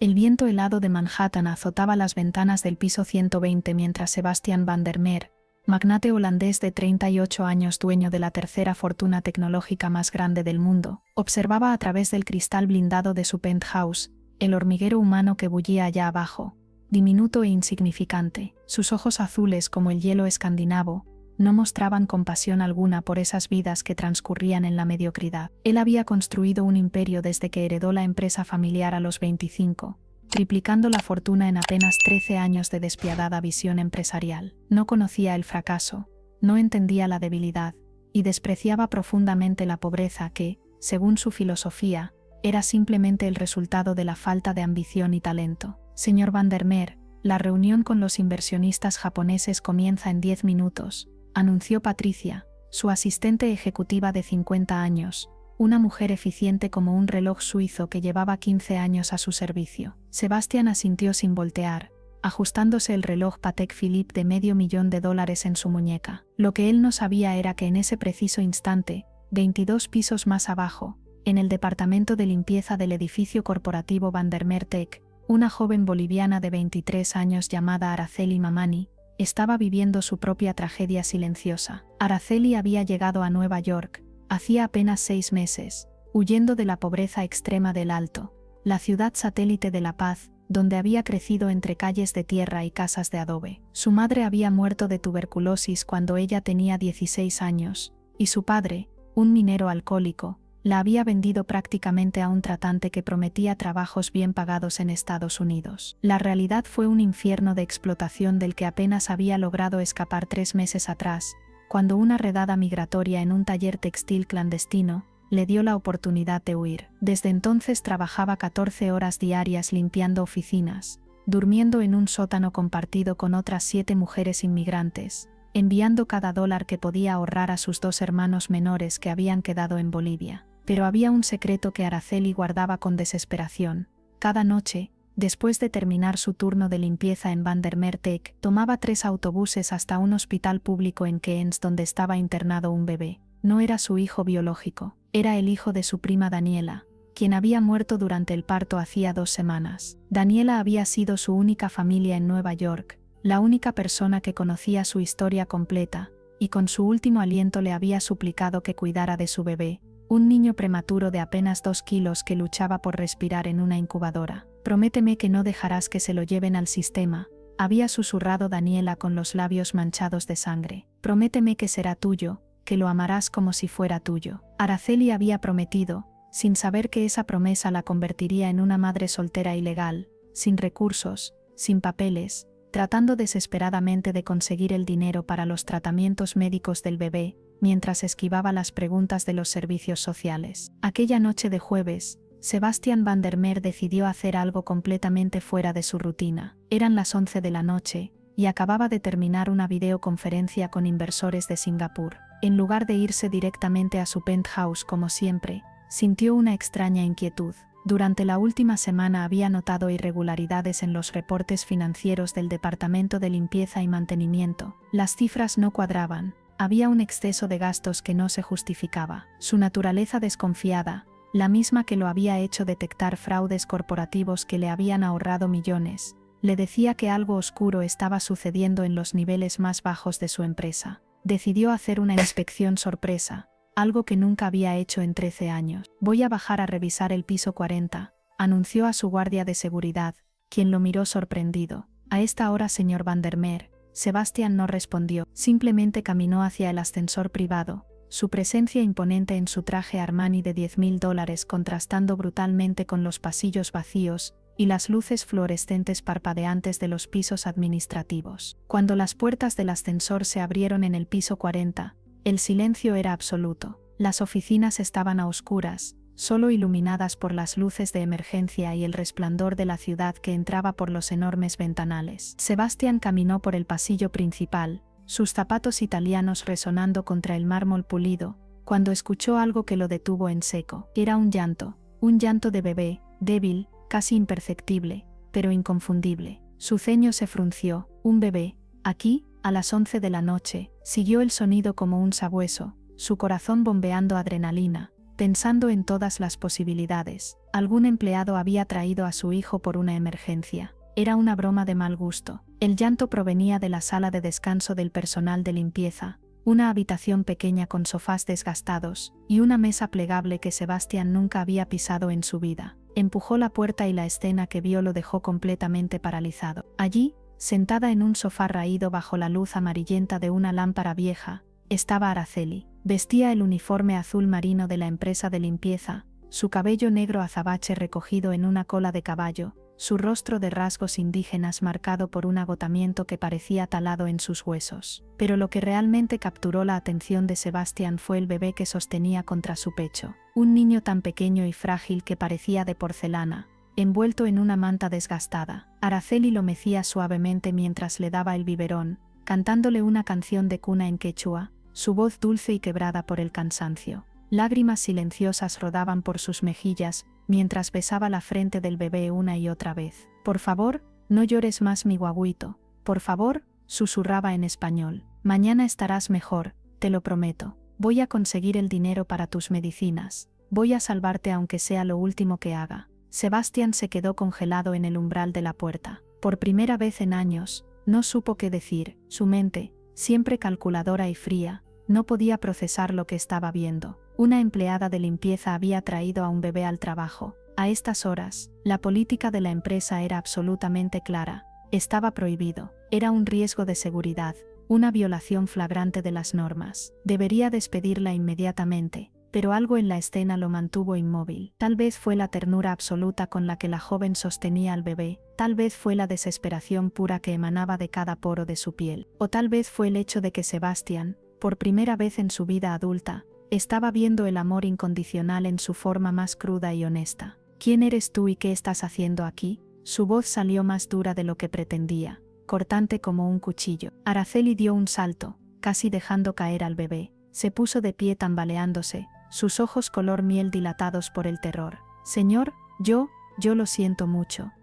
El viento helado de Manhattan azotaba las ventanas del piso 120 mientras Sebastian van der Meer, magnate holandés de 38 años dueño de la tercera fortuna tecnológica más grande del mundo, observaba a través del cristal blindado de su penthouse el hormiguero humano que bullía allá abajo, diminuto e insignificante. Sus ojos azules como el hielo escandinavo no mostraban compasión alguna por esas vidas que transcurrían en la mediocridad. Él había construido un imperio desde que heredó la empresa familiar a los 25, triplicando la fortuna en apenas 13 años de despiadada visión empresarial. No conocía el fracaso, no entendía la debilidad, y despreciaba profundamente la pobreza que, según su filosofía, era simplemente el resultado de la falta de ambición y talento. Señor van der Meer, la reunión con los inversionistas japoneses comienza en 10 minutos, anunció Patricia, su asistente ejecutiva de 50 años, una mujer eficiente como un reloj suizo que llevaba 15 años a su servicio. Sebastian asintió sin voltear, ajustándose el reloj Patek Philippe de $500,000 en su muñeca. Lo que él no sabía era que en ese preciso instante, 22 pisos más abajo, en el departamento de limpieza del edificio corporativo Van der Meer Tech, una joven boliviana de 23 años llamada Araceli Mamani, estaba viviendo su propia tragedia silenciosa. Araceli había llegado a Nueva York hacía apenas 6 meses, huyendo de la pobreza extrema del Alto, la ciudad satélite de La Paz, donde había crecido entre calles de tierra y casas de adobe. Su madre había muerto de tuberculosis cuando ella tenía 16 años, y su padre, un minero alcohólico, la había vendido prácticamente a un tratante que prometía trabajos bien pagados en Estados Unidos. La realidad fue un infierno de explotación del que apenas había logrado escapar 3 meses atrás, cuando una redada migratoria en un taller textil clandestino le dio la oportunidad de huir. Desde entonces trabajaba 14 horas diarias limpiando oficinas, durmiendo en un sótano compartido con otras 7 mujeres inmigrantes, enviando cada dólar que podía ahorrar a sus 2 hermanos menores que habían quedado en Bolivia. Pero había un secreto que Araceli guardaba con desesperación. Cada noche, después de terminar su turno de limpieza en Van der Meer Tech, tomaba 3 autobuses hasta un hospital público en Keynes donde estaba internado un bebé. No era su hijo biológico, era el hijo de su prima Daniela, quien había muerto durante el parto hacía 2 semanas. Daniela había sido su única familia en Nueva York, la única persona que conocía su historia completa, y con su último aliento le había suplicado que cuidara de su bebé, un niño prematuro de apenas 2 kilos que luchaba por respirar en una incubadora. «Prométeme que no dejarás que se lo lleven al sistema», había susurrado Daniela con los labios manchados de sangre. «Prométeme que será tuyo, que lo amarás como si fuera tuyo». Araceli había prometido, sin saber que esa promesa la convertiría en una madre soltera ilegal, sin recursos, sin papeles, tratando desesperadamente de conseguir el dinero para los tratamientos médicos del bebé, mientras esquivaba las preguntas de los servicios sociales. Aquella noche de jueves, Sebastian van der Meer decidió hacer algo completamente fuera de su rutina. Eran las 11 de la noche, y acababa de terminar una videoconferencia con inversores de Singapur. En lugar de irse directamente a su penthouse como siempre, sintió una extraña inquietud. Durante la última semana había notado irregularidades en los reportes financieros del Departamento de Limpieza y Mantenimiento. Las cifras no cuadraban. Había un exceso de gastos que no se justificaba. Su naturaleza desconfiada, la misma que lo había hecho detectar fraudes corporativos que le habían ahorrado millones, le decía que algo oscuro estaba sucediendo en los niveles más bajos de su empresa. Decidió hacer una inspección sorpresa, algo que nunca había hecho en 13 años. «Voy a bajar a revisar el piso 40», anunció a su guardia de seguridad, quien lo miró sorprendido. «A esta hora, señor van der Meer». Sebastian no respondió, simplemente caminó hacia el ascensor privado, su presencia imponente en su traje Armani de $10,000 contrastando brutalmente con los pasillos vacíos y las luces fluorescentes parpadeantes de los pisos administrativos. Cuando las puertas del ascensor se abrieron en el piso 40, el silencio era absoluto. Las oficinas estaban a oscuras, solo iluminadas por las luces de emergencia y el resplandor de la ciudad que entraba por los enormes ventanales. Sebastian caminó por el pasillo principal, sus zapatos italianos resonando contra el mármol pulido, cuando escuchó algo que lo detuvo en seco. Era un llanto de bebé, débil, casi imperceptible, pero inconfundible. Su ceño se frunció. «¿Un bebé? ¿Aquí? A las 11 de la noche?» Siguió el sonido como un sabueso, su corazón bombeando adrenalina, pensando en todas las posibilidades. Algún empleado había traído a su hijo por una emergencia. Era una broma de mal gusto. El llanto provenía de la sala de descanso del personal de limpieza, una habitación pequeña con sofás desgastados y una mesa plegable que Sebastián nunca había pisado en su vida. Empujó la puerta y la escena que vio lo dejó completamente paralizado. Allí, sentada en un sofá raído bajo la luz amarillenta de una lámpara vieja, estaba Araceli. Vestía el uniforme azul marino de la empresa de limpieza, su cabello negro azabache recogido en una cola de caballo, su rostro de rasgos indígenas marcado por un agotamiento que parecía talado en sus huesos. Pero lo que realmente capturó la atención de Sebastián fue el bebé que sostenía contra su pecho. Un niño tan pequeño y frágil que parecía de porcelana, envuelto en una manta desgastada. Araceli lo mecía suavemente mientras le daba el biberón, cantándole una canción de cuna en quechua, su voz dulce y quebrada por el cansancio. Lágrimas silenciosas rodaban por sus mejillas mientras besaba la frente del bebé una y otra vez. «Por favor, no llores más, mi guaguito. Por favor», susurraba en español. «Mañana estarás mejor, te lo prometo. Voy a conseguir el dinero para tus medicinas. Voy a salvarte aunque sea lo último que haga». Sebastián se quedó congelado en el umbral de la puerta. Por primera vez en años, no supo qué decir. Su mente, siempre calculadora y fría, no podía procesar lo que estaba viendo. Una empleada de limpieza había traído a un bebé al trabajo. A estas horas, la política de la empresa era absolutamente clara. Estaba prohibido. Era un riesgo de seguridad, una violación flagrante de las normas. Debería despedirla inmediatamente, pero algo en la escena lo mantuvo inmóvil. Tal vez fue la ternura absoluta con la que la joven sostenía al bebé, tal vez fue la desesperación pura que emanaba de cada poro de su piel, o tal vez fue el hecho de que Sebastián, por primera vez en su vida adulta, estaba viendo el amor incondicional en su forma más cruda y honesta. «¿Quién eres tú y qué estás haciendo aquí?». Su voz salió más dura de lo que pretendía, cortante como un cuchillo. Araceli dio un salto, casi dejando caer al bebé. Se puso de pie tambaleándose, sus ojos color miel dilatados por el terror. «Señor, yo lo siento mucho.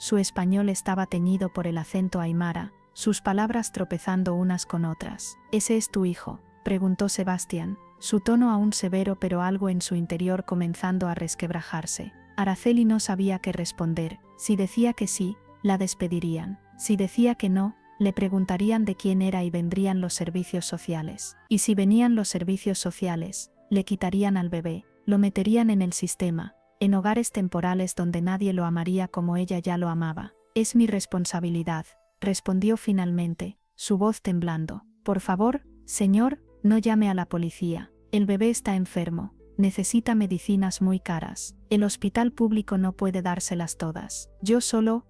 Su español estaba teñido por el acento aymara, sus palabras tropezando unas con otras. «¿Ese es tu hijo?», preguntó Sebastián, su tono aún severo pero algo en su interior comenzando a resquebrajarse. Araceli no sabía qué responder. Si decía que sí, la despedirían. Si decía que no, le preguntarían de quién era y vendrían los servicios sociales. Y si venían los servicios sociales, le quitarían al bebé, lo meterían en el sistema, en hogares temporales donde nadie lo amaría como ella ya lo amaba. «Es mi responsabilidad», respondió finalmente, su voz temblando. «Por favor, señor, no llame a la policía. El bebé está enfermo, necesita medicinas muy caras. El hospital público no puede dárselas todas. Yo solo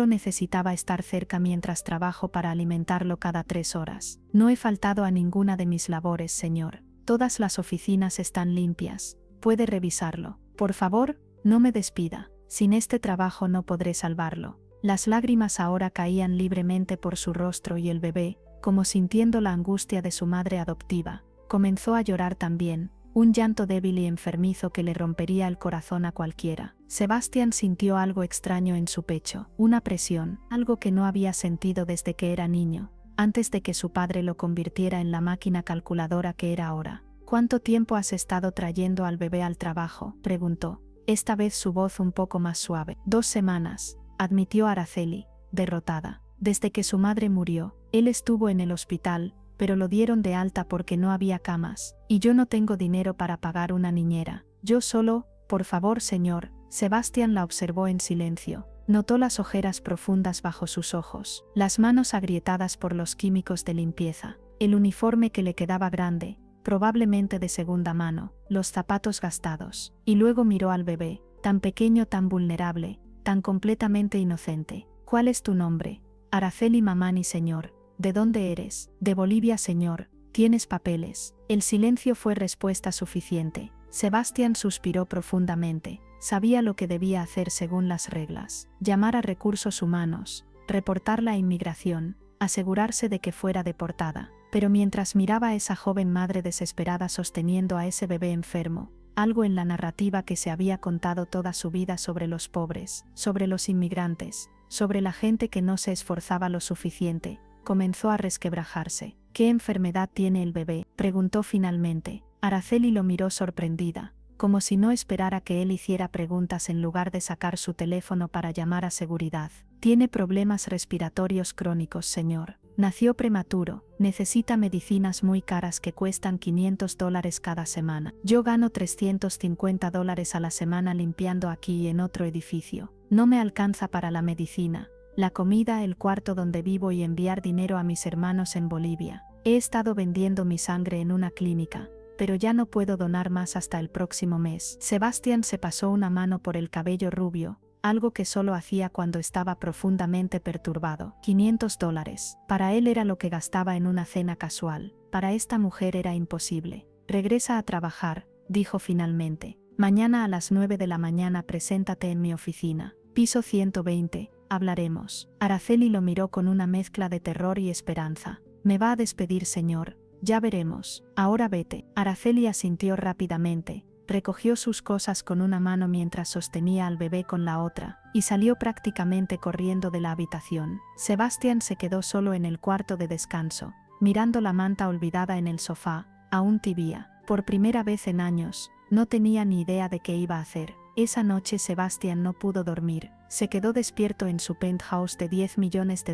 necesitaba estar cerca mientras trabajo para alimentarlo cada 3 horas. No he faltado a ninguna de mis labores, señor. Todas las oficinas están limpias. Puede revisarlo. Por favor, no me despida. Sin este trabajo no podré salvarlo». Las lágrimas ahora caían libremente por su rostro y el bebé, como sintiendo la angustia de su madre adoptiva, comenzó a llorar también, un llanto débil y enfermizo que le rompería el corazón a cualquiera. Sebastián sintió algo extraño en su pecho, una presión, algo que no había sentido desde que era niño, antes de que su padre lo convirtiera en la máquina calculadora que era ahora. «¿Cuánto tiempo has estado trayendo al bebé al trabajo?», preguntó, esta vez su voz un poco más suave. 2 semanas, admitió Araceli, derrotada. «Desde que su madre murió, él estuvo en el hospital, pero lo dieron de alta porque no había camas, y yo no tengo dinero para pagar una niñera. Yo solo, por favor, señor». Sebastián la observó en silencio. Notó las ojeras profundas bajo sus ojos, las manos agrietadas por los químicos de limpieza, el uniforme que le quedaba grande, probablemente de segunda mano, los zapatos gastados. Y luego miró al bebé, tan pequeño, tan vulnerable, tan completamente inocente. «¿Cuál es tu nombre?». «Araceli Mamani, señor». «¿De dónde eres?». «De Bolivia, señor». «¿Tienes papeles?». El silencio fue respuesta suficiente. Sebastián suspiró profundamente. Sabía lo que debía hacer según las reglas. Llamar a recursos humanos, reportar la inmigración, asegurarse de que fuera deportada. Pero mientras miraba a esa joven madre desesperada sosteniendo a ese bebé enfermo, algo en la narrativa que se había contado toda su vida sobre los pobres, sobre los inmigrantes, sobre la gente que no se esforzaba lo suficiente, comenzó a resquebrajarse. «¿Qué enfermedad tiene el bebé?», preguntó finalmente. Araceli lo miró sorprendida. como si no esperara que él hiciera preguntas en lugar de sacar su teléfono para llamar a seguridad. Tiene problemas respiratorios crónicos, señor. Nació prematuro, necesita medicinas muy caras que cuestan $500 cada semana. Yo gano $350 a la semana limpiando aquí y en otro edificio. No me alcanza para la medicina, la comida, el cuarto donde vivo y enviar dinero a mis hermanos en Bolivia. He estado vendiendo mi sangre en una clínica, pero ya no puedo donar más hasta el próximo mes. Sebastián se pasó una mano por el cabello rubio, algo que solo hacía cuando estaba profundamente perturbado. $500. Para él era lo que gastaba en una cena casual. Para esta mujer era imposible. Regresa a trabajar, dijo finalmente. Mañana a las 9 de la mañana preséntate en mi oficina. Piso 120, hablaremos. Araceli lo miró con una mezcla de terror y esperanza. Me va a despedir, señor. Ya veremos. Ahora vete. Araceli asintió rápidamente. Recogió sus cosas con una mano mientras sostenía al bebé con la otra, y salió prácticamente corriendo de la habitación. Sebastián se quedó solo en el cuarto de descanso, mirando la manta olvidada en el sofá, aún tibia. Por primera vez en años, no tenía ni idea de qué iba a hacer. Esa noche Sebastián no pudo dormir. Se quedó despierto en su penthouse de $10 millones,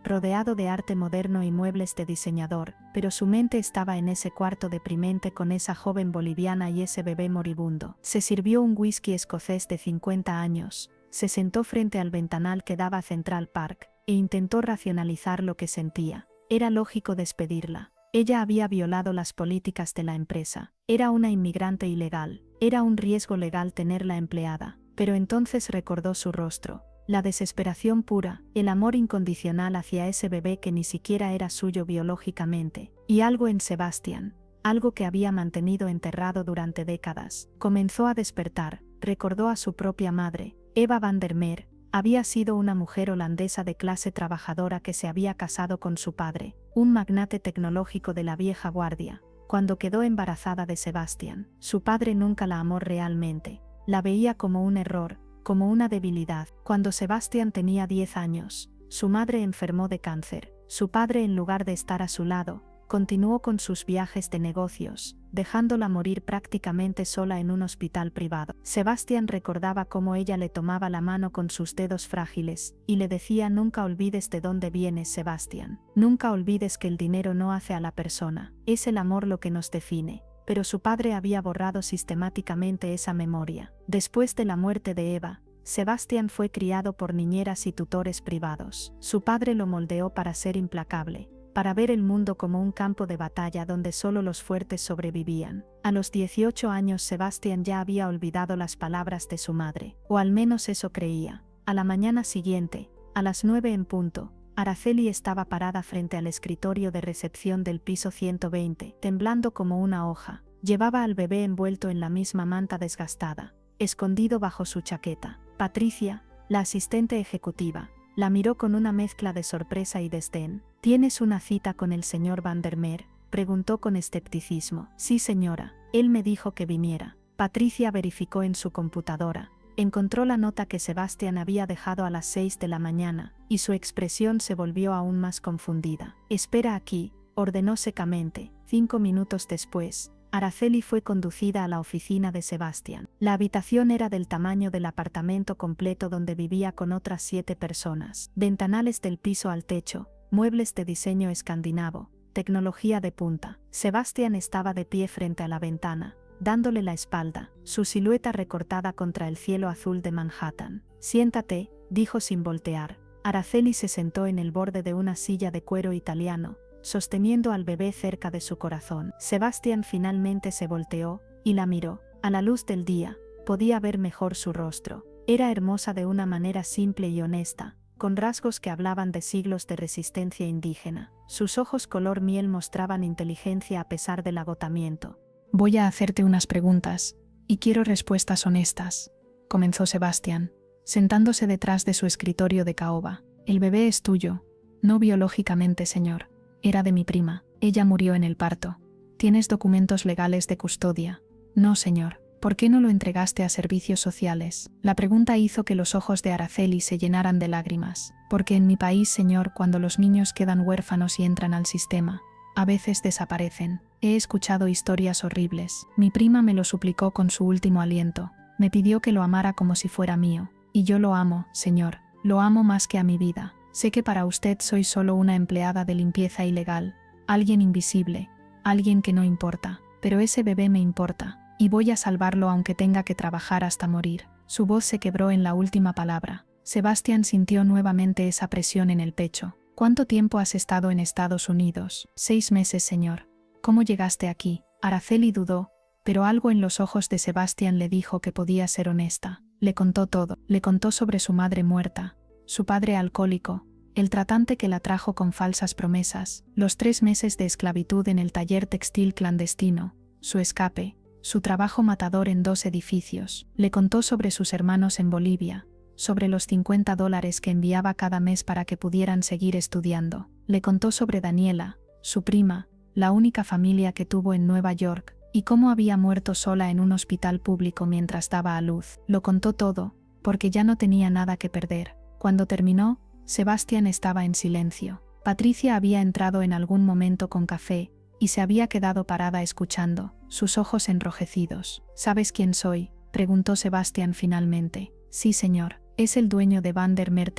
rodeado de arte moderno y muebles de diseñador, pero su mente estaba en ese cuarto deprimente con esa joven boliviana y ese bebé moribundo. Se sirvió un whisky escocés de 50 años, se sentó frente al ventanal que daba a Central Park, e intentó racionalizar lo que sentía. Era lógico despedirla. Ella había violado las políticas de la empresa. Era una inmigrante ilegal. Era un riesgo legal tenerla empleada. Pero entonces recordó su rostro. La desesperación pura, el amor incondicional hacia ese bebé que ni siquiera era suyo biológicamente, y algo en Sebastián, algo que había mantenido enterrado durante décadas. Comenzó a despertar, recordó a su propia madre, Eva van der Meer. Había sido una mujer holandesa de clase trabajadora que se había casado con su padre, un magnate tecnológico de la vieja guardia. Cuando quedó embarazada de Sebastián, su padre nunca la amó realmente, la veía como un error, como una debilidad. Cuando Sebastián tenía 10 años, su madre enfermó de cáncer. Su padre, en lugar de estar a su lado, continuó con sus viajes de negocios, dejándola morir prácticamente sola en un hospital privado. Sebastián recordaba cómo ella le tomaba la mano con sus dedos frágiles, y le decía: nunca olvides de dónde vienes, Sebastián. Nunca olvides que el dinero no hace a la persona, es el amor lo que nos define. Pero su padre había borrado sistemáticamente esa memoria. Después de la muerte de Eva, Sebastián fue criado por niñeras y tutores privados. Su padre lo moldeó para ser implacable, para ver el mundo como un campo de batalla donde solo los fuertes sobrevivían. A los 18 años Sebastián ya había olvidado las palabras de su madre, o al menos eso creía. A la mañana siguiente, a las 9 en punto, Araceli estaba parada frente al escritorio de recepción del piso 120, temblando como una hoja. Llevaba al bebé envuelto en la misma manta desgastada, escondido bajo su chaqueta. Patricia, la asistente ejecutiva, la miró con una mezcla de sorpresa y desdén. ¿Tienes una cita con el señor van der Meer?, preguntó con escepticismo. Sí, señora, él me dijo que viniera. Patricia verificó en su computadora. Encontró la nota que Sebastián había dejado a las 6 de la mañana, y su expresión se volvió aún más confundida. Espera aquí, ordenó secamente. 5 minutos después, Araceli fue conducida a la oficina de Sebastián. La habitación era del tamaño del apartamento completo donde vivía con otras 7 personas. Ventanales del piso al techo, muebles de diseño escandinavo, tecnología de punta. Sebastián estaba de pie frente a la ventana, dándole la espalda, su silueta recortada contra el cielo azul de Manhattan. Siéntate, dijo sin voltear. Araceli se sentó en el borde de una silla de cuero italiano, sosteniendo al bebé cerca de su corazón. Sebastián finalmente se volteó, y la miró. A la luz del día, podía ver mejor su rostro. Era hermosa de una manera simple y honesta, con rasgos que hablaban de siglos de resistencia indígena. Sus ojos color miel mostraban inteligencia a pesar del agotamiento. Voy a hacerte unas preguntas, y quiero respuestas honestas, comenzó Sebastián, sentándose detrás de su escritorio de caoba. El bebé es tuyo. No biológicamente, señor. Era de mi prima. Ella murió en el parto. ¿Tienes documentos legales de custodia? No, señor. ¿Por qué no lo entregaste a servicios sociales? La pregunta hizo que los ojos de Araceli se llenaran de lágrimas. Porque en mi país, señor, cuando los niños quedan huérfanos y entran al sistema, A veces desaparecen. He escuchado historias horribles. Mi prima me lo suplicó con su último aliento. Me pidió que lo amara como si fuera mío. Y yo lo amo, señor. Lo amo más que a mi vida. Sé que para usted soy solo una empleada de limpieza ilegal. Alguien invisible. Alguien que no importa. Pero ese bebé me importa. Y voy a salvarlo aunque tenga que trabajar hasta morir. Su voz se quebró en la última palabra. Sebastián sintió nuevamente esa presión en el pecho. ¿Cuánto tiempo has estado en Estados Unidos? 6 meses, señor. ¿Cómo llegaste aquí? Araceli dudó, pero algo en los ojos de Sebastián le dijo que podía ser honesta. Le contó todo. Le contó sobre su madre muerta, su padre alcohólico, el tratante que la trajo con falsas promesas, los 3 meses de esclavitud en el taller textil clandestino, su escape, su trabajo matador en 2 edificios. Le contó sobre sus hermanos en Bolivia, sobre los $50 que enviaba cada mes para que pudieran seguir estudiando. Le contó sobre Daniela, su prima, la única familia que tuvo en Nueva York, y cómo había muerto sola en un hospital público mientras daba a luz. Lo contó todo, porque ya no tenía nada que perder. Cuando terminó, Sebastián estaba en silencio. Patricia había entrado en algún momento con café, y se había quedado parada escuchando, sus ojos enrojecidos. ¿Sabes quién soy?, preguntó Sebastián finalmente. Sí, señor. Es el dueño de Vandermeer.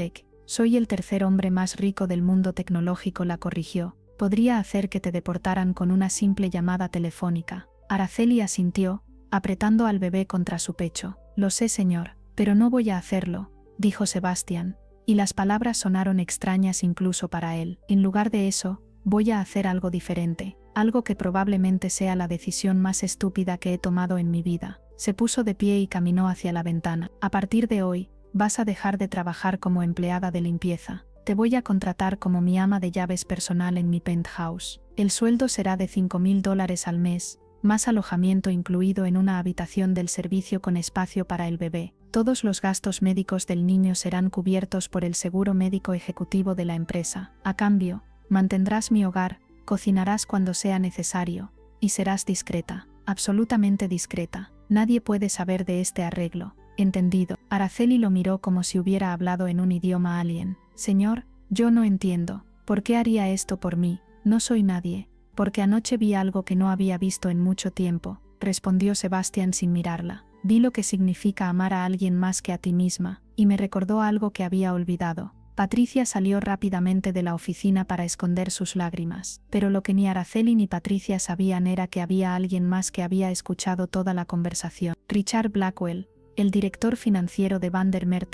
Soy el 3er hombre más rico del mundo tecnológico, la corrigió. Podría hacer que te deportaran con una simple llamada telefónica. Araceli asintió, apretando al bebé contra su pecho. Lo sé, señor, pero no voy a hacerlo, dijo Sebastián, y las palabras sonaron extrañas incluso para él. En lugar de eso, voy a hacer algo diferente, algo que probablemente sea la decisión más estúpida que he tomado en mi vida. Se puso de pie y caminó hacia la ventana. A partir de hoy, vas a dejar de trabajar como empleada de limpieza. Te voy a contratar como mi ama de llaves personal en mi penthouse. El sueldo será de $5,000 al mes, más alojamiento incluido en una habitación del servicio con espacio para el bebé. Todos los gastos médicos del niño serán cubiertos por el seguro médico ejecutivo de la empresa. A cambio, mantendrás mi hogar, cocinarás cuando sea necesario, y serás discreta, absolutamente discreta. Nadie puede saber de este arreglo. ¿Entendido? Araceli lo miró como si hubiera hablado en un idioma alien. Señor, yo no entiendo. ¿Por qué haría esto por mí? No soy nadie. Porque anoche vi algo que no había visto en mucho tiempo, respondió Sebastián sin mirarla. Vi lo que significa amar a alguien más que a ti misma, y me recordó algo que había olvidado. Patricia salió rápidamente de la oficina para esconder sus lágrimas, pero lo que ni Araceli ni Patricia sabían era que había alguien más que había escuchado toda la conversación. Richard Blackwell, el director financiero de Vandermeer,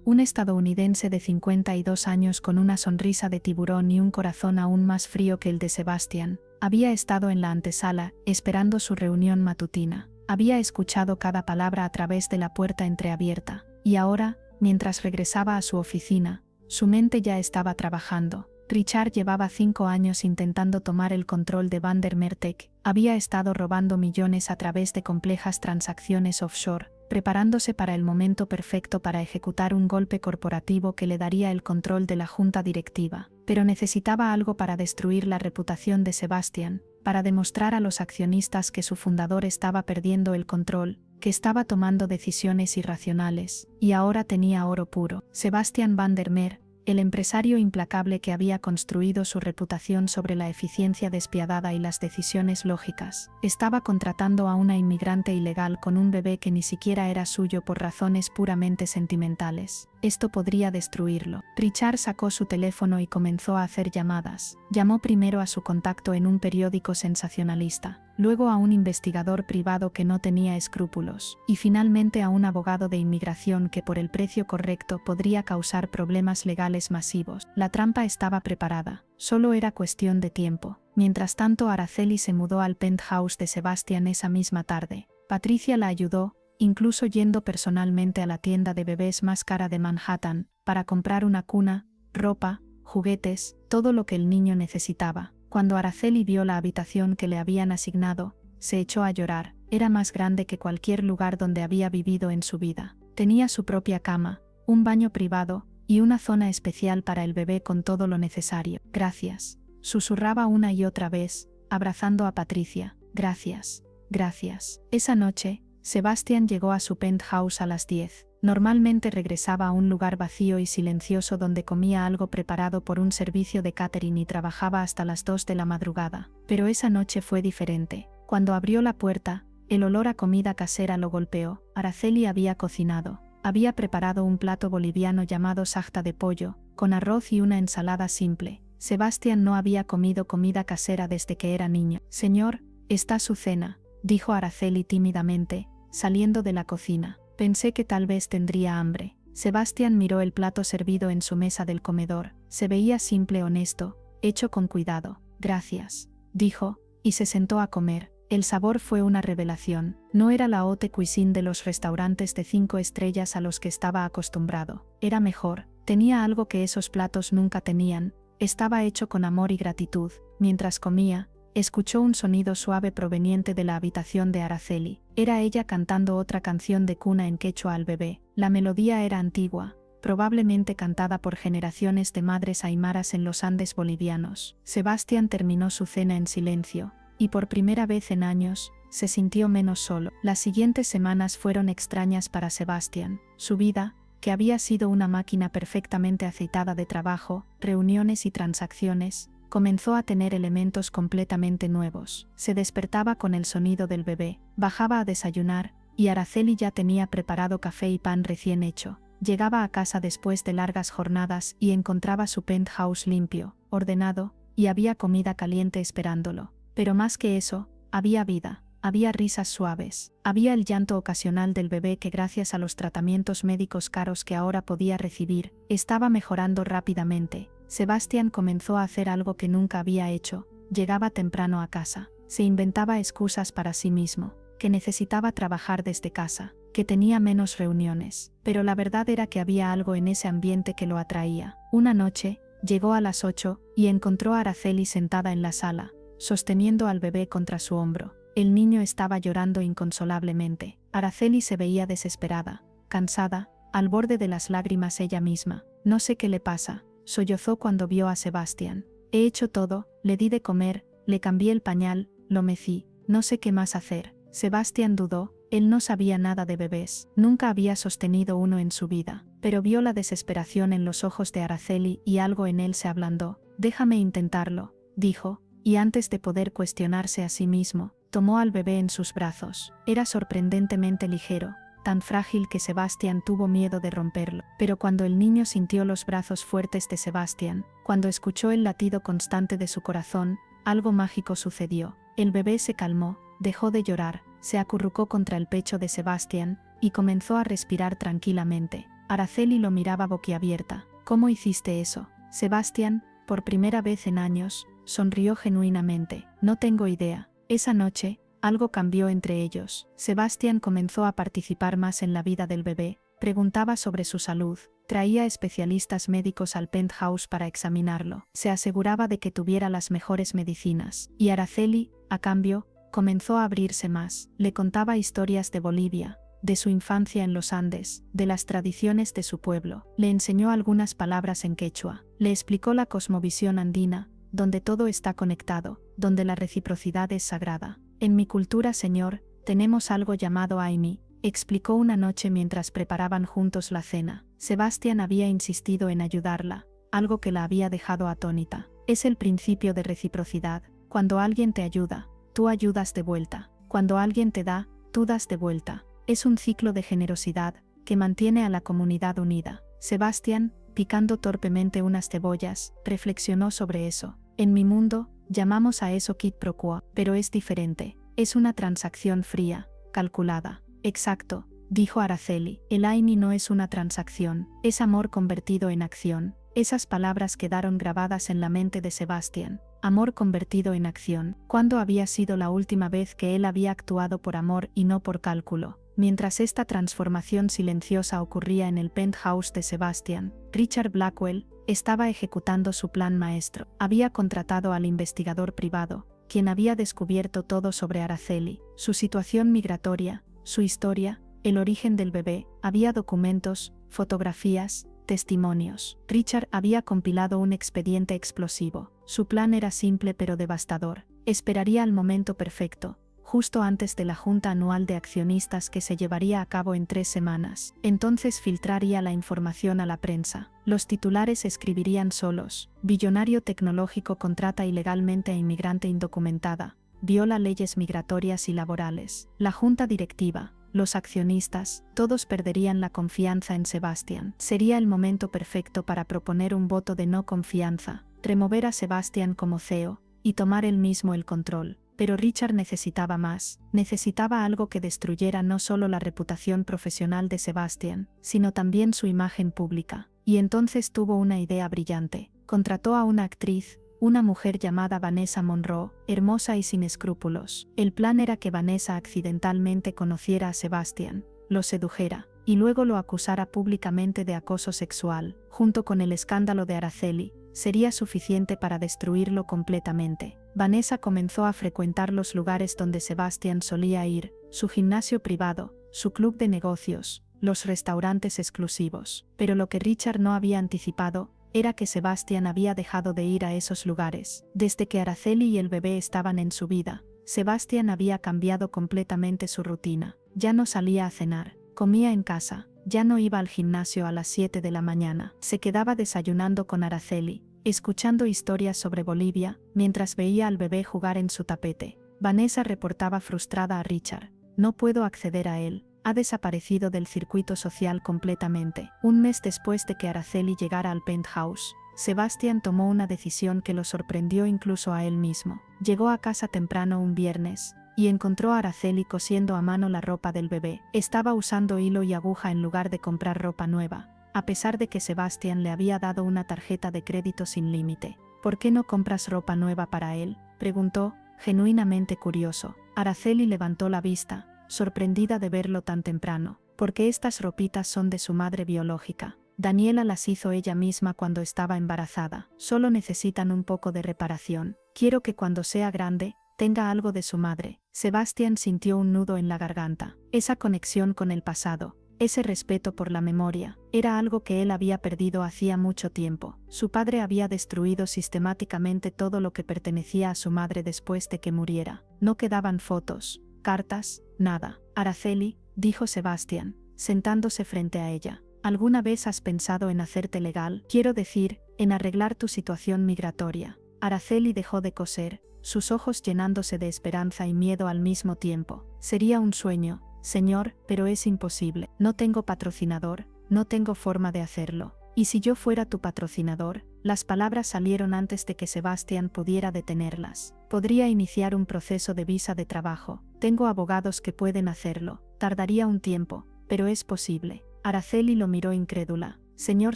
un estadounidense de 52 años con una sonrisa de tiburón y un corazón aún más frío que el de Sebastián, había estado en la antesala, esperando su reunión matutina. Había escuchado cada palabra a través de la puerta entreabierta, y ahora, mientras regresaba a su oficina, su mente ya estaba trabajando. Richard llevaba 5 años intentando tomar el control de Vandermeer. Había estado robando millones a través de complejas transacciones offshore, preparándose para el momento perfecto para ejecutar un golpe corporativo que le daría el control de la junta directiva. Pero necesitaba algo para destruir la reputación de Sebastián, para demostrar a los accionistas que su fundador estaba perdiendo el control, que estaba tomando decisiones irracionales, y ahora tenía oro puro. Sebastián Vandermeer, el empresario implacable que había construido su reputación sobre la eficiencia despiadada y las decisiones lógicas, estaba contratando a una inmigrante ilegal con un bebé que ni siquiera era suyo por razones puramente sentimentales. Esto podría destruirlo. Richard sacó su teléfono y comenzó a hacer llamadas. Llamó primero a su contacto en un periódico sensacionalista, luego a un investigador privado que no tenía escrúpulos, y finalmente a un abogado de inmigración que por el precio correcto podría causar problemas legales masivos. La trampa estaba preparada, solo era cuestión de tiempo. Mientras tanto, Araceli se mudó al penthouse de Sebastián esa misma tarde. Patricia la ayudó, incluso yendo personalmente a la tienda de bebés más cara de Manhattan, para comprar una cuna, ropa, juguetes, todo lo que el niño necesitaba. Cuando Araceli vio la habitación que le habían asignado, se echó a llorar. Era más grande que cualquier lugar donde había vivido en su vida. Tenía su propia cama, un baño privado, y una zona especial para el bebé con todo lo necesario. Gracias, susurraba una y otra vez, abrazando a Patricia. Gracias, gracias. Esa noche, Sebastian llegó a su penthouse a las 10. Normalmente regresaba a un lugar vacío y silencioso donde comía algo preparado por un servicio de catering y trabajaba hasta las 2 de la madrugada. Pero esa noche fue diferente. Cuando abrió la puerta, el olor a comida casera lo golpeó. Araceli había cocinado. Había preparado un plato boliviano llamado sajta de pollo, con arroz y una ensalada simple. Sebastian no había comido comida casera desde que era niño. «Señor, está su cena», dijo Araceli tímidamente, saliendo de la cocina. «Pensé que tal vez tendría hambre». Sebastian miró el plato servido en su mesa del comedor. Se veía simple, honesto, hecho con cuidado. «Gracias», dijo, y se sentó a comer. El sabor fue una revelación. No era la haute cuisine de los restaurantes de 5 estrellas a los que estaba acostumbrado. Era mejor. Tenía algo que esos platos nunca tenían. Estaba hecho con amor y gratitud. Mientras comía, escuchó un sonido suave proveniente de la habitación de Araceli. Era ella cantando otra canción de cuna en quechua al bebé. La melodía era antigua, probablemente cantada por generaciones de madres aymaras en los Andes bolivianos. Sebastian terminó su cena en silencio, y por primera vez en años, se sintió menos solo. Las siguientes semanas fueron extrañas para Sebastian. Su vida, que había sido una máquina perfectamente aceitada de trabajo, reuniones y transacciones, comenzó a tener elementos completamente nuevos. Se despertaba con el sonido del bebé, bajaba a desayunar, y Araceli ya tenía preparado café y pan recién hecho. Llegaba a casa después de largas jornadas y encontraba su penthouse limpio, ordenado, y había comida caliente esperándolo. Pero más que eso, había vida, había risas suaves, había el llanto ocasional del bebé que gracias a los tratamientos médicos caros que ahora podía recibir, estaba mejorando rápidamente. Sebastian comenzó a hacer algo que nunca había hecho. Llegaba temprano a casa. Se inventaba excusas para sí mismo, que necesitaba trabajar desde casa, que tenía menos reuniones. Pero la verdad era que había algo en ese ambiente que lo atraía. Una noche, llegó a las 8 y encontró a Araceli sentada en la sala, sosteniendo al bebé contra su hombro. El niño estaba llorando inconsolablemente. Araceli se veía desesperada, cansada, al borde de las lágrimas ella misma. «No sé qué le pasa», sollozó cuando vio a Sebastian. «He hecho todo, le di de comer, le cambié el pañal, lo mecí, no sé qué más hacer». Sebastian dudó. Él no sabía nada de bebés, nunca había sostenido uno en su vida, pero vio la desesperación en los ojos de Araceli y algo en él se ablandó. «Déjame intentarlo», dijo, y antes de poder cuestionarse a sí mismo, tomó al bebé en sus brazos. Era sorprendentemente ligero, tan frágil que Sebastian tuvo miedo de romperlo. Pero cuando el niño sintió los brazos fuertes de Sebastian, cuando escuchó el latido constante de su corazón, algo mágico sucedió. El bebé se calmó, dejó de llorar, se acurrucó contra el pecho de Sebastian, y comenzó a respirar tranquilamente. Araceli lo miraba boquiabierta. «¿Cómo hiciste eso?» Sebastian, por primera vez en años, sonrió genuinamente. «No tengo idea». Esa noche, algo cambió entre ellos. Sebastian comenzó a participar más en la vida del bebé, preguntaba sobre su salud, traía especialistas médicos al penthouse para examinarlo, se aseguraba de que tuviera las mejores medicinas. Y Araceli, a cambio, comenzó a abrirse más. Le contaba historias de Bolivia, de su infancia en los Andes, de las tradiciones de su pueblo. Le enseñó algunas palabras en quechua. Le explicó la cosmovisión andina, donde todo está conectado, donde la reciprocidad es sagrada. «En mi cultura, señor, tenemos algo llamado Aimi», explicó una noche mientras preparaban juntos la cena. Sebastian había insistido en ayudarla, algo que la había dejado atónita. «Es el principio de reciprocidad. Cuando alguien te ayuda, tú ayudas de vuelta. Cuando alguien te da, tú das de vuelta. Es un ciclo de generosidad que mantiene a la comunidad unida». Sebastian, picando torpemente unas cebollas, reflexionó sobre eso. «En mi mundo, llamamos a eso quid pro quo, pero es diferente. Es una transacción fría, calculada». «Exacto», dijo Araceli. «El Aini no es una transacción, es amor convertido en acción». Esas palabras quedaron grabadas en la mente de Sebastian. Amor convertido en acción. ¿Cuándo había sido la última vez que él había actuado por amor y no por cálculo? Mientras esta transformación silenciosa ocurría en el penthouse de Sebastian, Richard Blackwell estaba ejecutando su plan maestro. Había contratado al investigador privado, quien había descubierto todo sobre Araceli, su situación migratoria, su historia, el origen del bebé. Había documentos, fotografías, testimonios. Richard había compilado un expediente explosivo. Su plan era simple pero devastador. Esperaría al momento perfecto, justo antes de la junta anual de accionistas que se llevaría a cabo en 3 semanas. Entonces filtraría la información a la prensa. Los titulares escribirían solos: billonario tecnológico contrata ilegalmente a inmigrante indocumentada, viola leyes migratorias y laborales. La junta directiva, los accionistas, todos perderían la confianza en Sebastian. Sería el momento perfecto para proponer un voto de no confianza, remover a Sebastian como CEO y tomar él mismo el control. Pero Richard necesitaba más, necesitaba algo que destruyera no solo la reputación profesional de Sebastian, sino también su imagen pública. Y entonces tuvo una idea brillante. Contrató a una actriz, una mujer llamada Vanessa Monroe, hermosa y sin escrúpulos. El plan era que Vanessa accidentalmente conociera a Sebastian, lo sedujera, y luego lo acusara públicamente de acoso sexual. Junto con el escándalo de Araceli, sería suficiente para destruirlo completamente. Vanessa comenzó a frecuentar los lugares donde Sebastian solía ir, su gimnasio privado, su club de negocios, los restaurantes exclusivos. Pero lo que Richard no había anticipado era que Sebastian había dejado de ir a esos lugares. Desde que Araceli y el bebé estaban en su vida, Sebastian había cambiado completamente su rutina. Ya no salía a cenar, comía en casa, ya no iba al gimnasio a las 7 de la mañana. Se quedaba desayunando con Araceli, escuchando historias sobre Bolivia, mientras veía al bebé jugar en su tapete. Vanessa reportaba frustrada a Richard: no puedo acceder a él, ha desaparecido del circuito social completamente. Un mes después de que Araceli llegara al penthouse, Sebastian tomó una decisión que lo sorprendió incluso a él mismo. Llegó a casa temprano un viernes y encontró a Araceli cosiendo a mano la ropa del bebé. Estaba usando hilo y aguja en lugar de comprar ropa nueva, a pesar de que Sebastian le había dado una tarjeta de crédito sin límite. ¿Por qué no compras ropa nueva para él?, preguntó, genuinamente curioso. Araceli levantó la vista, sorprendida de verlo tan temprano. Porque estas ropitas son de su madre biológica. Daniela las hizo ella misma cuando estaba embarazada. Solo necesitan un poco de reparación. Quiero que cuando sea grande, tenga algo de su madre. Sebastian sintió un nudo en la garganta. Esa conexión con el pasado, ese respeto por la memoria, era algo que él había perdido hacía mucho tiempo. Su padre había destruido sistemáticamente todo lo que pertenecía a su madre después de que muriera. No quedaban fotos, cartas, nada. Araceli, dijo Sebastian, sentándose frente a ella, ¿alguna vez has pensado en hacerte legal? Quiero decir, en arreglar tu situación migratoria. Araceli dejó de coser, sus ojos llenándose de esperanza y miedo al mismo tiempo. Sería un sueño, señor, pero es imposible. No tengo patrocinador, no tengo forma de hacerlo. ¿Y si yo fuera tu patrocinador? Las palabras salieron antes de que Sebastian pudiera detenerlas. Podría iniciar un proceso de visa de trabajo. Tengo abogados que pueden hacerlo. Tardaría un tiempo, pero es posible. Araceli lo miró incrédula. Señor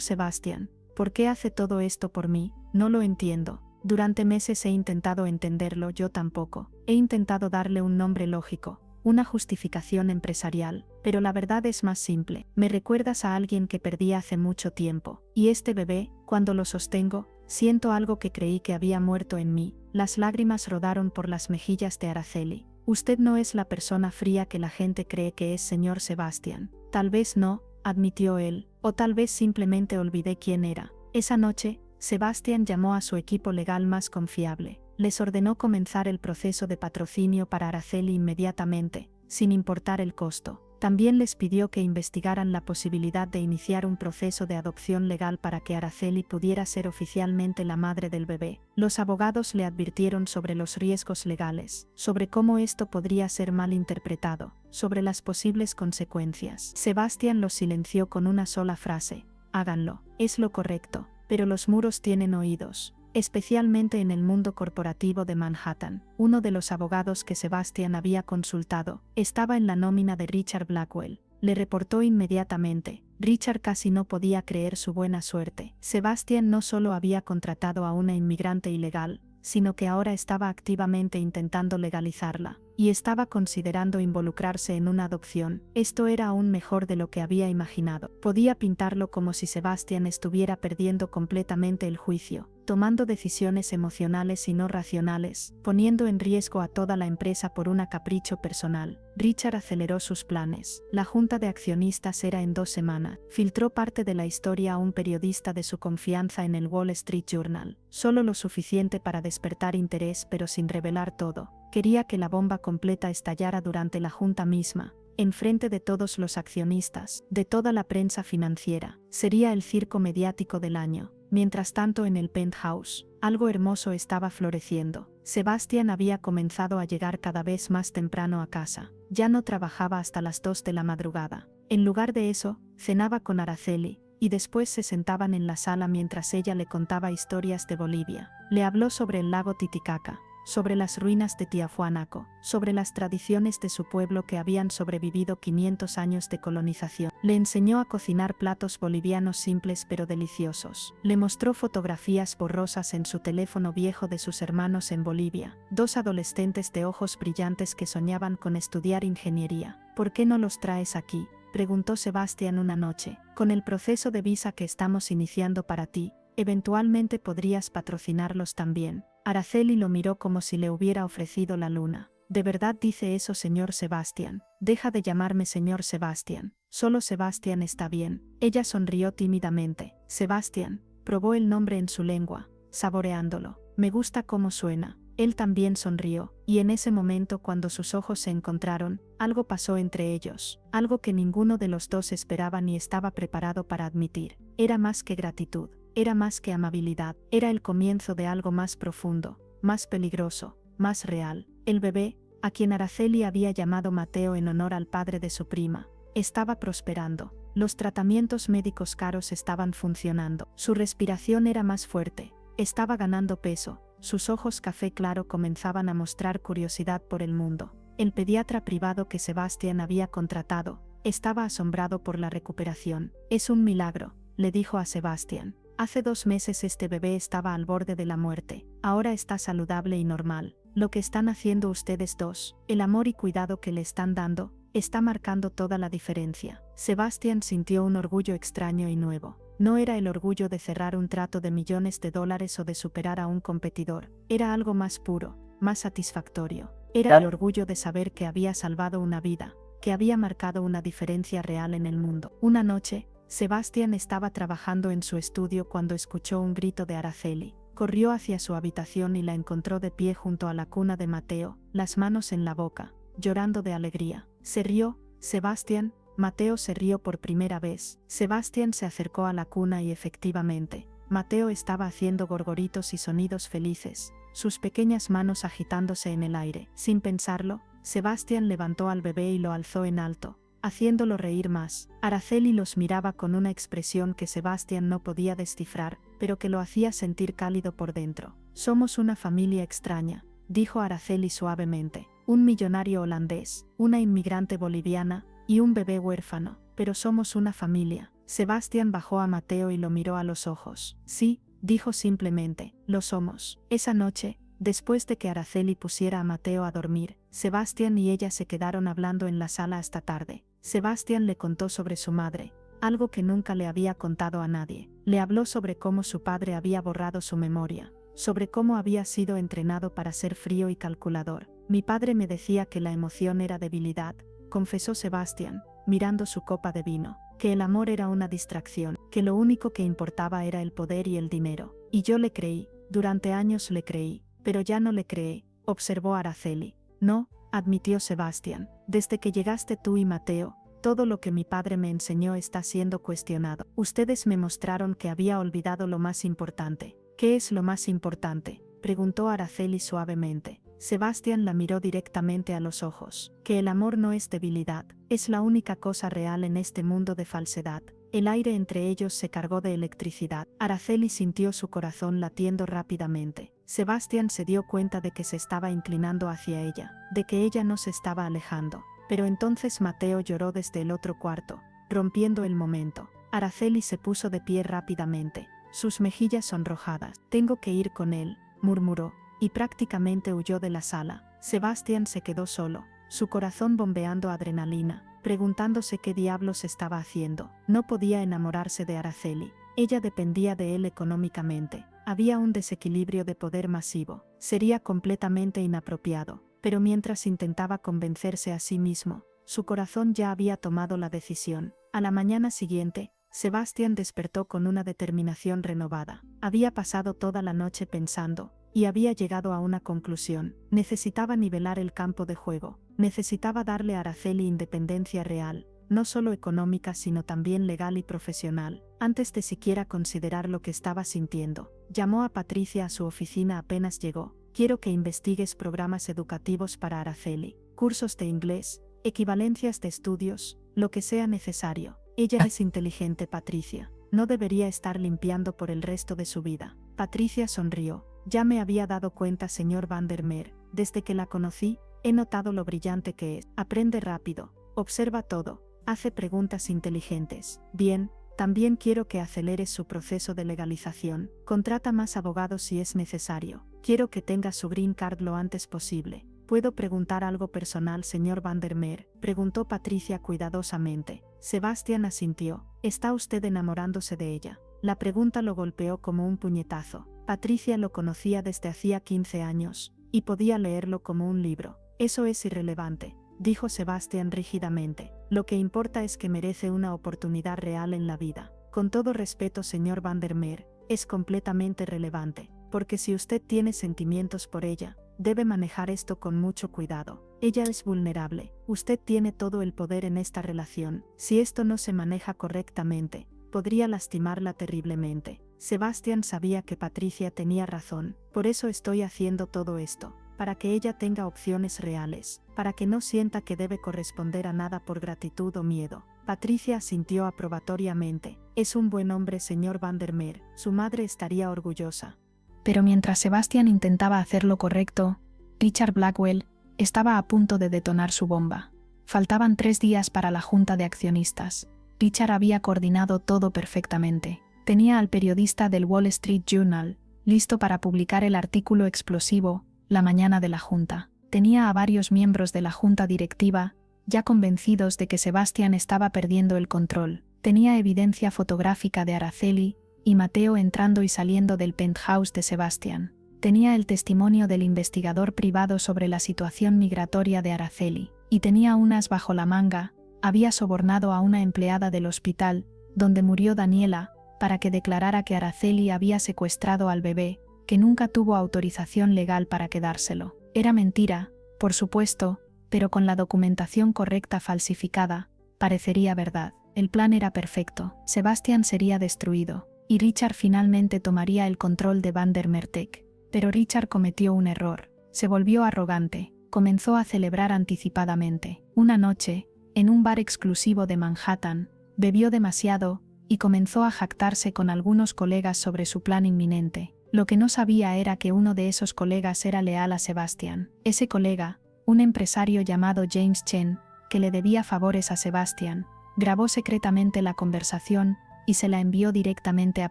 Sebastian, ¿por qué hace todo esto por mí? No lo entiendo. Durante meses he intentado entenderlo, yo tampoco. He intentado darle un nombre lógico, una justificación empresarial, pero la verdad es más simple. Me recuerdas a alguien que perdí hace mucho tiempo. Y este bebé, cuando lo sostengo, siento algo que creí que había muerto en mí. Las lágrimas rodaron por las mejillas de Araceli. Usted no es la persona fría que la gente cree que es, señor Sebastian. Tal vez no, admitió él, o tal vez simplemente olvidé quién era. Esa noche, Sebastian llamó a su equipo legal más confiable. Les ordenó comenzar el proceso de patrocinio para Araceli inmediatamente, sin importar el costo. También les pidió que investigaran la posibilidad de iniciar un proceso de adopción legal para que Araceli pudiera ser oficialmente la madre del bebé. Los abogados le advirtieron sobre los riesgos legales, sobre cómo esto podría ser mal interpretado, sobre las posibles consecuencias. Sebastian los silenció con una sola frase: háganlo, es lo correcto. Pero los muros tienen oídos, especialmente en el mundo corporativo de Manhattan. Uno de los abogados que Sebastian había consultado estaba en la nómina de Richard Blackwell. Le reportó inmediatamente. Richard casi no podía creer su buena suerte. Sebastian no solo había contratado a una inmigrante ilegal, sino que ahora estaba activamente intentando legalizarla, y estaba considerando involucrarse en una adopción. Esto era aún mejor de lo que había imaginado. Podía pintarlo como si Sebastian estuviera perdiendo completamente el juicio, tomando decisiones emocionales y no racionales, poniendo en riesgo a toda la empresa por un capricho personal. Richard aceleró sus planes. La junta de accionistas era en 2 semanas. Filtró parte de la historia a un periodista de su confianza en el Wall Street Journal. Solo lo suficiente para despertar interés, pero sin revelar todo. Quería que la bomba completa estallara durante la junta misma, enfrente de todos los accionistas, de toda la prensa financiera. Sería el circo mediático del año. Mientras tanto, en el penthouse, algo hermoso estaba floreciendo. Sebastian había comenzado a llegar cada vez más temprano a casa. Ya no trabajaba hasta las 2 de la madrugada. En lugar de eso, cenaba con Araceli, y después se sentaban en la sala mientras ella le contaba historias de Bolivia. Le habló sobre el lago Titicaca, sobre las ruinas de Tiahuanaco, sobre las tradiciones de su pueblo que habían sobrevivido 500 años de colonización. Le enseñó a cocinar platos bolivianos simples pero deliciosos. Le mostró fotografías borrosas en su teléfono viejo de sus hermanos en Bolivia, 2 adolescentes de ojos brillantes que soñaban con estudiar ingeniería. ¿Por qué no los traes aquí?, preguntó Sebastian una noche. Con el proceso de visa que estamos iniciando para ti, eventualmente podrías patrocinarlos también. Araceli lo miró como si le hubiera ofrecido la luna. ¿De verdad dice eso, señor Sebastian? Deja de llamarme señor Sebastian. Solo Sebastian está bien. Ella sonrió tímidamente. Sebastian, probó el nombre en su lengua, saboreándolo. Me gusta cómo suena. Él también sonrió, y en ese momento, cuando sus ojos se encontraron, algo pasó entre ellos, algo que ninguno de los dos esperaba ni estaba preparado para admitir. Era más que gratitud. Era más que amabilidad, era el comienzo de algo más profundo, más peligroso, más real. El bebé, a quien Araceli había llamado Mateo en honor al padre de su prima, estaba prosperando. Los tratamientos médicos caros estaban funcionando. Su respiración era más fuerte, estaba ganando peso, sus ojos café claro comenzaban a mostrar curiosidad por el mundo. El pediatra privado que Sebastian había contratado estaba asombrado por la recuperación. Es un milagro, le dijo a Sebastian. Hace 2 meses este bebé estaba al borde de la muerte. Ahora está saludable y normal. Lo que están haciendo ustedes dos, el amor y cuidado que le están dando, está marcando toda la diferencia. Sebastian sintió un orgullo extraño y nuevo. No era el orgullo de cerrar un trato de millones de dólares o de superar a un competidor. Era algo más puro, más satisfactorio. Era el orgullo de saber que había salvado una vida, que había marcado una diferencia real en el mundo. Una noche, Sebastian estaba trabajando en su estudio cuando escuchó un grito de Araceli. Corrió hacia su habitación y la encontró de pie junto a la cuna de Mateo, las manos en la boca, llorando de alegría. Se rió, Sebastian. Mateo se rió por primera vez. Sebastian se acercó a la cuna y efectivamente, Mateo estaba haciendo gorgoritos y sonidos felices, sus pequeñas manos agitándose en el aire. Sin pensarlo, Sebastian levantó al bebé y lo alzó en alto, haciéndolo reír más. Araceli los miraba con una expresión que Sebastian no podía descifrar, pero que lo hacía sentir cálido por dentro. Somos una familia extraña, dijo Araceli suavemente. Un millonario holandés, una inmigrante boliviana, y un bebé huérfano, pero somos una familia. Sebastian bajó a Mateo y lo miró a los ojos. Sí, dijo simplemente, lo somos. Esa noche, después de que Araceli pusiera a Mateo a dormir, Sebastian y ella se quedaron hablando en la sala hasta tarde. Sebastian le contó sobre su madre, algo que nunca le había contado a nadie. Le habló sobre cómo su padre había borrado su memoria, sobre cómo había sido entrenado para ser frío y calculador. Mi padre me decía que la emoción era debilidad, confesó Sebastian, mirando su copa de vino, que el amor era una distracción, que lo único que importaba era el poder y el dinero. Y yo le creí, durante años le creí, pero ya no le creé, observó Araceli. No, admitió Sebastian, desde que llegaste tú y Mateo, todo lo que mi padre me enseñó está siendo cuestionado. Ustedes me mostraron que había olvidado lo más importante. ¿Qué es lo más importante?, preguntó Araceli suavemente. Sebastian la miró directamente a los ojos. Que el amor no es debilidad, es la única cosa real en este mundo de falsedad. El aire entre ellos se cargó de electricidad. Araceli sintió su corazón latiendo rápidamente. Sebastian se dio cuenta de que se estaba inclinando hacia ella, de que ella no se estaba alejando. Pero entonces Mateo lloró desde el otro cuarto, rompiendo el momento. Araceli se puso de pie rápidamente, sus mejillas sonrojadas. Tengo que ir con él, murmuró, y prácticamente huyó de la sala. Sebastian se quedó solo, su corazón bombeando adrenalina, preguntándose qué diablos estaba haciendo. No podía enamorarse de Araceli. Ella dependía de él económicamente. Había un desequilibrio de poder masivo. Sería completamente inapropiado. Pero mientras intentaba convencerse a sí mismo, su corazón ya había tomado la decisión. A la mañana siguiente, Sebastian despertó con una determinación renovada. Había pasado toda la noche pensando, y había llegado a una conclusión. Necesitaba nivelar el campo de juego. Necesitaba darle a Araceli independencia real, no solo económica sino también legal y profesional, antes de siquiera considerar lo que estaba sintiendo. Llamó a Patricia a su oficina apenas llegó. Quiero que investigues programas educativos para Araceli, cursos de inglés, equivalencias de estudios, lo que sea necesario. Ella es inteligente, Patricia. No debería estar limpiando por el resto de su vida. Patricia sonrió. Ya me había dado cuenta, señor Vandermeer. Desde que la conocí, he notado lo brillante que es. Aprende rápido, observa todo, hace preguntas inteligentes. Bien, también quiero que aceleres su proceso de legalización. Contrata más abogados si es necesario. Quiero que tenga su green card lo antes posible. ¿Puedo preguntar algo personal, señor Vandermeer?, preguntó Patricia cuidadosamente. Sebastian asintió. ¿Está usted enamorándose de ella? La pregunta lo golpeó como un puñetazo. Patricia lo conocía desde hacía 15 años, y podía leerlo como un libro. Eso es irrelevante, dijo Sebastian rígidamente. Lo que importa es que merece una oportunidad real en la vida. Con todo respeto, señor Vandermeer, es completamente relevante, porque si usted tiene sentimientos por ella, debe manejar esto con mucho cuidado. Ella es vulnerable. Usted tiene todo el poder en esta relación. Si esto no se maneja correctamente, podría lastimarla terriblemente. Sebastian sabía que Patricia tenía razón. Por eso estoy haciendo todo esto, para que ella tenga opciones reales, para que no sienta que debe corresponder a nada por gratitud o miedo. Patricia asintió aprobatoriamente. Es un buen hombre, señor Vandermeer. Su madre estaría orgullosa. Pero mientras Sebastian intentaba hacer lo correcto, Richard Blackwell estaba a punto de detonar su bomba. Faltaban 3 días para la junta de accionistas. Richard había coordinado todo perfectamente. Tenía al periodista del Wall Street Journal listo para publicar el artículo explosivo la mañana de la junta. Tenía a varios miembros de la junta directiva ya convencidos de que Sebastian estaba perdiendo el control. Tenía evidencia fotográfica de Araceli y Mateo entrando y saliendo del penthouse de Sebastian. Tenía el testimonio del investigador privado sobre la situación migratoria de Araceli, y tenía unas bajo la manga. Había sobornado a una empleada del hospital, donde murió Daniela, para que declarara que Araceli había secuestrado al bebé, que nunca tuvo autorización legal para quedárselo. Era mentira, por supuesto, pero con la documentación correcta falsificada, parecería verdad. El plan era perfecto. Sebastian sería destruido, y Richard finalmente tomaría el control de Vandermeer Tech. Pero Richard cometió un error. Se volvió arrogante. Comenzó a celebrar anticipadamente. Una noche, en un bar exclusivo de Manhattan, bebió demasiado y comenzó a jactarse con algunos colegas sobre su plan inminente. Lo que no sabía era que uno de esos colegas era leal a Sebastian. Ese colega, un empresario llamado James Chen, que le debía favores a Sebastian, grabó secretamente la conversación y se la envió directamente a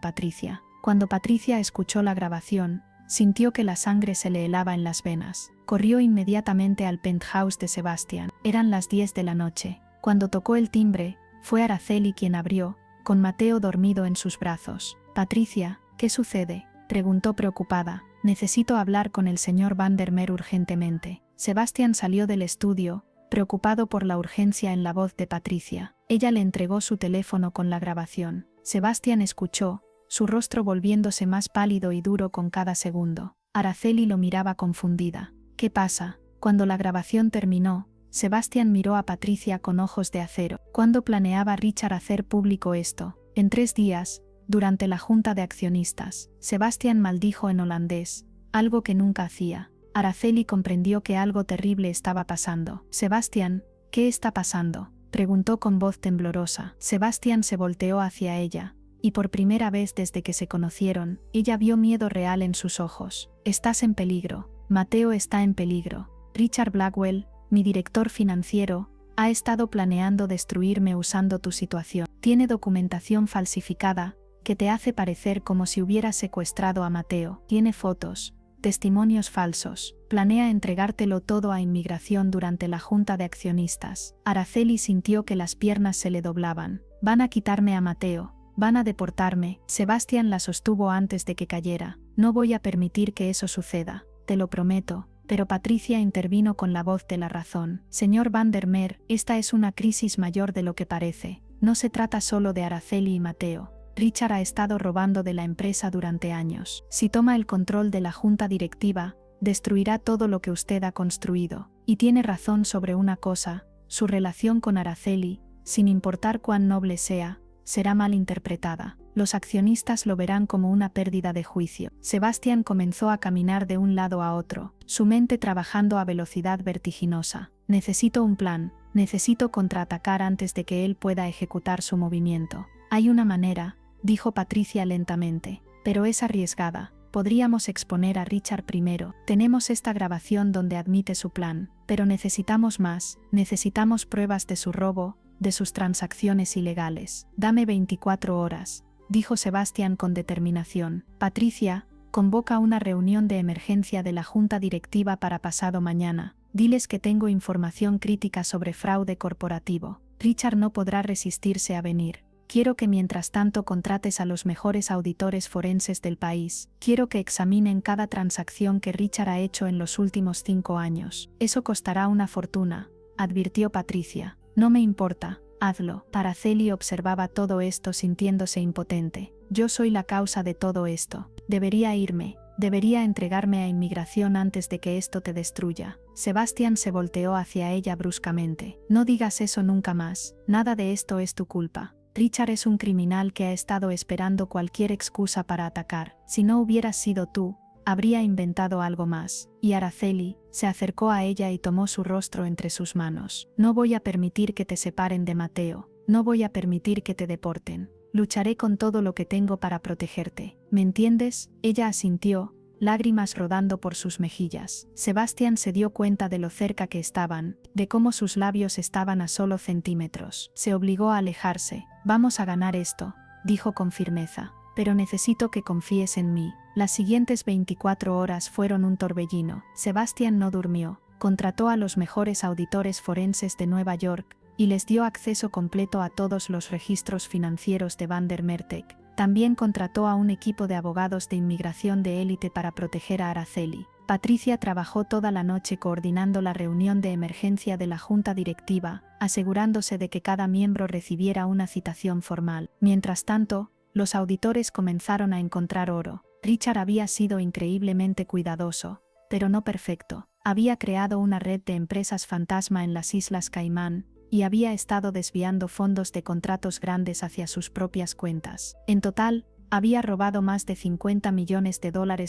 Patricia. Cuando Patricia escuchó la grabación, sintió que la sangre se le helaba en las venas. Corrió inmediatamente al penthouse de Sebastian. Eran las 10 de la noche. Cuando tocó el timbre, fue Araceli quien abrió, con Mateo dormido en sus brazos. «Patricia, ¿qué sucede?», preguntó preocupada. «Necesito hablar con el señor Vandermeer urgentemente». Sebastian salió del estudio, preocupado por la urgencia en la voz de Patricia. Ella le entregó su teléfono con la grabación. Sebastian escuchó, su rostro volviéndose más pálido y duro con cada segundo. Araceli lo miraba confundida. «¿Qué pasa?». Cuando la grabación terminó, Sebastian miró a Patricia con ojos de acero. ¿Cuándo planeaba Richard hacer público esto? En 3 días, durante la junta de accionistas. Sebastian maldijo en holandés, algo que nunca hacía. Araceli comprendió que algo terrible estaba pasando. «Sebastian, ¿qué está pasando?», preguntó con voz temblorosa. Sebastian se volteó hacia ella, y por primera vez desde que se conocieron, ella vio miedo real en sus ojos. «Estás en peligro. Mateo está en peligro. Richard Blackwell, mi director financiero, ha estado planeando destruirme usando tu situación. Tiene documentación falsificada que te hace parecer como si hubieras secuestrado a Mateo. Tiene fotos, testimonios falsos. Planea entregártelo todo a inmigración durante la junta de accionistas». Araceli sintió que las piernas se le doblaban. «Van a quitarme a Mateo. Van a deportarme. Sebastián la sostuvo antes de que cayera. No voy a permitir que eso suceda, te lo prometo. Pero Patricia intervino con la voz de la razón. Señor Vandermeer, esta es una crisis mayor de lo que parece. No se trata solo de Araceli y Mateo. Richard ha estado robando de la empresa durante años. Si toma el control de la junta directiva, destruirá todo lo que usted ha construido. Y tiene razón sobre una cosa, su relación con Araceli, sin importar cuán noble sea, será mal interpretada. Los accionistas lo verán como una pérdida de juicio. Sebastián comenzó a caminar de un lado a otro, su mente trabajando a velocidad vertiginosa. Necesito un plan, necesito contraatacar antes de que él pueda ejecutar su movimiento. Hay una manera, dijo Patricia lentamente, pero es arriesgada. Podríamos exponer a Richard primero. Tenemos esta grabación donde admite su plan, pero necesitamos más, necesitamos pruebas de su robo, de sus transacciones ilegales. Dame 24 horas. Dijo Sebastián con determinación. Patricia, convoca una reunión de emergencia de la junta directiva para pasado mañana. Diles que tengo información crítica sobre fraude corporativo. Richard no podrá resistirse a venir. Quiero que mientras tanto contrates a los mejores auditores forenses del país. Quiero que examinen cada transacción que Richard ha hecho en los últimos 5 años. Eso costará una fortuna, advirtió Patricia. No me importa. Hazlo. Araceli observaba todo esto sintiéndose impotente. Yo soy la causa de todo esto. Debería irme. Debería entregarme a inmigración antes de que esto te destruya. Sebastián se volteó hacia ella bruscamente. No digas eso nunca más. Nada de esto es tu culpa. Richard es un criminal que ha estado esperando cualquier excusa para atacar. Si no hubieras sido tú, habría inventado algo más. Y Araceli se acercó a ella y tomó su rostro entre sus manos. No voy a permitir que te separen de Mateo. No voy a permitir que te deporten. Lucharé con todo lo que tengo para protegerte. ¿Me entiendes? Ella asintió, lágrimas rodando por sus mejillas. Sebastián se dio cuenta de lo cerca que estaban, de cómo sus labios estaban a solo centímetros. Se obligó a alejarse. Vamos a ganar esto, dijo con firmeza. Pero necesito que confíes en mí. Las siguientes 24 horas fueron un torbellino. Sebastián no durmió. Contrató a los mejores auditores forenses de Nueva York y les dio acceso completo a todos los registros financieros de Vandermeer Tech. También contrató a un equipo de abogados de inmigración de élite para proteger a Araceli. Patricia trabajó toda la noche coordinando la reunión de emergencia de la junta directiva, asegurándose de que cada miembro recibiera una citación formal. Mientras tanto, los auditores comenzaron a encontrar oro. Richard había sido increíblemente cuidadoso, pero no perfecto. Había creado una red de empresas fantasma en las Islas Caimán, y había estado desviando fondos de contratos grandes hacia sus propias cuentas. En total, había robado más de $50 millones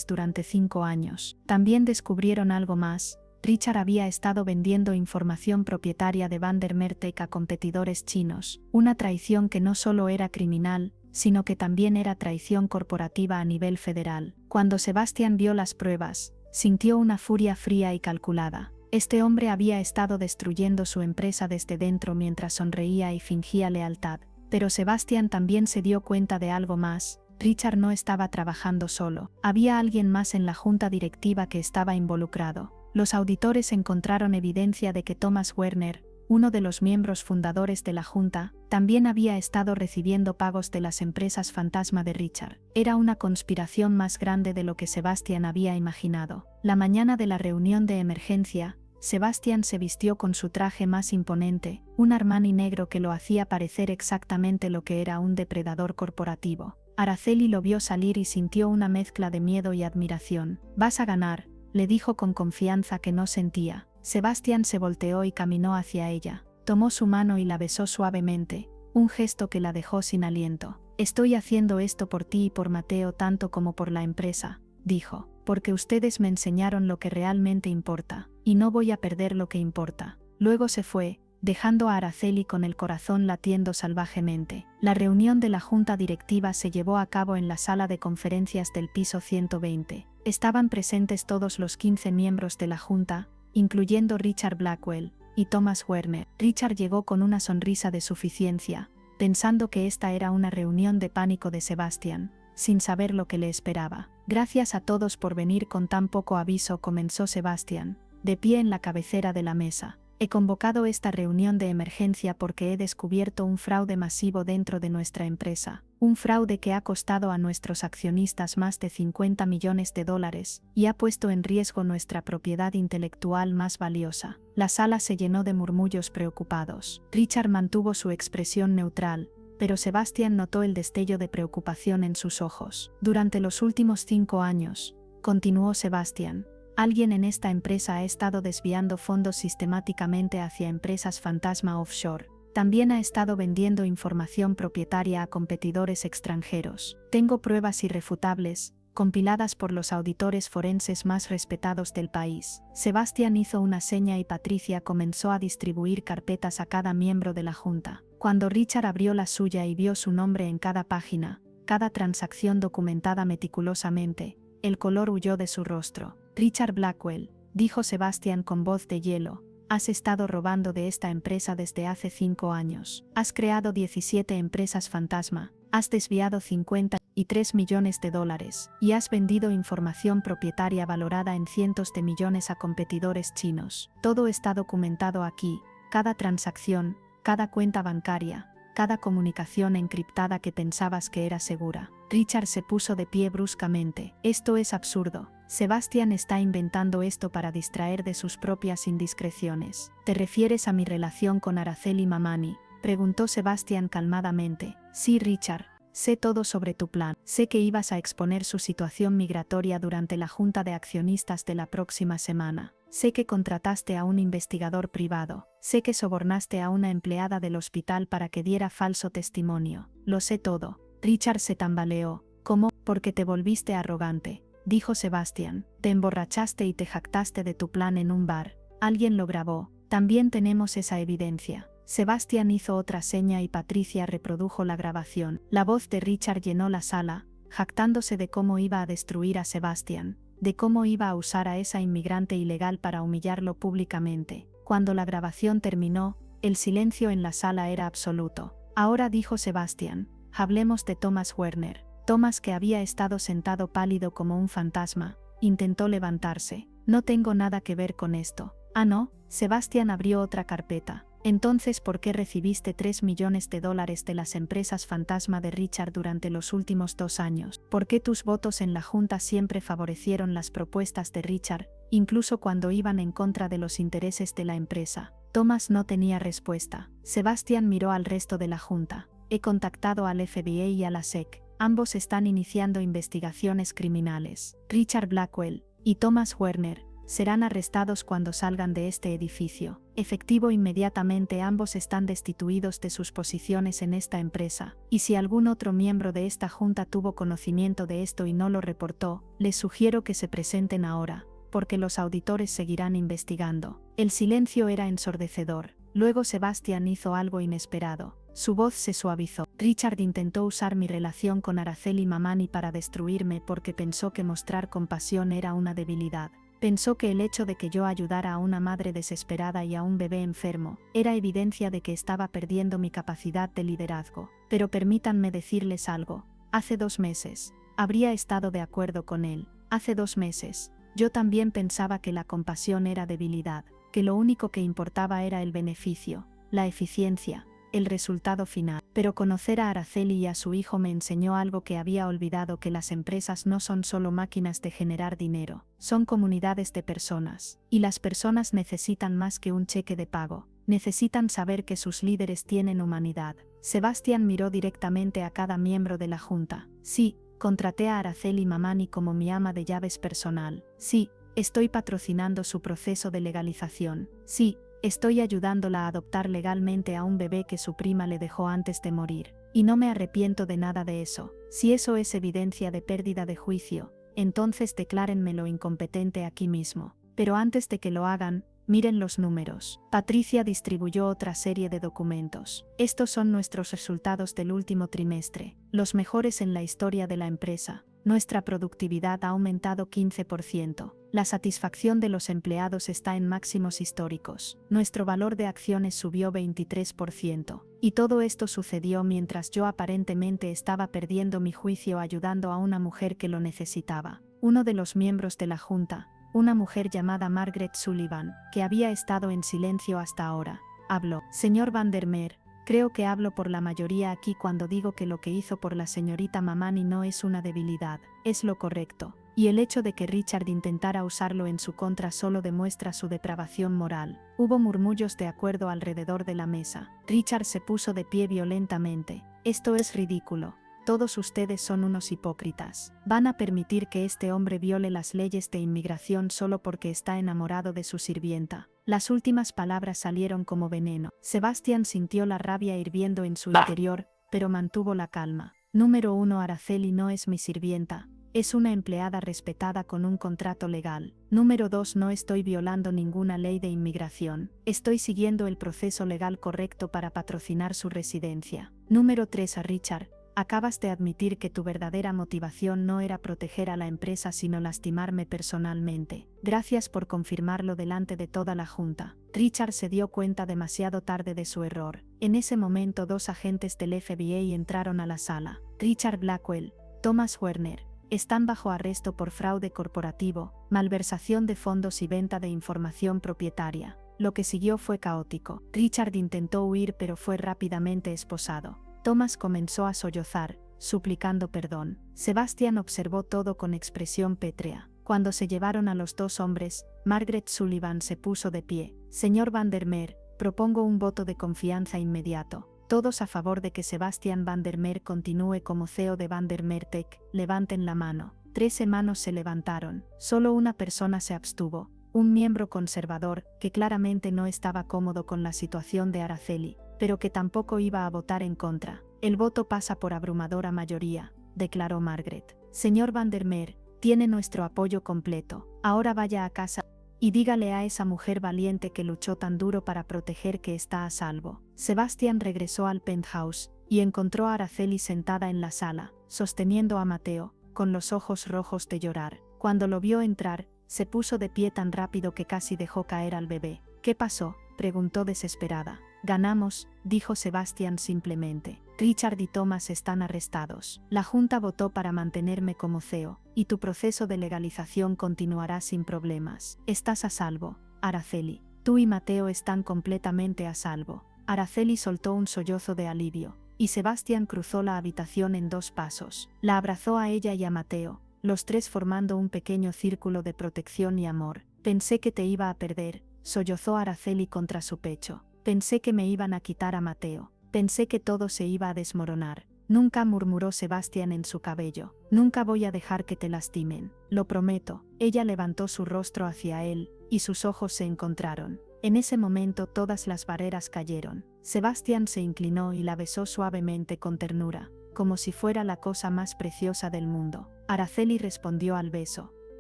durante 5 años. También descubrieron algo más. Richard había estado vendiendo información propietaria de Vandermeer Tech a competidores chinos, una traición que no solo era criminal, sino que también era traición corporativa a nivel federal. Cuando Sebastián vio las pruebas, sintió una furia fría y calculada. Este hombre había estado destruyendo su empresa desde dentro mientras sonreía y fingía lealtad. Pero Sebastián también se dio cuenta de algo más. Richard no estaba trabajando solo. Había alguien más en la junta directiva que estaba involucrado. Los auditores encontraron evidencia de que Thomas Werner, uno de los miembros fundadores de la junta, también había estado recibiendo pagos de las empresas fantasma de Richard. Era una conspiración más grande de lo que Sebastián había imaginado. La mañana de la reunión de emergencia, Sebastián se vistió con su traje más imponente, un Armani negro que lo hacía parecer exactamente lo que era un depredador corporativo. Araceli lo vio salir y sintió una mezcla de miedo y admiración. «Vas a ganar», le dijo con confianza que no sentía. Sebastián se volteó y caminó hacia ella. Tomó su mano y la besó suavemente, un gesto que la dejó sin aliento. «Estoy haciendo esto por ti y por Mateo tanto como por la empresa», dijo, «porque ustedes me enseñaron lo que realmente importa, y no voy a perder lo que importa». Luego se fue, dejando a Araceli con el corazón latiendo salvajemente. La reunión de la junta directiva se llevó a cabo en la sala de conferencias del piso 120. Estaban presentes todos los 15 miembros de la junta, incluyendo Richard Blackwell y Thomas Werner. Richard llegó con una sonrisa de suficiencia, pensando que esta era una reunión de pánico de Sebastián, sin saber lo que le esperaba. «Gracias a todos por venir con tan poco aviso», comenzó Sebastián, de pie en la cabecera de la mesa. He convocado esta reunión de emergencia porque he descubierto un fraude masivo dentro de nuestra empresa, un fraude que ha costado a nuestros accionistas más de 50 millones de dólares y ha puesto en riesgo nuestra propiedad intelectual más valiosa. La sala se llenó de murmullos preocupados. Richard mantuvo su expresión neutral, pero Sebastian notó el destello de preocupación en sus ojos. Durante los últimos 5 años, continuó Sebastian, alguien en esta empresa ha estado desviando fondos sistemáticamente hacia empresas fantasma offshore. También ha estado vendiendo información propietaria a competidores extranjeros. Tengo pruebas irrefutables, compiladas por los auditores forenses más respetados del país. Sebastian hizo una seña y Patricia comenzó a distribuir carpetas a cada miembro de la junta. Cuando Richard abrió la suya y vio su nombre en cada página, cada transacción documentada meticulosamente, el color huyó de su rostro. Richard Blackwell, dijo Sebastian con voz de hielo, has estado robando de esta empresa desde hace 5 años. Has creado 17 empresas fantasma, has desviado 53 millones de dólares y has vendido información propietaria valorada en cientos de millones a competidores chinos. Todo está documentado aquí, cada transacción, cada cuenta bancaria, cada comunicación encriptada que pensabas que era segura. Richard se puso de pie bruscamente. Esto es absurdo. Sebastian está inventando esto para distraer de sus propias indiscreciones. ¿Te refieres a mi relación con Araceli Mamani?, preguntó Sebastian calmadamente. Sí, Richard. Sé todo sobre tu plan. Sé que ibas a exponer su situación migratoria durante la junta de accionistas de la próxima semana. Sé que contrataste a un investigador privado. Sé que sobornaste a una empleada del hospital para que diera falso testimonio. Lo sé todo. Richard se tambaleó. ¿Cómo? Porque te volviste arrogante, dijo Sebastian. Te emborrachaste y te jactaste de tu plan en un bar. Alguien lo grabó. También tenemos esa evidencia. Sebastian hizo otra seña y Patricia reprodujo la grabación. La voz de Richard llenó la sala, jactándose de cómo iba a destruir a Sebastian, de cómo iba a usar a esa inmigrante ilegal para humillarlo públicamente. Cuando la grabación terminó, el silencio en la sala era absoluto. Ahora, dijo Sebastian, hablemos de Thomas Werner. Thomas, que había estado sentado pálido como un fantasma, intentó levantarse. No tengo nada que ver con esto. Ah, no. Sebastian abrió otra carpeta. Entonces, ¿por qué recibiste 3 millones de dólares de las empresas fantasma de Richard durante los últimos 2 años? ¿Por qué tus votos en la junta siempre favorecieron las propuestas de Richard, incluso cuando iban en contra de los intereses de la empresa? Thomas no tenía respuesta. Sebastian miró al resto de la junta. He contactado al FBI y a la SEC. Ambos están iniciando investigaciones criminales. Richard Blackwell y Thomas Werner serán arrestados cuando salgan de este edificio. Efectivo inmediatamente, ambos están destituidos de sus posiciones en esta empresa, y si algún otro miembro de esta junta tuvo conocimiento de esto y no lo reportó, les sugiero que se presenten ahora, porque los auditores seguirán investigando. El silencio era ensordecedor. Luego Sebastian hizo algo inesperado. Su voz se suavizó. Richard intentó usar mi relación con Araceli Mamani para destruirme porque pensó que mostrar compasión era una debilidad. Pensó que el hecho de que yo ayudara a una madre desesperada y a un bebé enfermo era evidencia de que estaba perdiendo mi capacidad de liderazgo. Pero permítanme decirles algo. Hace 2 meses, habría estado de acuerdo con él. Hace 2 meses, yo también pensaba que la compasión era debilidad, que lo único que importaba era el beneficio, la eficiencia, el resultado final. Pero conocer a Araceli y a su hijo me enseñó algo que había olvidado, que las empresas no son solo máquinas de generar dinero, son comunidades de personas. Y las personas necesitan más que un cheque de pago, necesitan saber que sus líderes tienen humanidad. Sebastian miró directamente a cada miembro de la junta. Sí, contraté a Araceli Mamani como mi ama de llaves personal. Sí, estoy patrocinando su proceso de legalización. Sí, estoy ayudándola a adoptar legalmente a un bebé que su prima le dejó antes de morir. Y no me arrepiento de nada de eso. Si eso es evidencia de pérdida de juicio, entonces declárenmelo incompetente aquí mismo. Pero antes de que lo hagan, miren los números. Patricia distribuyó otra serie de documentos. Estos son nuestros resultados del último trimestre, los mejores en la historia de la empresa. Nuestra productividad ha aumentado 15%. La satisfacción de los empleados está en máximos históricos. Nuestro valor de acciones subió 23%. Y todo esto sucedió mientras yo aparentemente estaba perdiendo mi juicio ayudando a una mujer que lo necesitaba. Uno de los miembros de la junta, una mujer llamada Margaret Sullivan, que había estado en silencio hasta ahora, habló. Señor Vandermeer, creo que hablo por la mayoría aquí cuando digo que lo que hizo por la señorita Mamani no es una debilidad, es lo correcto. Y el hecho de que Richard intentara usarlo en su contra solo demuestra su depravación moral. Hubo murmullos de acuerdo alrededor de la mesa. Richard se puso de pie violentamente. Esto es ridículo. Todos ustedes son unos hipócritas. ¿Van a permitir que este hombre viole las leyes de inmigración solo porque está enamorado de su sirvienta? Las últimas palabras salieron como veneno. Sebastián sintió la rabia hirviendo en su interior, pero mantuvo la calma. Número 1. Araceli no es mi sirvienta. Es una empleada respetada con un contrato legal. Número 2. No estoy violando ninguna ley de inmigración. Estoy siguiendo el proceso legal correcto para patrocinar su residencia. Número 3. A Richard, acabas de admitir que tu verdadera motivación no era proteger a la empresa sino lastimarme personalmente. Gracias por confirmarlo delante de toda la junta. Richard se dio cuenta demasiado tarde de su error. En ese momento 2 agentes del FBI entraron a la sala. Richard Blackwell, Thomas Werner, están bajo arresto por fraude corporativo, malversación de fondos y venta de información propietaria. Lo que siguió fue caótico. Richard intentó huir pero fue rápidamente esposado. Thomas comenzó a sollozar, suplicando perdón. Sebastián observó todo con expresión pétrea. Cuando se llevaron a los 2 hombres, Margaret Sullivan se puso de pie. Señor Vandermeer, propongo un voto de confianza inmediato. Todos a favor de que Sebastián Vandermeer continúe como CEO de Vandermeer Tech, levanten la mano. 13 manos se levantaron. Solo una persona se abstuvo, un miembro conservador, que claramente no estaba cómodo con la situación de Araceli, pero que tampoco iba a votar en contra. El voto pasa por abrumadora mayoría, declaró Margaret. Señor Vandermeer, tiene nuestro apoyo completo. Ahora vaya a casa y dígale a esa mujer valiente que luchó tan duro para proteger que está a salvo. Sebastián regresó al penthouse y encontró a Araceli sentada en la sala, sosteniendo a Mateo, con los ojos rojos de llorar. Cuando lo vio entrar, se puso de pie tan rápido que casi dejó caer al bebé. ¿Qué pasó?, preguntó desesperada. Ganamos, dijo Sebastián simplemente. Richard y Thomas están arrestados. La Junta votó para mantenerme como CEO, y tu proceso de legalización continuará sin problemas. Estás a salvo, Araceli. Tú y Mateo están completamente a salvo. Araceli soltó un sollozo de alivio, y Sebastián cruzó la habitación en 2 pasos. La abrazó a ella y a Mateo, los 3 formando un pequeño círculo de protección y amor. Pensé que te iba a perder, sollozó Araceli contra su pecho. Pensé que me iban a quitar a Mateo. Pensé que todo se iba a desmoronar. Nunca, murmuró Sebastián en su cabello. Nunca voy a dejar que te lastimen. Lo prometo. Ella levantó su rostro hacia él, y sus ojos se encontraron. En ese momento todas las barreras cayeron. Sebastián se inclinó y la besó suavemente con ternura, como si fuera la cosa más preciosa del mundo. Araceli respondió al beso.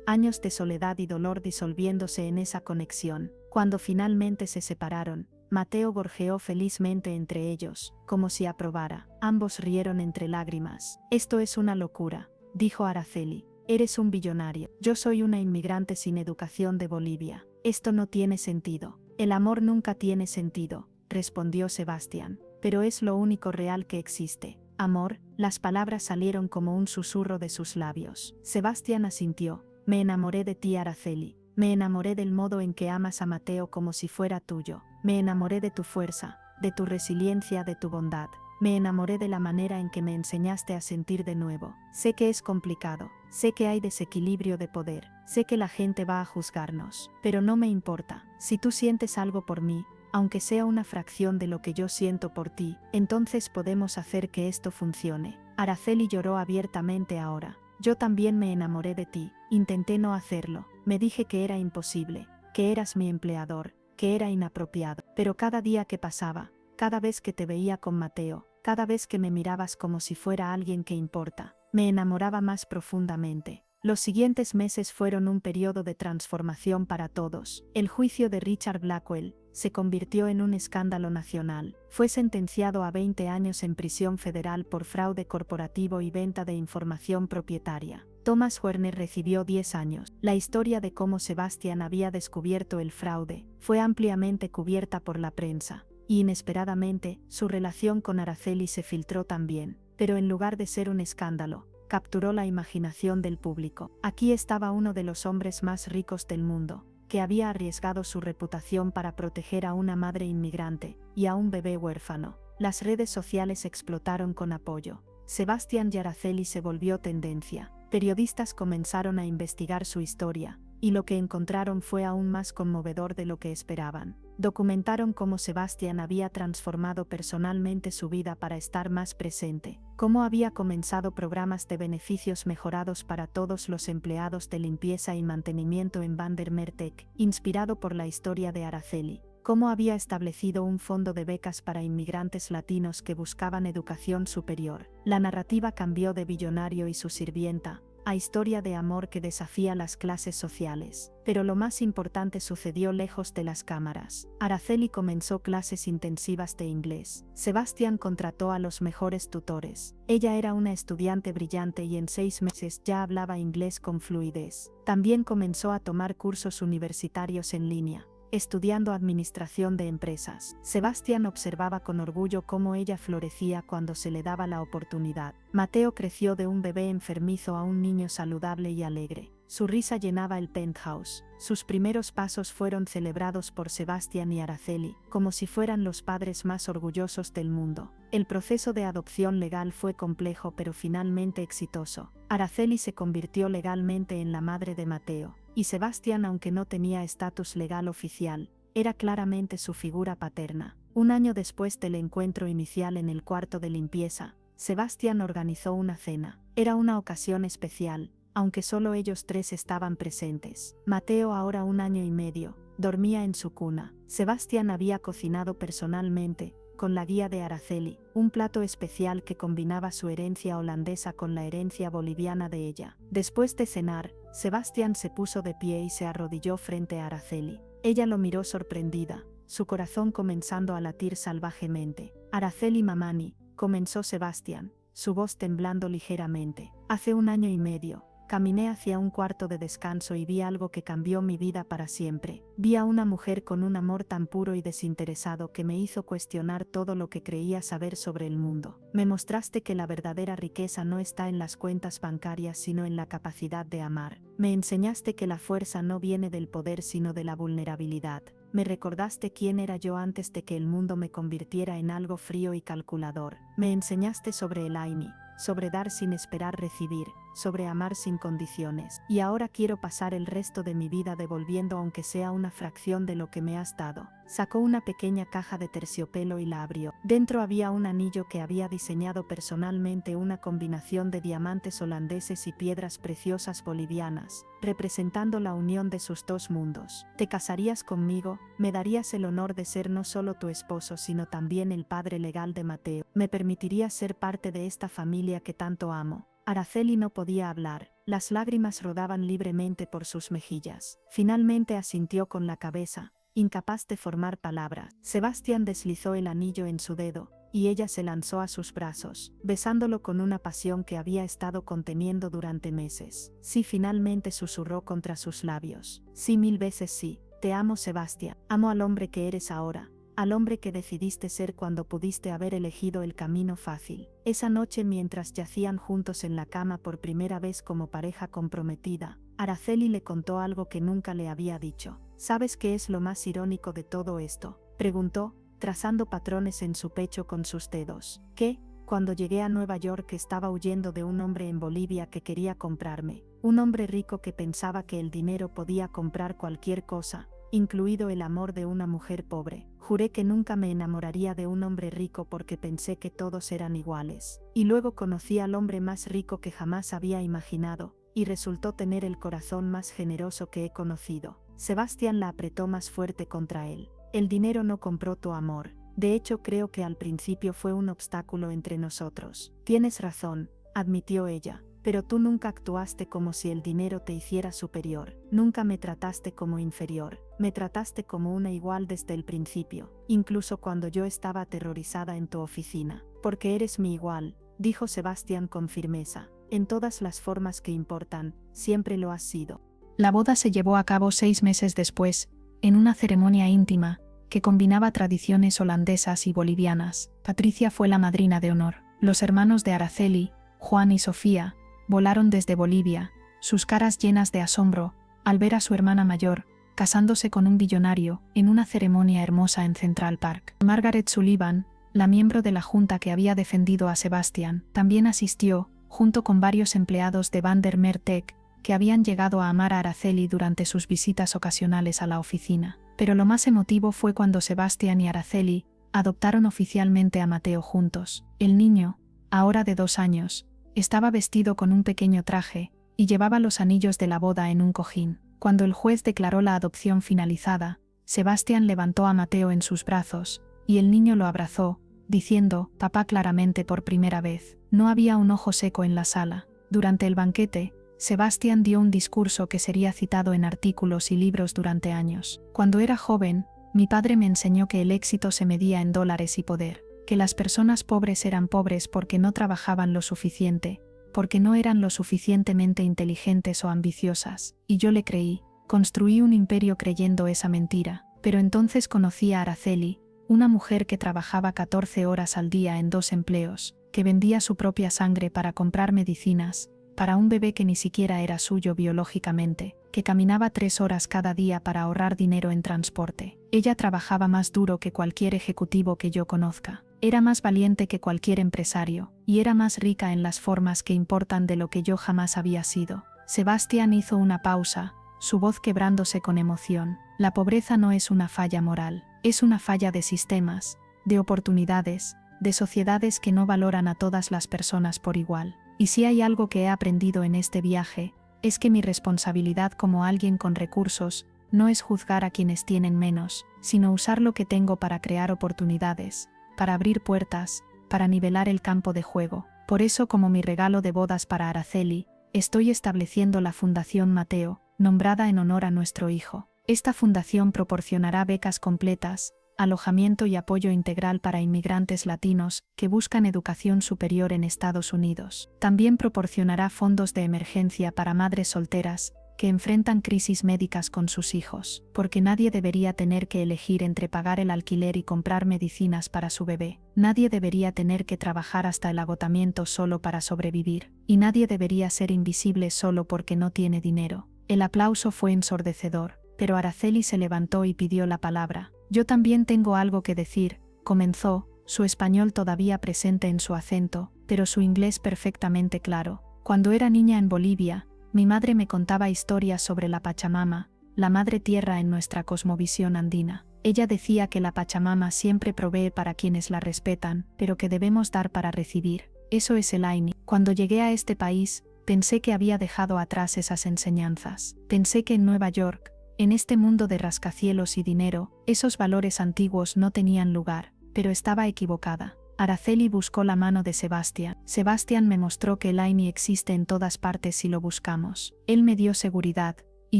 Años de soledad y dolor disolviéndose en esa conexión. Cuando finalmente se separaron, Mateo gorjeó felizmente entre ellos, como si aprobara. Ambos rieron entre lágrimas. Esto es una locura, dijo Araceli. Eres un billonario. Yo soy una inmigrante sin educación de Bolivia. Esto no tiene sentido. El amor nunca tiene sentido, respondió Sebastián. Pero es lo único real que existe. Amor, las palabras salieron como un susurro de sus labios. Sebastián asintió. Me enamoré de ti, Araceli. Me enamoré del modo en que amas a Mateo como si fuera tuyo. Me enamoré de tu fuerza, de tu resiliencia, de tu bondad. Me enamoré de la manera en que me enseñaste a sentir de nuevo. Sé que es complicado, sé que hay desequilibrio de poder, sé que la gente va a juzgarnos, pero no me importa. Si tú sientes algo por mí, aunque sea una fracción de lo que yo siento por ti, entonces podemos hacer que esto funcione. Araceli lloró abiertamente ahora. Yo también me enamoré de ti. Intenté no hacerlo. Me dije que era imposible, que eras mi empleador, que era inapropiado. Pero cada día que pasaba, cada vez que te veía con Mateo, cada vez que me mirabas como si fuera alguien que importa, me enamoraba más profundamente. Los siguientes meses fueron un periodo de transformación para todos. El juicio de Richard Blackwell se convirtió en un escándalo nacional. Fue sentenciado a 20 años en prisión federal por fraude corporativo y venta de información propietaria. Thomas Werner recibió 10 años. La historia de cómo Sebastián había descubierto el fraude fue ampliamente cubierta por la prensa, y inesperadamente, su relación con Araceli se filtró también. Pero en lugar de ser un escándalo, capturó la imaginación del público. Aquí estaba uno de los hombres más ricos del mundo, que había arriesgado su reputación para proteger a una madre inmigrante y a un bebé huérfano. Las redes sociales explotaron con apoyo. Sebastián Araceli se volvió tendencia. Periodistas comenzaron a investigar su historia, y lo que encontraron fue aún más conmovedor de lo que esperaban. Documentaron cómo Sebastián había transformado personalmente su vida para estar más presente, cómo había comenzado programas de beneficios mejorados para todos los empleados de limpieza y mantenimiento en Vandermeer Tech, inspirado por la historia de Araceli, cómo había establecido un fondo de becas para inmigrantes latinos que buscaban educación superior. La narrativa cambió de billonario y su sirvienta a historia de amor que desafía las clases sociales. Pero lo más importante sucedió lejos de las cámaras. Araceli comenzó clases intensivas de inglés. Sebastián contrató a los mejores tutores. Ella era una estudiante brillante y en 6 meses ya hablaba inglés con fluidez. También comenzó a tomar cursos universitarios en línea, estudiando administración de empresas. Sebastián observaba con orgullo cómo ella florecía cuando se le daba la oportunidad. Mateo creció de un bebé enfermizo a un niño saludable y alegre. Su risa llenaba el penthouse. Sus primeros pasos fueron celebrados por Sebastián y Araceli, como si fueran los padres más orgullosos del mundo. El proceso de adopción legal fue complejo pero finalmente exitoso. Araceli se convirtió legalmente en la madre de Mateo, y Sebastián, aunque no tenía estatus legal oficial, era claramente su figura paterna. Un año después del encuentro inicial en el cuarto de limpieza, Sebastián organizó una cena. Era una ocasión especial, aunque solo ellos 3 estaban presentes. Mateo, ahora 1 año y medio, dormía en su cuna. Sebastián había cocinado personalmente, con la guía de Araceli, un plato especial que combinaba su herencia holandesa con la herencia boliviana de ella. Después de cenar, Sebastián se puso de pie y se arrodilló frente a Araceli. Ella lo miró sorprendida, su corazón comenzando a latir salvajemente. Araceli Mamani, comenzó Sebastián, su voz temblando ligeramente. Hace 1 año y medio, caminé hacia un cuarto de descanso y vi algo que cambió mi vida para siempre. Vi a una mujer con un amor tan puro y desinteresado que me hizo cuestionar todo lo que creía saber sobre el mundo. Me mostraste que la verdadera riqueza no está en las cuentas bancarias sino en la capacidad de amar. Me enseñaste que la fuerza no viene del poder sino de la vulnerabilidad. Me recordaste quién era yo antes de que el mundo me convirtiera en algo frío y calculador. Me enseñaste sobre el Aini, sobre dar sin esperar recibir, sobre amar sin condiciones. Y ahora quiero pasar el resto de mi vida devolviendo aunque sea una fracción de lo que me has dado. Sacó una pequeña caja de terciopelo y la abrió. Dentro había un anillo que había diseñado personalmente, una combinación de diamantes holandeses y piedras preciosas bolivianas, representando la unión de sus 2 mundos. ¿Te casarías conmigo? ¿Me darías el honor de ser no solo tu esposo sino también el padre legal de Mateo? ¿Me permitirías ser parte de esta familia que tanto amo? Araceli no podía hablar, las lágrimas rodaban libremente por sus mejillas. Finalmente asintió con la cabeza, incapaz de formar palabras. Sebastián deslizó el anillo en su dedo, y ella se lanzó a sus brazos, besándolo con una pasión que había estado conteniendo durante meses. Sí, finalmente susurró contra sus labios. Sí, 1000 veces sí. Te amo, Sebastián. Amo al hombre que eres ahora, al hombre que decidiste ser cuando pudiste haber elegido el camino fácil. Esa noche, mientras yacían juntos en la cama por primera vez como pareja comprometida, Araceli le contó algo que nunca le había dicho. ¿Sabes qué es lo más irónico de todo esto?, preguntó, trazando patrones en su pecho con sus dedos. ¿Qué? Cuando llegué a Nueva York estaba huyendo de un hombre en Bolivia que quería comprarme. Un hombre rico que pensaba que el dinero podía comprar cualquier cosa, incluido el amor de una mujer pobre. Juré que nunca me enamoraría de un hombre rico porque pensé que todos eran iguales. Y luego conocí al hombre más rico que jamás había imaginado, y resultó tener el corazón más generoso que he conocido. Sebastián la apretó más fuerte contra él. El dinero no compró tu amor. De hecho, creo que al principio fue un obstáculo entre nosotros. Tienes razón, admitió ella. Pero tú nunca actuaste como si el dinero te hiciera superior. Nunca me trataste como inferior. Me trataste como una igual desde el principio, incluso cuando yo estaba aterrorizada en tu oficina. Porque eres mi igual, dijo Sebastián con firmeza. En todas las formas que importan, siempre lo has sido. La boda se llevó a cabo 6 meses después, en una ceremonia íntima, que combinaba tradiciones holandesas y bolivianas. Patricia fue la madrina de honor. Los hermanos de Araceli, Juan y Sofía, volaron desde Bolivia, sus caras llenas de asombro, al ver a su hermana mayor, casándose con un billonario, en una ceremonia hermosa en Central Park. Margaret Sullivan, la miembro de la junta que había defendido a Sebastian, también asistió, junto con varios empleados de Vandermeer Tech, que habían llegado a amar a Araceli durante sus visitas ocasionales a la oficina. Pero lo más emotivo fue cuando Sebastian y Araceli adoptaron oficialmente a Mateo juntos. El niño, ahora de 2 años, estaba vestido con un pequeño traje y llevaba los anillos de la boda en un cojín. Cuando el juez declaró la adopción finalizada, Sebastian levantó a Mateo en sus brazos, y el niño lo abrazó, diciendo, «Papá», claramente por primera vez. No había un ojo seco en la sala. Durante el banquete, Sebastian dio un discurso que sería citado en artículos y libros durante años. «Cuando era joven, mi padre me enseñó que el éxito se medía en dólares y poder, que las personas pobres eran pobres porque no trabajaban lo suficiente, porque no eran lo suficientemente inteligentes o ambiciosas, y yo le creí. Construí un imperio creyendo esa mentira, pero entonces conocí a Araceli, una mujer que trabajaba 14 horas al día en 2 empleos, que vendía su propia sangre para comprar medicinas, para un bebé que ni siquiera era suyo biológicamente, que caminaba 3 horas cada día para ahorrar dinero en transporte. Ella trabajaba más duro que cualquier ejecutivo que yo conozca. Era más valiente que cualquier empresario, y era más rica en las formas que importan de lo que yo jamás había sido». Sebastian hizo una pausa, su voz quebrándose con emoción. «La pobreza no es una falla moral, es una falla de sistemas, de oportunidades, de sociedades que no valoran a todas las personas por igual. Y si hay algo que he aprendido en este viaje, es que mi responsabilidad como alguien con recursos no es juzgar a quienes tienen menos, sino usar lo que tengo para crear oportunidades, para abrir puertas, para nivelar el campo de juego. Por eso, como mi regalo de bodas para Araceli, estoy estableciendo la Fundación Mateo, nombrada en honor a nuestro hijo. Esta fundación proporcionará becas completas, alojamiento y apoyo integral para inmigrantes latinos que buscan educación superior en Estados Unidos. También proporcionará fondos de emergencia para madres solteras que enfrentan crisis médicas con sus hijos, porque nadie debería tener que elegir entre pagar el alquiler y comprar medicinas para su bebé. Nadie debería tener que trabajar hasta el agotamiento solo para sobrevivir, y nadie debería ser invisible solo porque no tiene dinero. El aplauso fue ensordecedor, pero Araceli se levantó y pidió la palabra. «Yo también tengo algo que decir», comenzó, su español todavía presente en su acento, pero su inglés perfectamente claro. «Cuando era niña en Bolivia, mi madre me contaba historias sobre la Pachamama, la madre tierra en nuestra cosmovisión andina. Ella decía que la Pachamama siempre provee para quienes la respetan, pero que debemos dar para recibir. Eso es el Aini. Cuando llegué a este país, pensé que había dejado atrás esas enseñanzas. Pensé que en Nueva York, en este mundo de rascacielos y dinero, esos valores antiguos no tenían lugar, pero estaba equivocada». Araceli buscó la mano de Sebastian. Sebastian me mostró que el Aini existe en todas partes si lo buscamos. Él me dio seguridad, y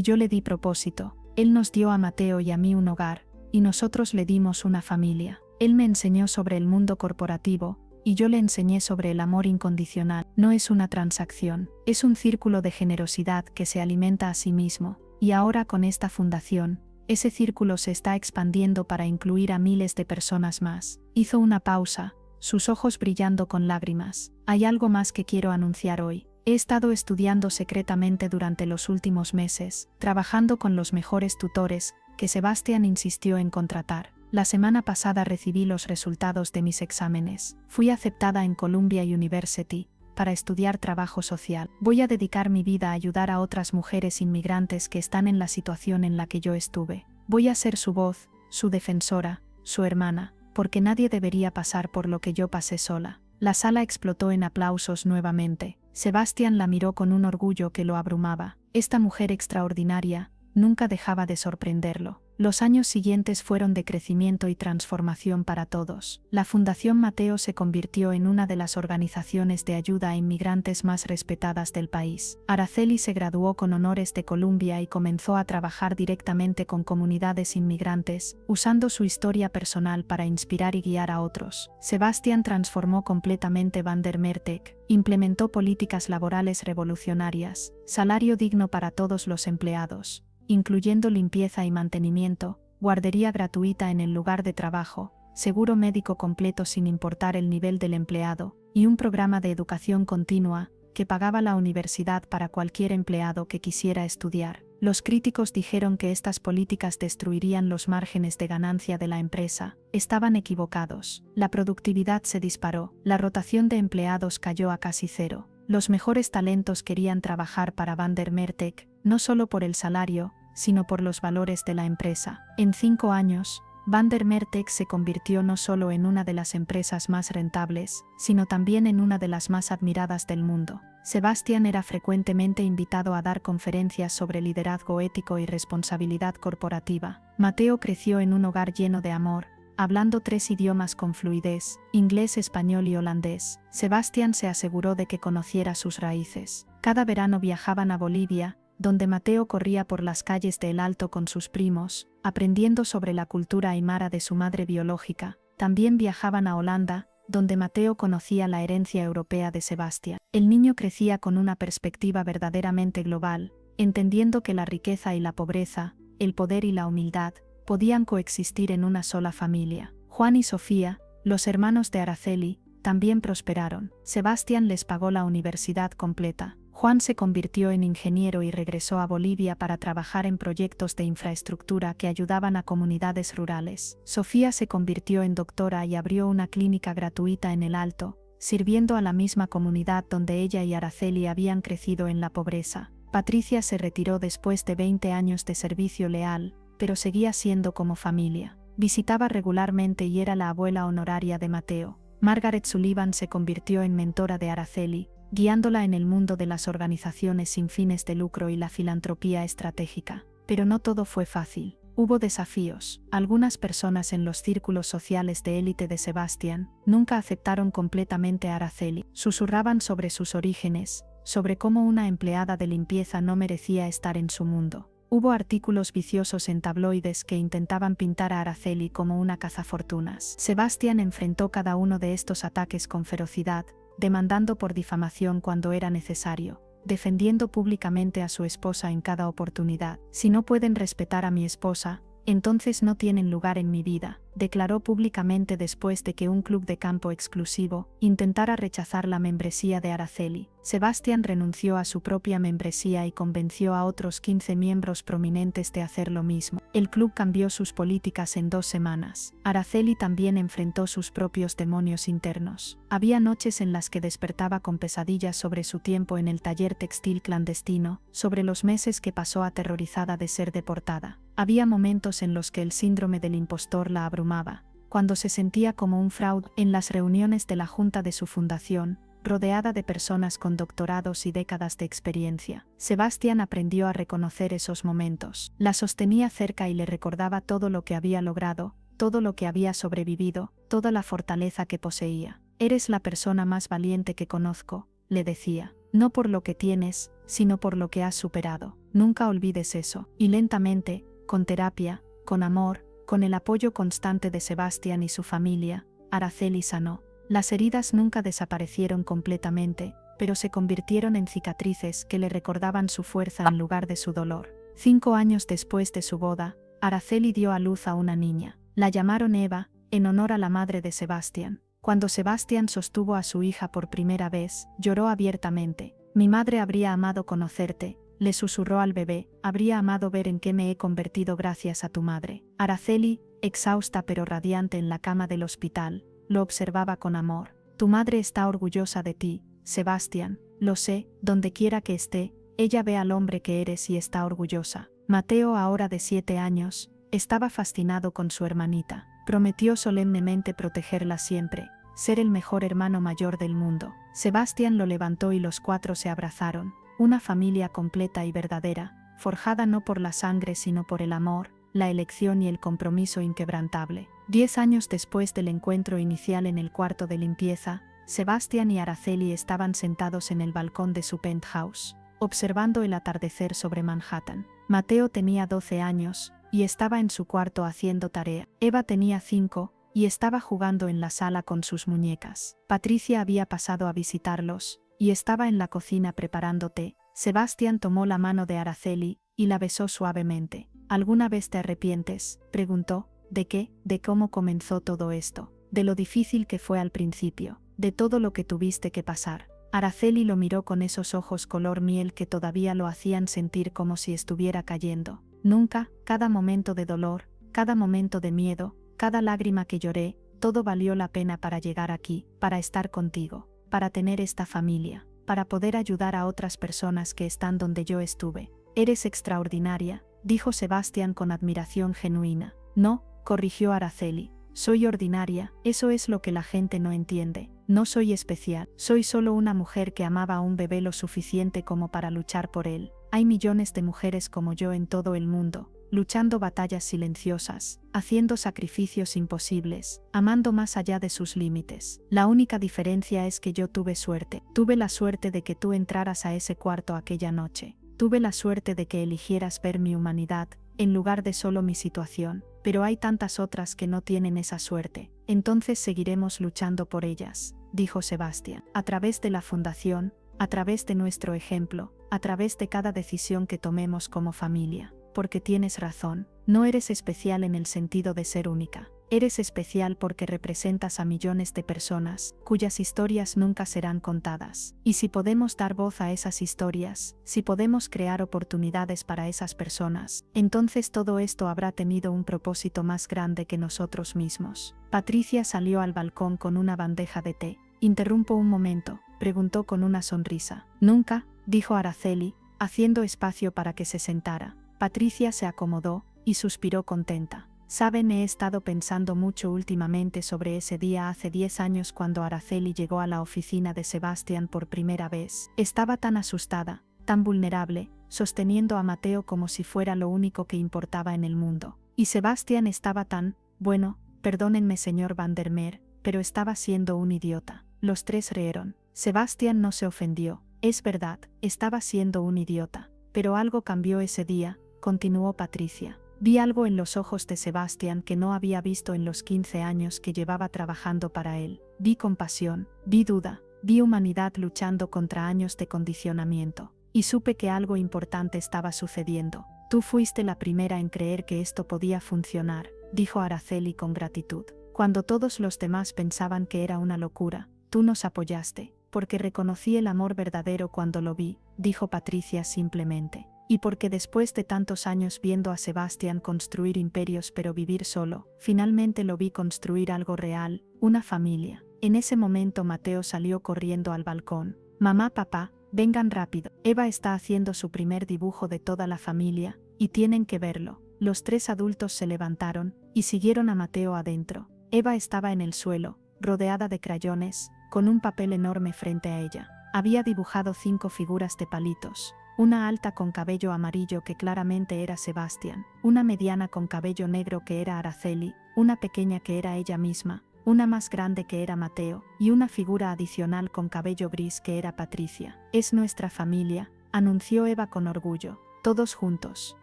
yo le di propósito. Él nos dio a Mateo y a mí un hogar, y nosotros le dimos una familia. Él me enseñó sobre el mundo corporativo, y yo le enseñé sobre el amor incondicional. No es una transacción, es un círculo de generosidad que se alimenta a sí mismo, y ahora con esta fundación, ese círculo se está expandiendo para incluir a miles de personas más. Hizo una pausa, sus ojos brillando con lágrimas. «Hay algo más que quiero anunciar hoy. He estado estudiando secretamente durante los últimos meses, trabajando con los mejores tutores que Sebastian insistió en contratar. La semana pasada recibí los resultados de mis exámenes. Fui aceptada en Columbia University para estudiar trabajo social. Voy a dedicar mi vida a ayudar a otras mujeres inmigrantes que están en la situación en la que yo estuve. Voy a ser su voz, su defensora, su hermana, porque nadie debería pasar por lo que yo pasé sola». La sala explotó en aplausos nuevamente. Sebastian la miró con un orgullo que lo abrumaba. Esta mujer extraordinaria nunca dejaba de sorprenderlo. Los años siguientes fueron de crecimiento y transformación para todos. La Fundación Mateo se convirtió en una de las organizaciones de ayuda a inmigrantes más respetadas del país. Araceli se graduó con honores de Columbia y comenzó a trabajar directamente con comunidades inmigrantes, usando su historia personal para inspirar y guiar a otros. Sebastian transformó completamente Vandermeer Tech, implementó políticas laborales revolucionarias, salario digno para todos los empleados, incluyendo limpieza y mantenimiento, guardería gratuita en el lugar de trabajo, seguro médico completo sin importar el nivel del empleado, y un programa de educación continua que pagaba la universidad para cualquier empleado que quisiera estudiar. Los críticos dijeron que estas políticas destruirían los márgenes de ganancia de la empresa. Estaban equivocados. La productividad se disparó, la rotación de empleados cayó a casi cero. Los mejores talentos querían trabajar para Vandermeer Tech, no solo por el salario, sino por los valores de la empresa. En 5 años, Vandermeer Tech se convirtió no solo en una de las empresas más rentables, sino también en una de las más admiradas del mundo. Sebastian era frecuentemente invitado a dar conferencias sobre liderazgo ético y responsabilidad corporativa. Mateo creció en un hogar lleno de amor, hablando 3 idiomas con fluidez, inglés, español y holandés. Sebastian se aseguró de que conociera sus raíces. Cada verano viajaban a Bolivia, donde Mateo corría por las calles de El Alto con sus primos, aprendiendo sobre la cultura aymara de su madre biológica. También viajaban a Holanda, donde Mateo conocía la herencia europea de Sebastian. El niño crecía con una perspectiva verdaderamente global, entendiendo que la riqueza y la pobreza, el poder y la humildad, podían coexistir en una sola familia. Juan y Sofía, los hermanos de Araceli, también prosperaron. Sebastian les pagó la universidad completa. Juan se convirtió en ingeniero y regresó a Bolivia para trabajar en proyectos de infraestructura que ayudaban a comunidades rurales. Sofía se convirtió en doctora y abrió una clínica gratuita en El Alto, sirviendo a la misma comunidad donde ella y Araceli habían crecido en la pobreza. Patricia se retiró después de 20 años de servicio leal, pero seguía siendo como familia. Visitaba regularmente y era la abuela honoraria de Mateo. Margaret Sullivan se convirtió en mentora de Araceli, guiándola en el mundo de las organizaciones sin fines de lucro y la filantropía estratégica. Pero no todo fue fácil. Hubo desafíos. Algunas personas en los círculos sociales de élite de Sebastian nunca aceptaron completamente a Araceli. Susurraban sobre sus orígenes, sobre cómo una empleada de limpieza no merecía estar en su mundo. Hubo artículos viciosos en tabloides que intentaban pintar a Araceli como una cazafortunas. Sebastian enfrentó cada uno de estos ataques con ferocidad, demandando por difamación cuando era necesario, defendiendo públicamente a su esposa en cada oportunidad. Si no pueden respetar a mi esposa, entonces no tienen lugar en mi vida, declaró públicamente después de que un club de campo exclusivo intentara rechazar la membresía de Araceli. Sebastian renunció a su propia membresía y convenció a otros 15 miembros prominentes de hacer lo mismo. El club cambió sus políticas en 2 semanas. Araceli también enfrentó sus propios demonios internos. Había noches en las que despertaba con pesadillas sobre su tiempo en el taller textil clandestino, sobre los meses que pasó aterrorizada de ser deportada. Había momentos en los que el síndrome del impostor la abrumaba, cuando se sentía como un fraude en las reuniones de la junta de su fundación, rodeada de personas con doctorados y décadas de experiencia. Sebastian aprendió a reconocer esos momentos. La sostenía cerca y le recordaba todo lo que había logrado, todo lo que había sobrevivido, toda la fortaleza que poseía. Eres la persona más valiente que conozco, le decía, no por lo que tienes, sino por lo que has superado. Nunca olvides eso. Y lentamente, con terapia, con amor, con el apoyo constante de Sebastian y su familia, Araceli sanó. Las heridas nunca desaparecieron completamente, pero se convirtieron en cicatrices que le recordaban su fuerza en lugar de su dolor. 5 años después de su boda, Araceli dio a luz a una niña. La llamaron Eva, en honor a la madre de Sebastian. Cuando Sebastian sostuvo a su hija por primera vez, lloró abiertamente. Mi madre habría amado conocerte, le susurró al bebé, habría amado ver en qué me he convertido gracias a tu madre. Araceli, exhausta pero radiante en la cama del hospital, lo observaba con amor. Tu madre está orgullosa de ti, Sebastian, lo sé, donde quiera que esté, ella ve al hombre que eres y está orgullosa. Mateo, ahora de 7 años, estaba fascinado con su hermanita. Prometió solemnemente protegerla siempre, ser el mejor hermano mayor del mundo. Sebastian lo levantó y los 4 se abrazaron. Una familia completa y verdadera, forjada no por la sangre sino por el amor, la elección y el compromiso inquebrantable. 10 años después del encuentro inicial en el cuarto de limpieza, Sebastian y Araceli estaban sentados en el balcón de su penthouse, observando el atardecer sobre Manhattan. Mateo tenía 12 años, y estaba en su cuarto haciendo tarea. Eva tenía 5, y estaba jugando en la sala con sus muñecas. Patricia había pasado a visitarlos, y estaba en la cocina preparando té. Sebastian tomó la mano de Araceli, y la besó suavemente. ¿Alguna vez te arrepientes?, preguntó. ¿De qué? ¿De cómo comenzó todo esto? De lo difícil que fue al principio, de todo lo que tuviste que pasar. Araceli lo miró con esos ojos color miel que todavía lo hacían sentir como si estuviera cayendo. Nunca, cada momento de dolor, cada momento de miedo, cada lágrima que lloré, todo valió la pena para llegar aquí, para estar contigo, para tener esta familia, para poder ayudar a otras personas que están donde yo estuve. Eres extraordinaria, dijo Sebastián con admiración genuina. No, corrigió Araceli. Soy ordinaria, eso es lo que la gente no entiende. No soy especial, soy solo una mujer que amaba a un bebé lo suficiente como para luchar por él. Hay millones de mujeres como yo en todo el mundo, luchando batallas silenciosas, haciendo sacrificios imposibles, amando más allá de sus límites. La única diferencia es que yo tuve suerte. Tuve la suerte de que tú entraras a ese cuarto aquella noche. Tuve la suerte de que eligieras ver mi humanidad, en lugar de solo mi situación. Pero hay tantas otras que no tienen esa suerte. Entonces seguiremos luchando por ellas, dijo Sebastián. A través de la fundación, a través de nuestro ejemplo, a través de cada decisión que tomemos como familia. Porque tienes razón, no eres especial en el sentido de ser única. Eres especial porque representas a millones de personas, cuyas historias nunca serán contadas. Y si podemos dar voz a esas historias, si podemos crear oportunidades para esas personas, entonces todo esto habrá tenido un propósito más grande que nosotros mismos. Patricia salió al balcón con una bandeja de té. «¿Interrumpo un momento?», preguntó con una sonrisa. «Nunca», dijo Araceli, haciendo espacio para que se sentara. Patricia se acomodó y suspiró contenta. Saben, he estado pensando mucho últimamente sobre ese día hace 10 años cuando Araceli llegó a la oficina de Sebastián por primera vez. Estaba tan asustada, tan vulnerable, sosteniendo a Mateo como si fuera lo único que importaba en el mundo. Y Sebastián estaba tan, bueno, perdónenme señor Vandermeer, pero estaba siendo un idiota. Los tres rieron. Sebastián no se ofendió. Es verdad, estaba siendo un idiota. Pero algo cambió ese día, continuó Patricia. Vi algo en los ojos de Sebastián que no había visto en los 15 años que llevaba trabajando para él. Vi compasión, vi duda, vi humanidad luchando contra años de condicionamiento. Y supe que algo importante estaba sucediendo. Tú fuiste la primera en creer que esto podía funcionar, dijo Araceli con gratitud. Cuando todos los demás pensaban que era una locura, tú nos apoyaste, porque reconocí el amor verdadero cuando lo vi, dijo Patricia simplemente. Y porque después de tantos años viendo a Sebastián construir imperios pero vivir solo, finalmente lo vi construir algo real, una familia. En ese momento Mateo salió corriendo al balcón. Mamá, papá, vengan rápido. Eva está haciendo su primer dibujo de toda la familia, y tienen que verlo. Los tres adultos se levantaron, y siguieron a Mateo adentro. Eva estaba en el suelo, rodeada de crayones, con un papel enorme frente a ella. Había dibujado 5 figuras de palitos. Una alta con cabello amarillo que claramente era Sebastián, una mediana con cabello negro que era Araceli, una pequeña que era ella misma, una más grande que era Mateo, y una figura adicional con cabello gris que era Patricia. Es nuestra familia, anunció Eva con orgullo. Todos juntos.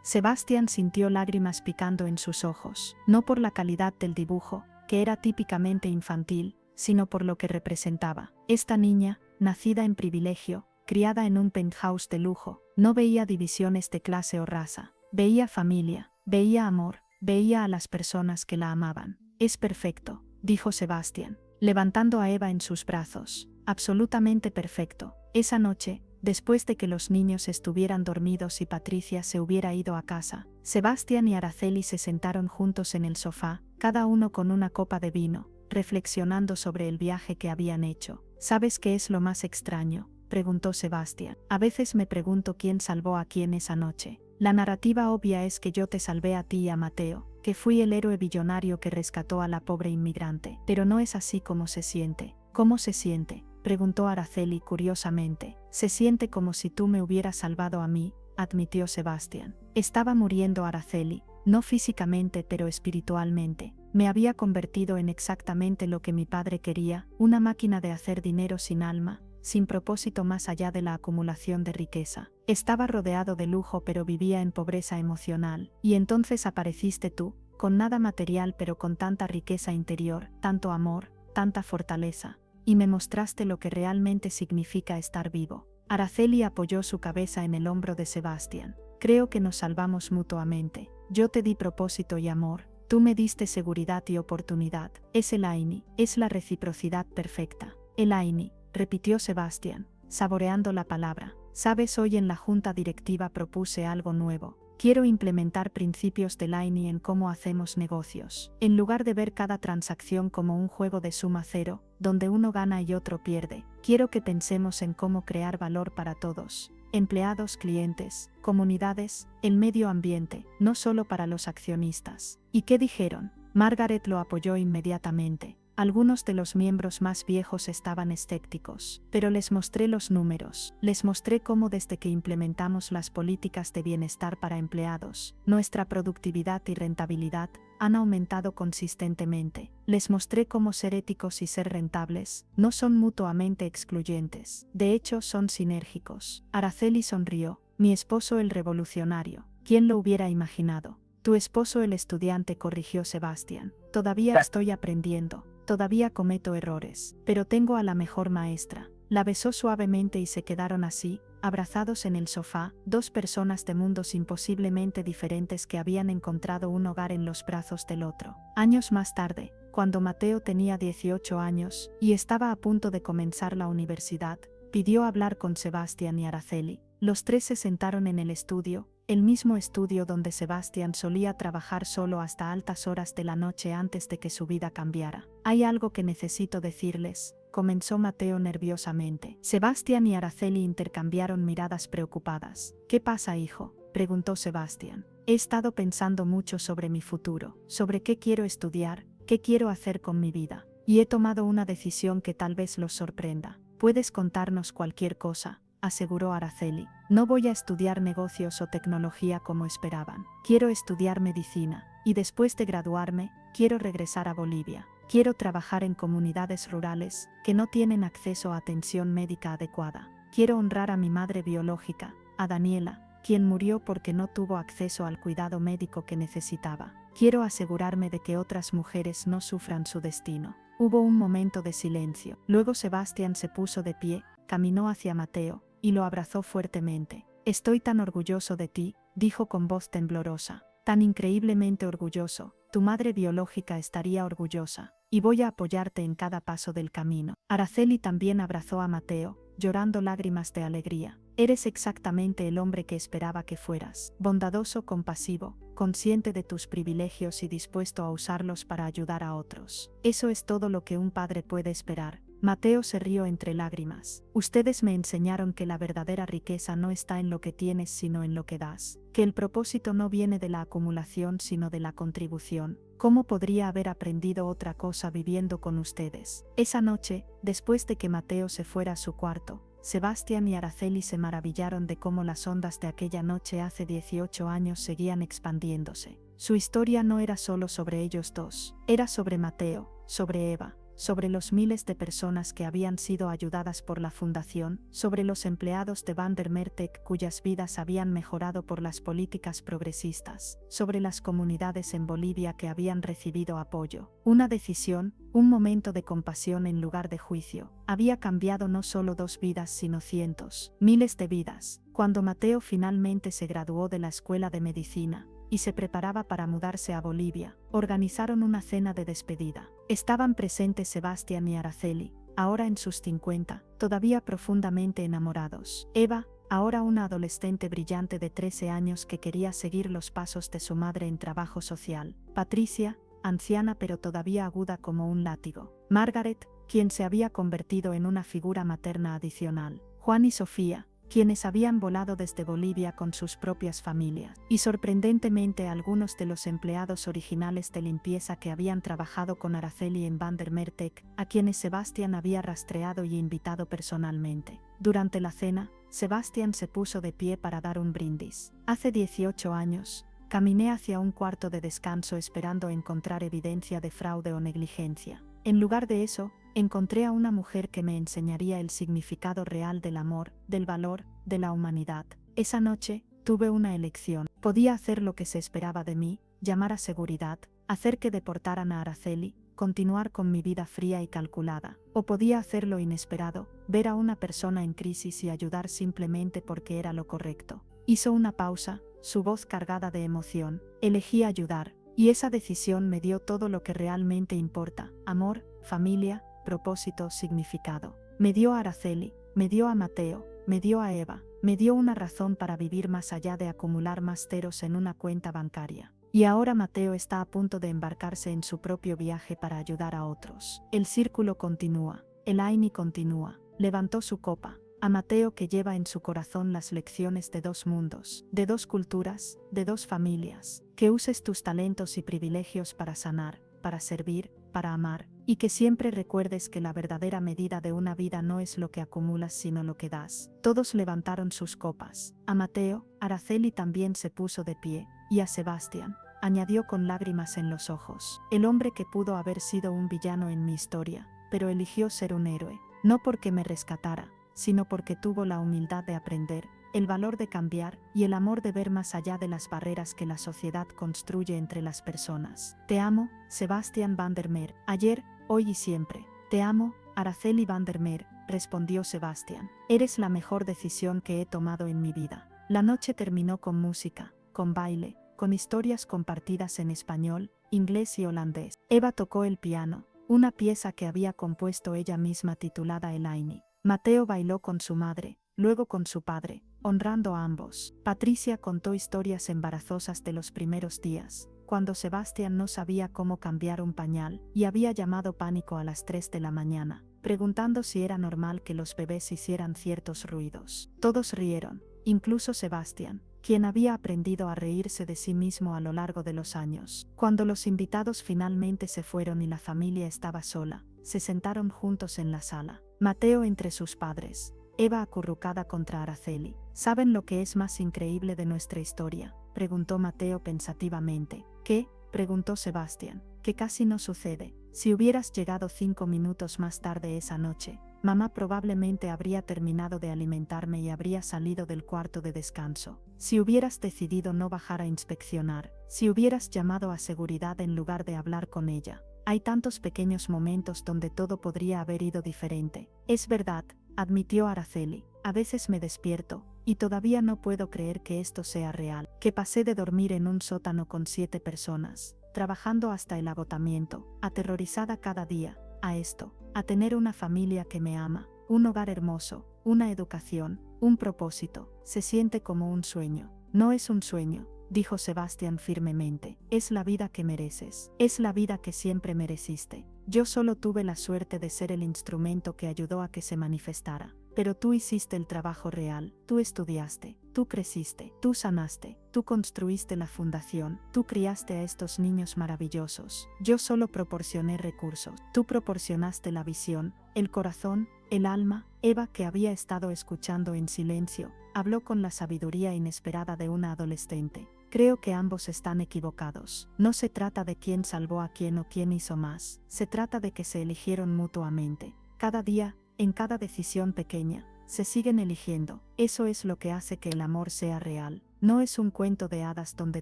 Sebastián sintió lágrimas picando en sus ojos, no por la calidad del dibujo, que era típicamente infantil, sino por lo que representaba. Esta niña, nacida en privilegio, criada en un penthouse de lujo, no veía divisiones de clase o raza. Veía familia, veía amor, veía a las personas que la amaban. Es perfecto, dijo Sebastián, levantando a Eva en sus brazos. Absolutamente perfecto. Esa noche, después de que los niños estuvieran dormidos y Patricia se hubiera ido a casa, Sebastián y Araceli se sentaron juntos en el sofá, cada uno con una copa de vino, reflexionando sobre el viaje que habían hecho. ¿Sabes qué es lo más extraño?, preguntó Sebastián. A veces me pregunto quién salvó a quién esa noche. La narrativa obvia es que yo te salvé a ti y a Mateo, que fui el héroe billonario que rescató a la pobre inmigrante. Pero no es así como se siente. ¿Cómo se siente?, preguntó Araceli curiosamente. Se siente como si tú me hubieras salvado a mí, admitió Sebastián. Estaba muriendo Araceli, no físicamente pero espiritualmente. Me había convertido en exactamente lo que mi padre quería, una máquina de hacer dinero sin alma, sin propósito más allá de la acumulación de riqueza. Estaba rodeado de lujo pero vivía en pobreza emocional. Y entonces apareciste tú, con nada material pero con tanta riqueza interior, tanto amor, tanta fortaleza. Y me mostraste lo que realmente significa estar vivo. Araceli apoyó su cabeza en el hombro de Sebastián. Creo que nos salvamos mutuamente. Yo te di propósito y amor. Tú me diste seguridad y oportunidad. Es el AINI, es la reciprocidad perfecta. El AINI, repitió Sebastián. saboreando la palabra. Sabes, hoy en la junta directiva propuse algo nuevo. Quiero implementar principios de Line en cómo hacemos negocios. En lugar de ver cada transacción como un juego de suma cero, donde uno gana y otro pierde, quiero que pensemos en cómo crear valor para todos. Empleados, clientes, comunidades, el medio ambiente, no solo para los accionistas. ¿Y qué dijeron? Margaret lo apoyó inmediatamente. Algunos de los miembros más viejos estaban escépticos, pero les mostré los números, les mostré cómo desde que implementamos las políticas de bienestar para empleados, nuestra productividad y rentabilidad han aumentado consistentemente. Les mostré cómo ser éticos y ser rentables no son mutuamente excluyentes, de hecho son sinérgicos. Araceli sonrió. Mi esposo el revolucionario. ¿Quién lo hubiera imaginado? Tu esposo el estudiante, corrigió Sebastián. Todavía estoy aprendiendo. Todavía cometo errores, pero tengo a la mejor maestra. La besó suavemente y se quedaron así, abrazados en el sofá, dos personas de mundos imposiblemente diferentes que habían encontrado un hogar en los brazos del otro. Años más tarde, cuando Mateo tenía 18 años y estaba a punto de comenzar la universidad, pidió hablar con Sebastián y Araceli. Los tres se sentaron en el estudio, el mismo estudio donde Sebastián solía trabajar solo hasta altas horas de la noche antes de que su vida cambiara. Hay algo que necesito decirles, comenzó Mateo nerviosamente. Sebastián y Araceli intercambiaron miradas preocupadas. ¿Qué pasa, hijo?, preguntó Sebastián. He estado pensando mucho sobre mi futuro, sobre qué quiero estudiar, qué quiero hacer con mi vida, y he tomado una decisión que tal vez los sorprenda. Puedes contarnos cualquier cosa, aseguró Araceli. No voy a estudiar negocios o tecnología como esperaban. Quiero estudiar medicina, y después de graduarme, quiero regresar a Bolivia. Quiero trabajar en comunidades rurales que no tienen acceso a atención médica adecuada. Quiero honrar a mi madre biológica, a Daniela, quien murió porque no tuvo acceso al cuidado médico que necesitaba. Quiero asegurarme de que otras mujeres no sufran su destino. Hubo un momento de silencio. Luego Sebastián se puso de pie, caminó hacia Mateo y lo abrazó fuertemente. Estoy tan orgulloso de ti, dijo con voz temblorosa. Tan increíblemente orgulloso. Tu madre biológica estaría orgullosa. Y voy a apoyarte en cada paso del camino. Araceli también abrazó a Mateo, llorando lágrimas de alegría. Eres exactamente el hombre que esperaba que fueras. Bondadoso, compasivo, consciente de tus privilegios y dispuesto a usarlos para ayudar a otros. Eso es todo lo que un padre puede esperar. Mateo se rió entre lágrimas. Ustedes me enseñaron que la verdadera riqueza no está en lo que tienes sino en lo que das, que el propósito no viene de la acumulación sino de la contribución. ¿Cómo podría haber aprendido otra cosa viviendo con ustedes? Esa noche, después de que Mateo se fuera a su cuarto, Sebastián y Araceli se maravillaron de cómo las ondas de aquella noche hace 18 años seguían expandiéndose. Su historia no era solo sobre ellos dos, era sobre Mateo, sobre Eva, sobre los miles de personas que habían sido ayudadas por la fundación, sobre los empleados de Vandermeer cuyas vidas habían mejorado por las políticas progresistas, sobre las comunidades en Bolivia que habían recibido apoyo. Una decisión, un momento de compasión en lugar de juicio, había cambiado no solo 2 vidas sino cientos, miles de vidas. Cuando Mateo finalmente se graduó de la escuela de medicina y se preparaba para mudarse a Bolivia, organizaron una cena de despedida. Estaban presentes Sebastián y Araceli, ahora en sus 50, todavía profundamente enamorados. Eva, ahora una adolescente brillante de 13 años que quería seguir los pasos de su madre en trabajo social. Patricia, anciana pero todavía aguda como un látigo. Margaret, quien se había convertido en una figura materna adicional. Juan y Sofía, quienes habían volado desde Bolivia con sus propias familias, y sorprendentemente algunos de los empleados originales de limpieza que habían trabajado con Araceli en Vandermeer, a quienes Sebastián había rastreado y invitado personalmente. Durante la cena, Sebastián se puso de pie para dar un brindis. Hace 18 años, caminé hacia un cuarto de descanso esperando encontrar evidencia de fraude o negligencia. En lugar de eso, encontré a una mujer que me enseñaría el significado real del amor, del valor, de la humanidad. Esa noche, tuve una elección. Podía hacer lo que se esperaba de mí, llamar a seguridad, hacer que deportaran a Araceli, continuar con mi vida fría y calculada. O podía hacer lo inesperado, ver a una persona en crisis y ayudar simplemente porque era lo correcto. Hizo una pausa, su voz cargada de emoción. Elegí ayudar, y esa decisión me dio todo lo que realmente importa: amor, familia, propósito, significado. Me dio a Araceli, me dio a Mateo, me dio a Eva, me dio una razón para vivir más allá de acumular más ceros en una cuenta bancaria. Y ahora Mateo está a punto de embarcarse en su propio viaje para ayudar a otros. El círculo continúa, el AINI continúa. Levantó su copa. A Mateo, que lleva en su corazón las lecciones de dos mundos, de dos culturas, de dos familias. Que uses tus talentos y privilegios para sanar, para servir, para amar, y que siempre recuerdes que la verdadera medida de una vida no es lo que acumulas sino lo que das. Todos levantaron sus copas. A Mateo, Araceli también se puso de pie, y a Sebastián, añadió con lágrimas en los ojos. El hombre que pudo haber sido un villano en mi historia, pero eligió ser un héroe, no porque me rescatara, sino porque tuvo la humildad de aprender, el valor de cambiar y el amor de ver más allá de las barreras que la sociedad construye entre las personas. Te amo, Sebastián van der Meer, ayer, hoy y siempre. Te amo, Araceli van der Meer, respondió Sebastián. Eres la mejor decisión que he tomado en mi vida. La noche terminó con música, con baile, con historias compartidas en español, inglés y holandés. Eva tocó el piano, una pieza que había compuesto ella misma titulada El AINI. Mateo bailó con su madre, luego con su padre, honrando a ambos. Patricia contó historias embarazosas de los primeros días, cuando Sebastián no sabía cómo cambiar un pañal y había llamado pánico a las 3 de la mañana, preguntando si era normal que los bebés hicieran ciertos ruidos. Todos rieron, incluso Sebastián, quien había aprendido a reírse de sí mismo a lo largo de los años. Cuando los invitados finalmente se fueron y la familia estaba sola, se sentaron juntos en la sala. Mateo entre sus padres, Eva acurrucada contra Araceli. ¿Saben lo que es más increíble de nuestra historia?, preguntó Mateo pensativamente. ¿Qué?, preguntó Sebastián. Que casi no sucede. Si hubieras llegado 5 minutos más tarde esa noche, mamá probablemente habría terminado de alimentarme y habría salido del cuarto de descanso. Si hubieras decidido no bajar a inspeccionar, si hubieras llamado a seguridad en lugar de hablar con ella. Hay tantos pequeños momentos donde todo podría haber ido diferente. Es verdad, admitió Araceli. A veces me despierto, y todavía no puedo creer que esto sea real. Que pasé de dormir en un sótano con 7 personas, trabajando hasta el agotamiento, aterrorizada cada día, a esto, a tener una familia que me ama, un hogar hermoso, una educación, un propósito. Se siente como un sueño. No es un sueño, dijo Sebastián firmemente. Es la vida que mereces. Es la vida que siempre mereciste. Yo solo tuve la suerte de ser el instrumento que ayudó a que se manifestara. Pero tú hiciste el trabajo real, tú estudiaste, tú creciste, tú sanaste, tú construiste la fundación, tú criaste a estos niños maravillosos. Yo solo proporcioné recursos, tú proporcionaste la visión, el corazón, el alma. Eva, que había estado escuchando en silencio, habló con la sabiduría inesperada de una adolescente. Creo que ambos están equivocados. No se trata de quién salvó a quién o quién hizo más. Se trata de que se eligieron mutuamente. Cada día, en cada decisión pequeña, se siguen eligiendo. Eso es lo que hace que el amor sea real. No es un cuento de hadas donde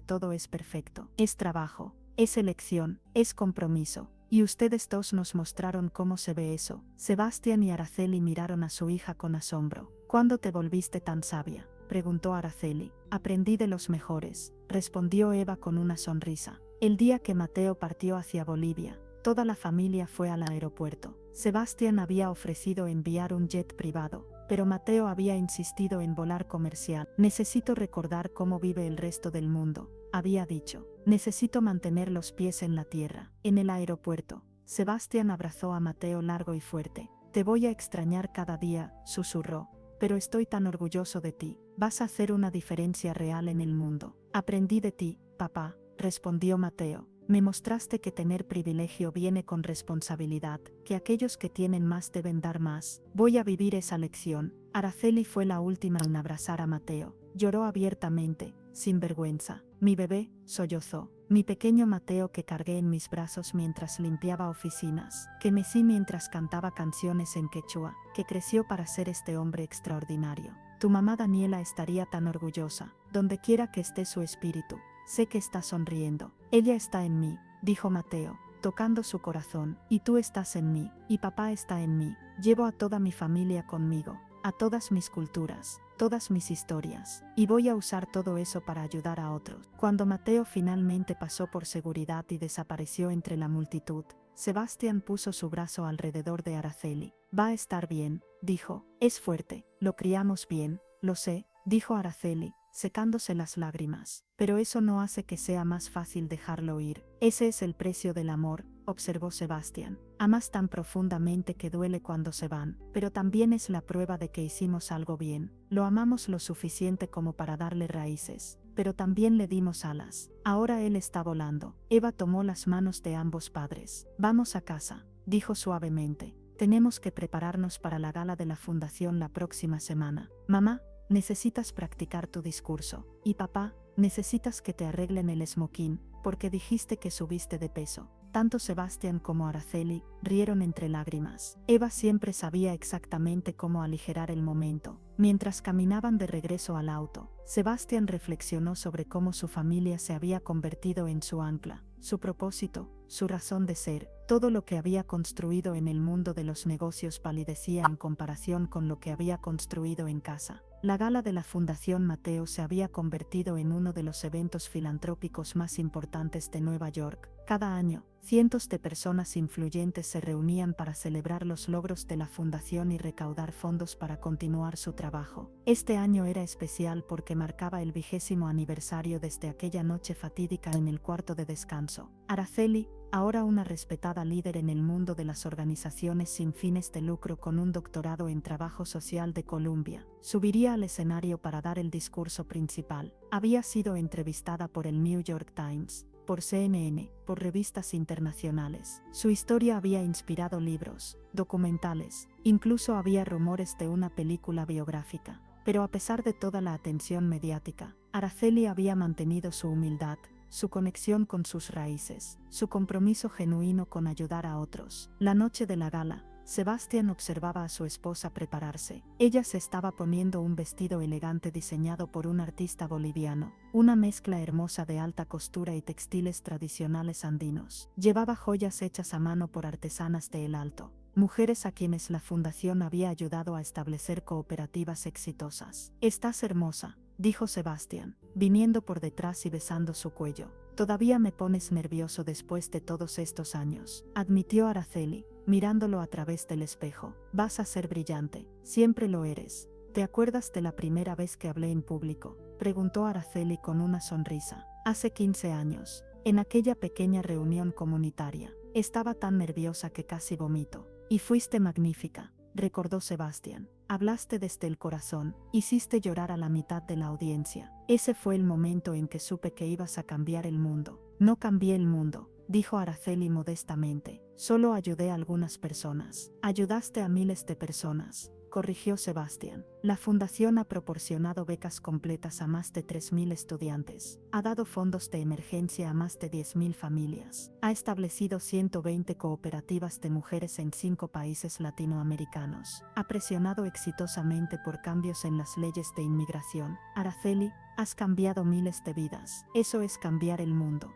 todo es perfecto. Es trabajo, es elección, es compromiso. Y ustedes dos nos mostraron cómo se ve eso. Sebastián y Araceli miraron a su hija con asombro. ¿Cuándo te volviste tan sabia?, preguntó Araceli. Aprendí de los mejores, respondió Eva con una sonrisa. El día que Mateo partió hacia Bolivia, toda la familia fue al aeropuerto. Sebastián había ofrecido enviar un jet privado, pero Mateo había insistido en volar comercial. Necesito recordar cómo vive el resto del mundo, había dicho. Necesito mantener los pies en la tierra. En el aeropuerto, Sebastián abrazó a Mateo largo y fuerte. Te voy a extrañar cada día, susurró. Pero estoy tan orgulloso de ti. Vas a hacer una diferencia real en el mundo. Aprendí de ti, papá, respondió Mateo. Me mostraste que tener privilegio viene con responsabilidad, que aquellos que tienen más deben dar más. Voy a vivir esa lección. Araceli fue la última en abrazar a Mateo. Lloró abiertamente, sin vergüenza. Mi bebé, sollozó. Mi pequeño Mateo que cargué en mis brazos mientras limpiaba oficinas, que mecí mientras cantaba canciones en quechua, que creció para ser este hombre extraordinario. Tu mamá Daniela estaría tan orgullosa, donde quiera que esté su espíritu. Sé que está sonriendo. Ella está en mí, dijo Mateo, tocando su corazón. Y tú estás en mí, y papá está en mí. Llevo a toda mi familia conmigo, a todas mis culturas, todas mis historias, y voy a usar todo eso para ayudar a otros. Cuando Mateo finalmente pasó por seguridad y desapareció entre la multitud, Sebastián puso su brazo alrededor de Araceli. Va a estar bien, dijo. Es fuerte, lo criamos bien, lo sé, dijo Araceli, secándose las lágrimas. Pero eso no hace que sea más fácil dejarlo ir. Ese es el precio del amor, observó Sebastián. Amas tan profundamente que duele cuando se van, pero también es la prueba de que hicimos algo bien. Lo amamos lo suficiente como para darle raíces, pero también le dimos alas. Ahora él está volando. Eva tomó las manos de ambos padres. Vamos a casa, dijo suavemente. Tenemos que prepararnos para la gala de la fundación la próxima semana. Mamá, necesitas practicar tu discurso. Y papá, necesitas que te arreglen el esmoquín, porque dijiste que subiste de peso. Tanto Sebastián como Araceli rieron entre lágrimas. Eva siempre sabía exactamente cómo aligerar el momento. Mientras caminaban de regreso al auto, Sebastián reflexionó sobre cómo su familia se había convertido en su ancla, su propósito, su razón de ser. Todo lo que había construido en el mundo de los negocios palidecía en comparación con lo que había construido en casa. La gala de la Fundación Mateo se había convertido en uno de los eventos filantrópicos más importantes de Nueva York. Cada año, cientos de personas influyentes se reunían para celebrar los logros de la fundación y recaudar fondos para continuar su trabajo. Este año era especial porque marcaba el 20º aniversario desde aquella noche fatídica en el cuarto de descanso. Araceli, ahora una respetada líder en el mundo de las organizaciones sin fines de lucro con un doctorado en trabajo social de Columbia, subiría al escenario para dar el discurso principal. Había sido entrevistada por el New York Times, por CNN, por revistas internacionales. Su historia había inspirado libros, documentales, incluso había rumores de una película biográfica. Pero a pesar de toda la atención mediática, Araceli había mantenido su humildad, su conexión con sus raíces, su compromiso genuino con ayudar a otros. La noche de la gala, Sebastián observaba a su esposa prepararse. Ella se estaba poniendo un vestido elegante diseñado por un artista boliviano, una mezcla hermosa de alta costura y textiles tradicionales andinos. Llevaba joyas hechas a mano por artesanas de El Alto, mujeres a quienes la fundación había ayudado a establecer cooperativas exitosas. Estás hermosa, dijo Sebastián, viniendo por detrás y besando su cuello. Todavía me pones nervioso después de todos estos años, admitió Araceli, mirándolo a través del espejo. Vas a ser brillante, siempre lo eres. ¿Te acuerdas de la primera vez que hablé en público?, preguntó Araceli con una sonrisa. Hace 15 años, en aquella pequeña reunión comunitaria. Estaba tan nerviosa que casi vomito. Y fuiste magnífica, recordó Sebastián. Hablaste desde el corazón, hiciste llorar a la mitad de la audiencia. Ese fue el momento en que supe que ibas a cambiar el mundo. No cambié el mundo, dijo Araceli modestamente. Solo ayudé a algunas personas. Ayudaste a miles de personas, corrigió Sebastián. La fundación ha proporcionado becas completas a más de 3.000 estudiantes. Ha dado fondos de emergencia a más de 10.000 familias. Ha establecido 120 cooperativas de mujeres en 5 países latinoamericanos. Ha presionado exitosamente por cambios en las leyes de inmigración. Araceli, has cambiado miles de vidas. Eso es cambiar el mundo.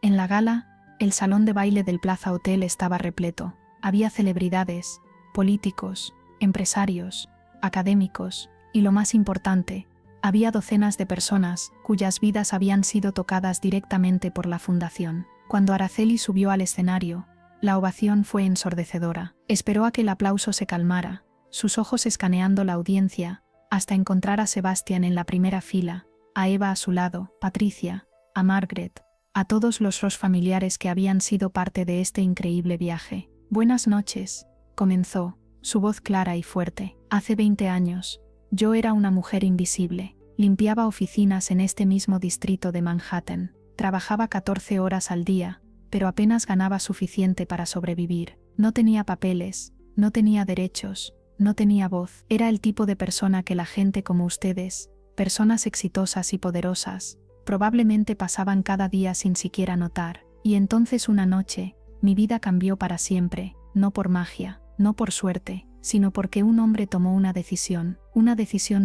En la gala, el salón de baile del Plaza Hotel estaba repleto. Había celebridades, políticos, empresarios, académicos, y lo más importante, había docenas de personas cuyas vidas habían sido tocadas directamente por la fundación. Cuando Araceli subió al escenario, la ovación fue ensordecedora. Esperó a que el aplauso se calmara, sus ojos escaneando la audiencia, hasta encontrar a Sebastián en la primera fila, a Eva a su lado, Patricia, a Margaret, a todos los familiares que habían sido parte de este increíble viaje. Buenas noches, comenzó, su voz clara y fuerte. Hace 20 años, yo era una mujer invisible. Limpiaba oficinas en este mismo distrito de Manhattan. Trabajaba 14 horas al día, pero apenas ganaba suficiente para sobrevivir. No tenía papeles, no tenía derechos, no tenía voz. Era el tipo de persona que la gente como ustedes, personas exitosas y poderosas, probablemente pasaban cada día sin siquiera notar. Y entonces una noche, mi vida cambió para siempre, no por magia, no por suerte, sino porque un hombre tomó una decisión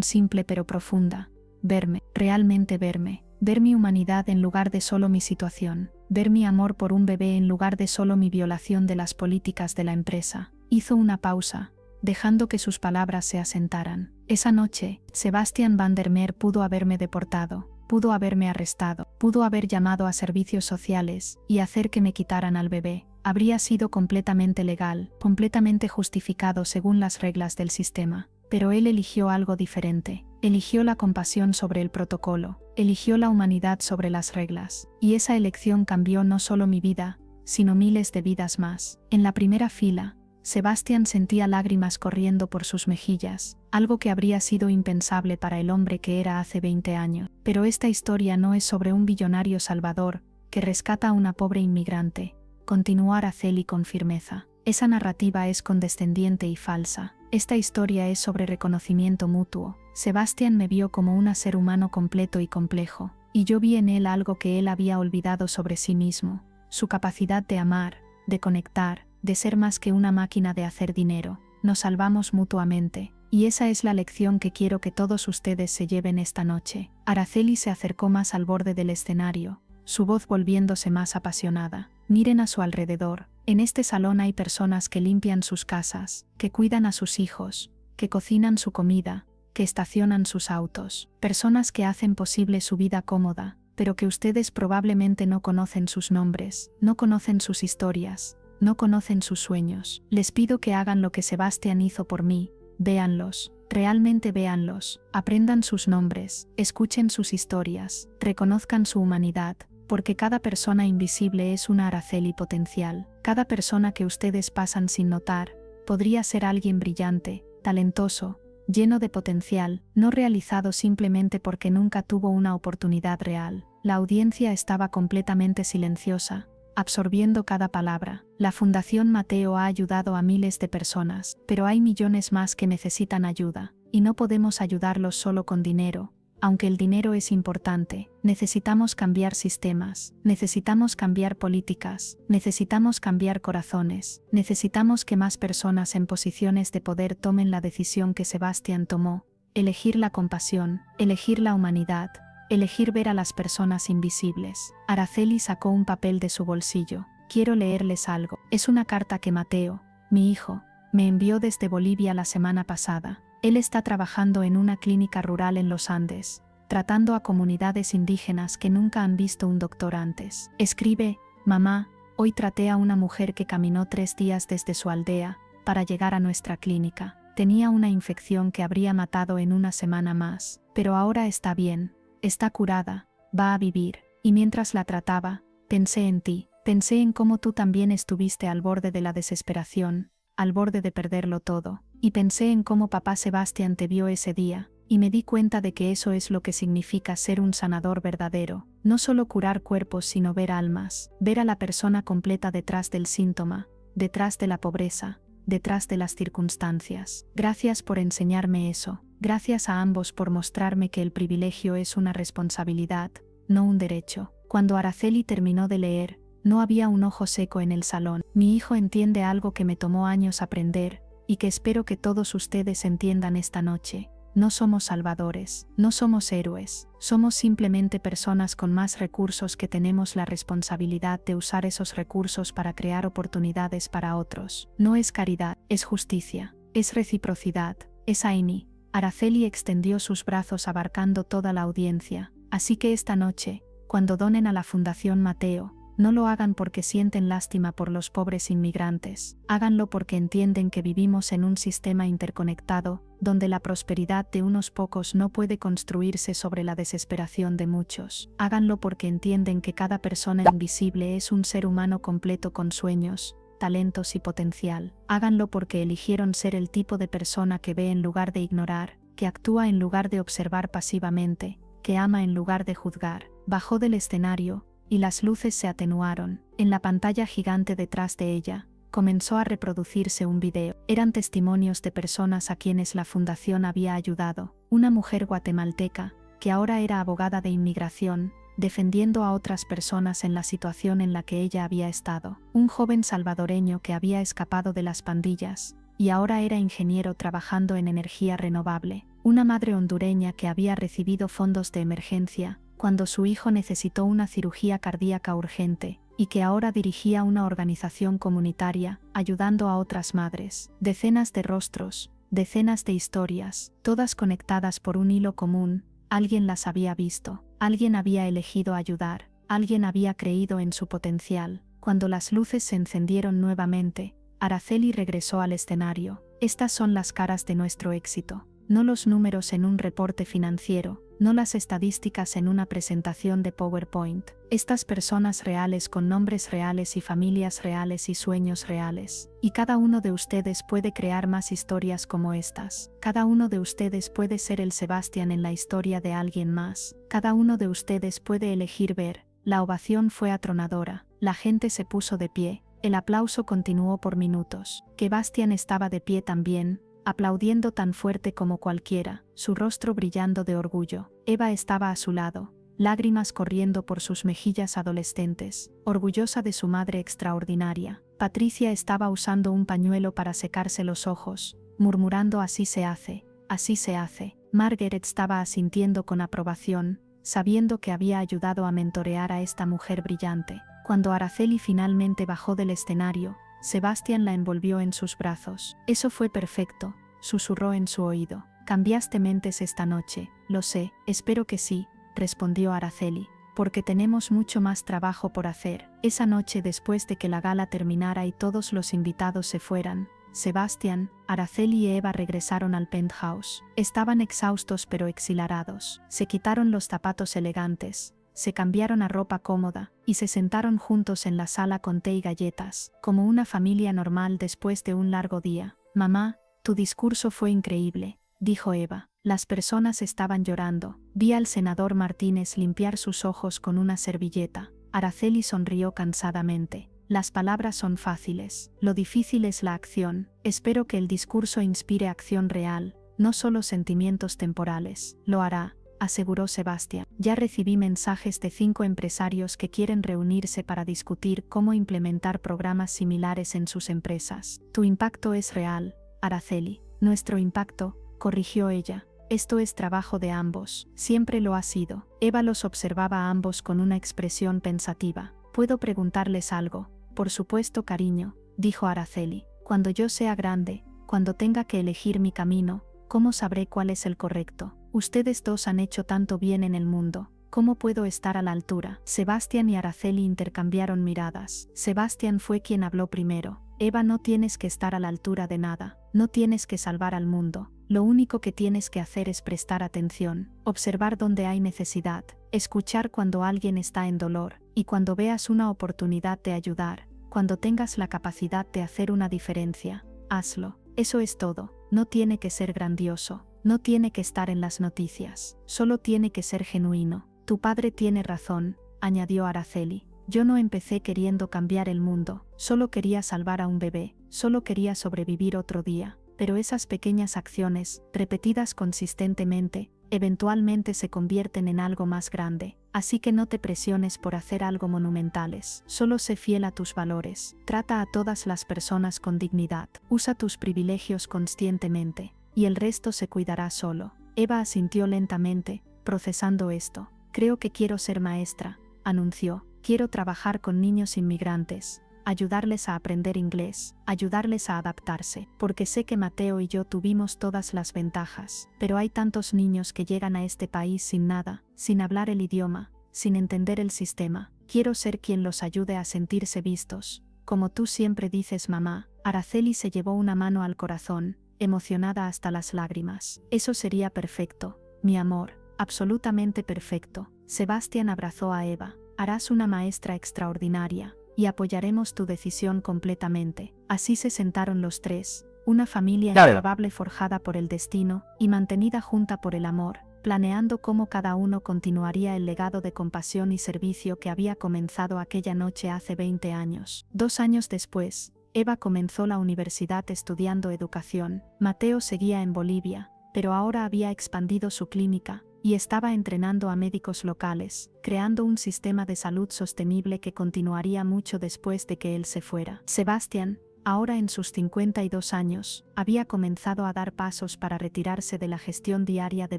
simple pero profunda. Verme, realmente verme, ver mi humanidad en lugar de solo mi situación, ver mi amor por un bebé en lugar de solo mi violación de las políticas de la empresa. Hizo una pausa, dejando que sus palabras se asentaran. Esa noche, Sebastián Vandermeer pudo haberme deportado, pudo haberme arrestado, pudo haber llamado a servicios sociales y hacer que me quitaran al bebé, habría sido completamente legal, completamente justificado según las reglas del sistema. Pero él eligió algo diferente. Eligió la compasión sobre el protocolo, eligió la humanidad sobre las reglas. Y esa elección cambió no solo mi vida, sino miles de vidas más. En la primera fila, Sebastián sentía lágrimas corriendo por sus mejillas, algo que habría sido impensable para el hombre que era hace 20 años. Pero esta historia no es sobre un billonario salvador que rescata a una pobre inmigrante, continuó Araceli con firmeza. Esa narrativa es condescendiente y falsa. Esta historia es sobre reconocimiento mutuo. Sebastián me vio como un ser humano completo y complejo, y yo vi en él algo que él había olvidado sobre sí mismo, su capacidad de amar, de conectar, de ser más que una máquina de hacer dinero. Nos salvamos mutuamente, y esa es la lección que quiero que todos ustedes se lleven esta noche. Araceli se acercó más al borde del escenario, su voz volviéndose más apasionada. Miren a su alrededor. En este salón hay personas que limpian sus casas, que cuidan a sus hijos, que cocinan su comida, que estacionan sus autos. Personas que hacen posible su vida cómoda, pero que ustedes probablemente no conocen sus nombres, no conocen sus historias, no conocen sus sueños. Les pido que hagan lo que Sebastián hizo por mí. Véanlos, realmente véanlos, aprendan sus nombres, escuchen sus historias, reconozcan su humanidad, porque cada persona invisible es una Araceli potencial. Cada persona que ustedes pasan sin notar, podría ser alguien brillante, talentoso, lleno de potencial, no realizado simplemente porque nunca tuvo una oportunidad real. La audiencia estaba completamente silenciosa, absorbiendo cada palabra. La Fundación Mateo ha ayudado a miles de personas, pero hay millones más que necesitan ayuda, y no podemos ayudarlos solo con dinero. Aunque el dinero es importante, necesitamos cambiar sistemas, necesitamos cambiar políticas, necesitamos cambiar corazones, necesitamos que más personas en posiciones de poder tomen la decisión que Sebastián tomó, elegir la compasión, elegir la humanidad, elegir ver a las personas invisibles. Araceli sacó un papel de su bolsillo. Quiero leerles algo. Es una carta que Mateo, mi hijo, me envió desde Bolivia la semana pasada. Él está trabajando en una clínica rural en los Andes, tratando a comunidades indígenas que nunca han visto un doctor antes. Escribe: mamá, hoy traté a una mujer que caminó 3 días desde su aldea para llegar a nuestra clínica. Tenía una infección que habría matado en una semana más, pero ahora está bien, está curada, va a vivir. Y mientras la trataba, pensé en ti, pensé en cómo tú también estuviste al borde de la desesperación, al borde de perderlo todo. Y pensé en cómo papá Sebastián te vio ese día, y me di cuenta de que eso es lo que significa ser un sanador verdadero, no solo curar cuerpos sino ver almas, ver a la persona completa detrás del síntoma, detrás de la pobreza, detrás de las circunstancias. Gracias por enseñarme eso, gracias a ambos por mostrarme que el privilegio es una responsabilidad, no un derecho. Cuando Araceli terminó de leer, no había un ojo seco en el salón. Mi hijo entiende algo que me tomó años aprender, y que espero que todos ustedes entiendan esta noche. No somos salvadores, no somos héroes, somos simplemente personas con más recursos que tenemos la responsabilidad de usar esos recursos para crear oportunidades para otros. No es caridad, es justicia, es reciprocidad, es Aini. Araceli extendió sus brazos abarcando toda la audiencia. Así que esta noche, cuando donen a la Fundación Mateo, no lo hagan porque sienten lástima por los pobres inmigrantes, háganlo porque entienden que vivimos en un sistema interconectado, donde la prosperidad de unos pocos no puede construirse sobre la desesperación de muchos. Háganlo porque entienden que cada persona invisible es un ser humano completo con sueños, talentos y potencial. Háganlo porque eligieron ser el tipo de persona que ve en lugar de ignorar, que actúa en lugar de observar pasivamente, que ama en lugar de juzgar. Bajó del escenario, y las luces se atenuaron. En la pantalla gigante detrás de ella, comenzó a reproducirse un video. Eran testimonios de personas a quienes la fundación había ayudado. Una mujer guatemalteca, que ahora era abogada de inmigración, defendiendo a otras personas en la situación en la que ella había estado. Un joven salvadoreño que había escapado de las pandillas, y ahora era ingeniero trabajando en energía renovable. Una madre hondureña que había recibido fondos de emergencia cuando su hijo necesitó una cirugía cardíaca urgente, y que ahora dirigía una organización comunitaria, ayudando a otras madres. Decenas de rostros, decenas de historias, todas conectadas por un hilo común. Alguien las había visto, alguien había elegido ayudar, alguien había creído en su potencial, Cuando las luces se encendieron nuevamente, Araceli regresó al escenario. Estas son las caras de nuestro éxito. No los números en un reporte financiero, no las estadísticas en una presentación de PowerPoint. Estas personas reales con nombres reales y familias reales y sueños reales. Y cada uno de ustedes puede crear más historias como estas. Cada uno de ustedes puede ser el Sebastián en la historia de alguien más. Cada uno de ustedes puede elegir ver. La ovación fue atronadora. La gente se puso de pie. El aplauso continuó por minutos. Sebastián estaba de pie también, aplaudiendo tan fuerte como cualquiera, su rostro brillando de orgullo. Eva estaba a su lado, lágrimas corriendo por sus mejillas adolescentes, orgullosa de su madre extraordinaria. Patricia estaba usando un pañuelo para secarse los ojos, murmurando así se hace, así se hace. Margaret estaba asintiendo con aprobación, sabiendo que había ayudado a mentorear a esta mujer brillante. Cuando Araceli finalmente bajó del escenario, Sebastián la envolvió en sus brazos. Eso fue perfecto, susurró en su oído. Cambiaste mentes esta noche, lo sé, espero que sí, respondió Araceli, porque tenemos mucho más trabajo por hacer. Esa noche después de que la gala terminara y todos los invitados se fueran, Sebastián, Araceli y Eva regresaron al penthouse. Estaban exhaustos pero exhilarados. Se quitaron los zapatos elegantes, se cambiaron a ropa cómoda, y se sentaron juntos en la sala con té y galletas, como una familia normal después de un largo día. Mamá, tu discurso fue increíble, dijo Eva. Las personas estaban llorando. Vi al senador Martínez limpiar sus ojos con una servilleta. Araceli sonrió cansadamente. Las palabras son fáciles, lo difícil es la acción. Espero que el discurso inspire acción real, no solo sentimientos temporales. Lo hará, aseguró Sebastián. Ya recibí mensajes de 5 empresarios que quieren reunirse para discutir cómo implementar programas similares en sus empresas. Tu impacto es real, Araceli. Nuestro impacto, corrigió ella. Esto es trabajo de ambos, siempre lo ha sido. Eva los observaba a ambos con una expresión pensativa. ¿Puedo preguntarles algo? Por supuesto, cariño, dijo Araceli. Cuando yo sea grande, cuando tenga que elegir mi camino, ¿cómo sabré cuál es el correcto? Ustedes dos han hecho tanto bien en el mundo. ¿Cómo puedo estar a la altura? Sebastián y Araceli intercambiaron miradas. Sebastián fue quien habló primero. Eva, no tienes que estar a la altura de nada. No tienes que salvar al mundo. Lo único que tienes que hacer es prestar atención, observar donde hay necesidad, escuchar cuando alguien está en dolor, y cuando veas una oportunidad de ayudar, cuando tengas la capacidad de hacer una diferencia, hazlo. Eso es todo. No tiene que ser grandioso. No tiene que estar en las noticias, solo tiene que ser genuino. Tu padre tiene razón, añadió Araceli. Yo no empecé queriendo cambiar el mundo, solo quería salvar a un bebé, solo quería sobrevivir otro día. Pero esas pequeñas acciones, repetidas consistentemente, eventualmente se convierten en algo más grande. Así que no te presiones por hacer algo monumentales, solo sé fiel a tus valores. Trata a todas las personas con dignidad, usa tus privilegios conscientemente. Y el resto se cuidará solo. Eva asintió lentamente, procesando esto. Creo que quiero ser maestra, anunció. Quiero trabajar con niños inmigrantes, ayudarles a aprender inglés, ayudarles a adaptarse, porque sé que Mateo y yo tuvimos todas las ventajas, pero hay tantos niños que llegan a este país sin nada, sin hablar el idioma, sin entender el sistema. Quiero ser quien los ayude a sentirse vistos. Como tú siempre dices, mamá. Araceli se llevó una mano al corazón, emocionada hasta las lágrimas. Eso sería perfecto, mi amor, absolutamente perfecto. Sebastián abrazó a Eva. Harás una maestra extraordinaria, y apoyaremos tu decisión completamente. Así se sentaron los tres, una familia improbable forjada por el destino, y mantenida junta por el amor, planeando cómo cada uno continuaría el legado de compasión y servicio que había comenzado aquella noche hace 20 años. 2 años después, Eva comenzó la universidad estudiando educación. Mateo seguía en Bolivia, pero ahora había expandido su clínica, y estaba entrenando a médicos locales, creando un sistema de salud sostenible que continuaría mucho después de que él se fuera. Sebastián, ahora en sus 52 años, había comenzado a dar pasos para retirarse de la gestión diaria de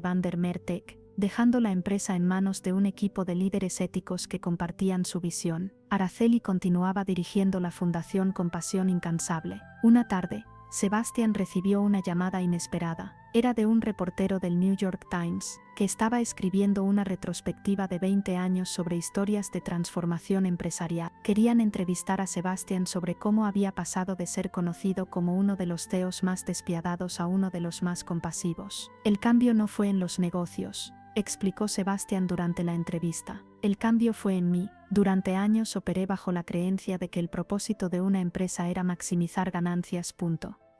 Vandermeer Tech, dejando la empresa en manos de un equipo de líderes éticos que compartían su visión. Araceli continuaba dirigiendo la fundación con pasión incansable. Una tarde, Sebastian recibió una llamada inesperada. Era de un reportero del New York Times, que estaba escribiendo una retrospectiva de 20 años sobre historias de transformación empresarial. Querían entrevistar a Sebastian sobre cómo había pasado de ser conocido como uno de los CEOs más despiadados a uno de los más compasivos. El cambio no fue en los negocios, explicó Sebastian durante la entrevista. El cambio fue en mí. Durante años operé bajo la creencia de que el propósito de una empresa era maximizar ganancias.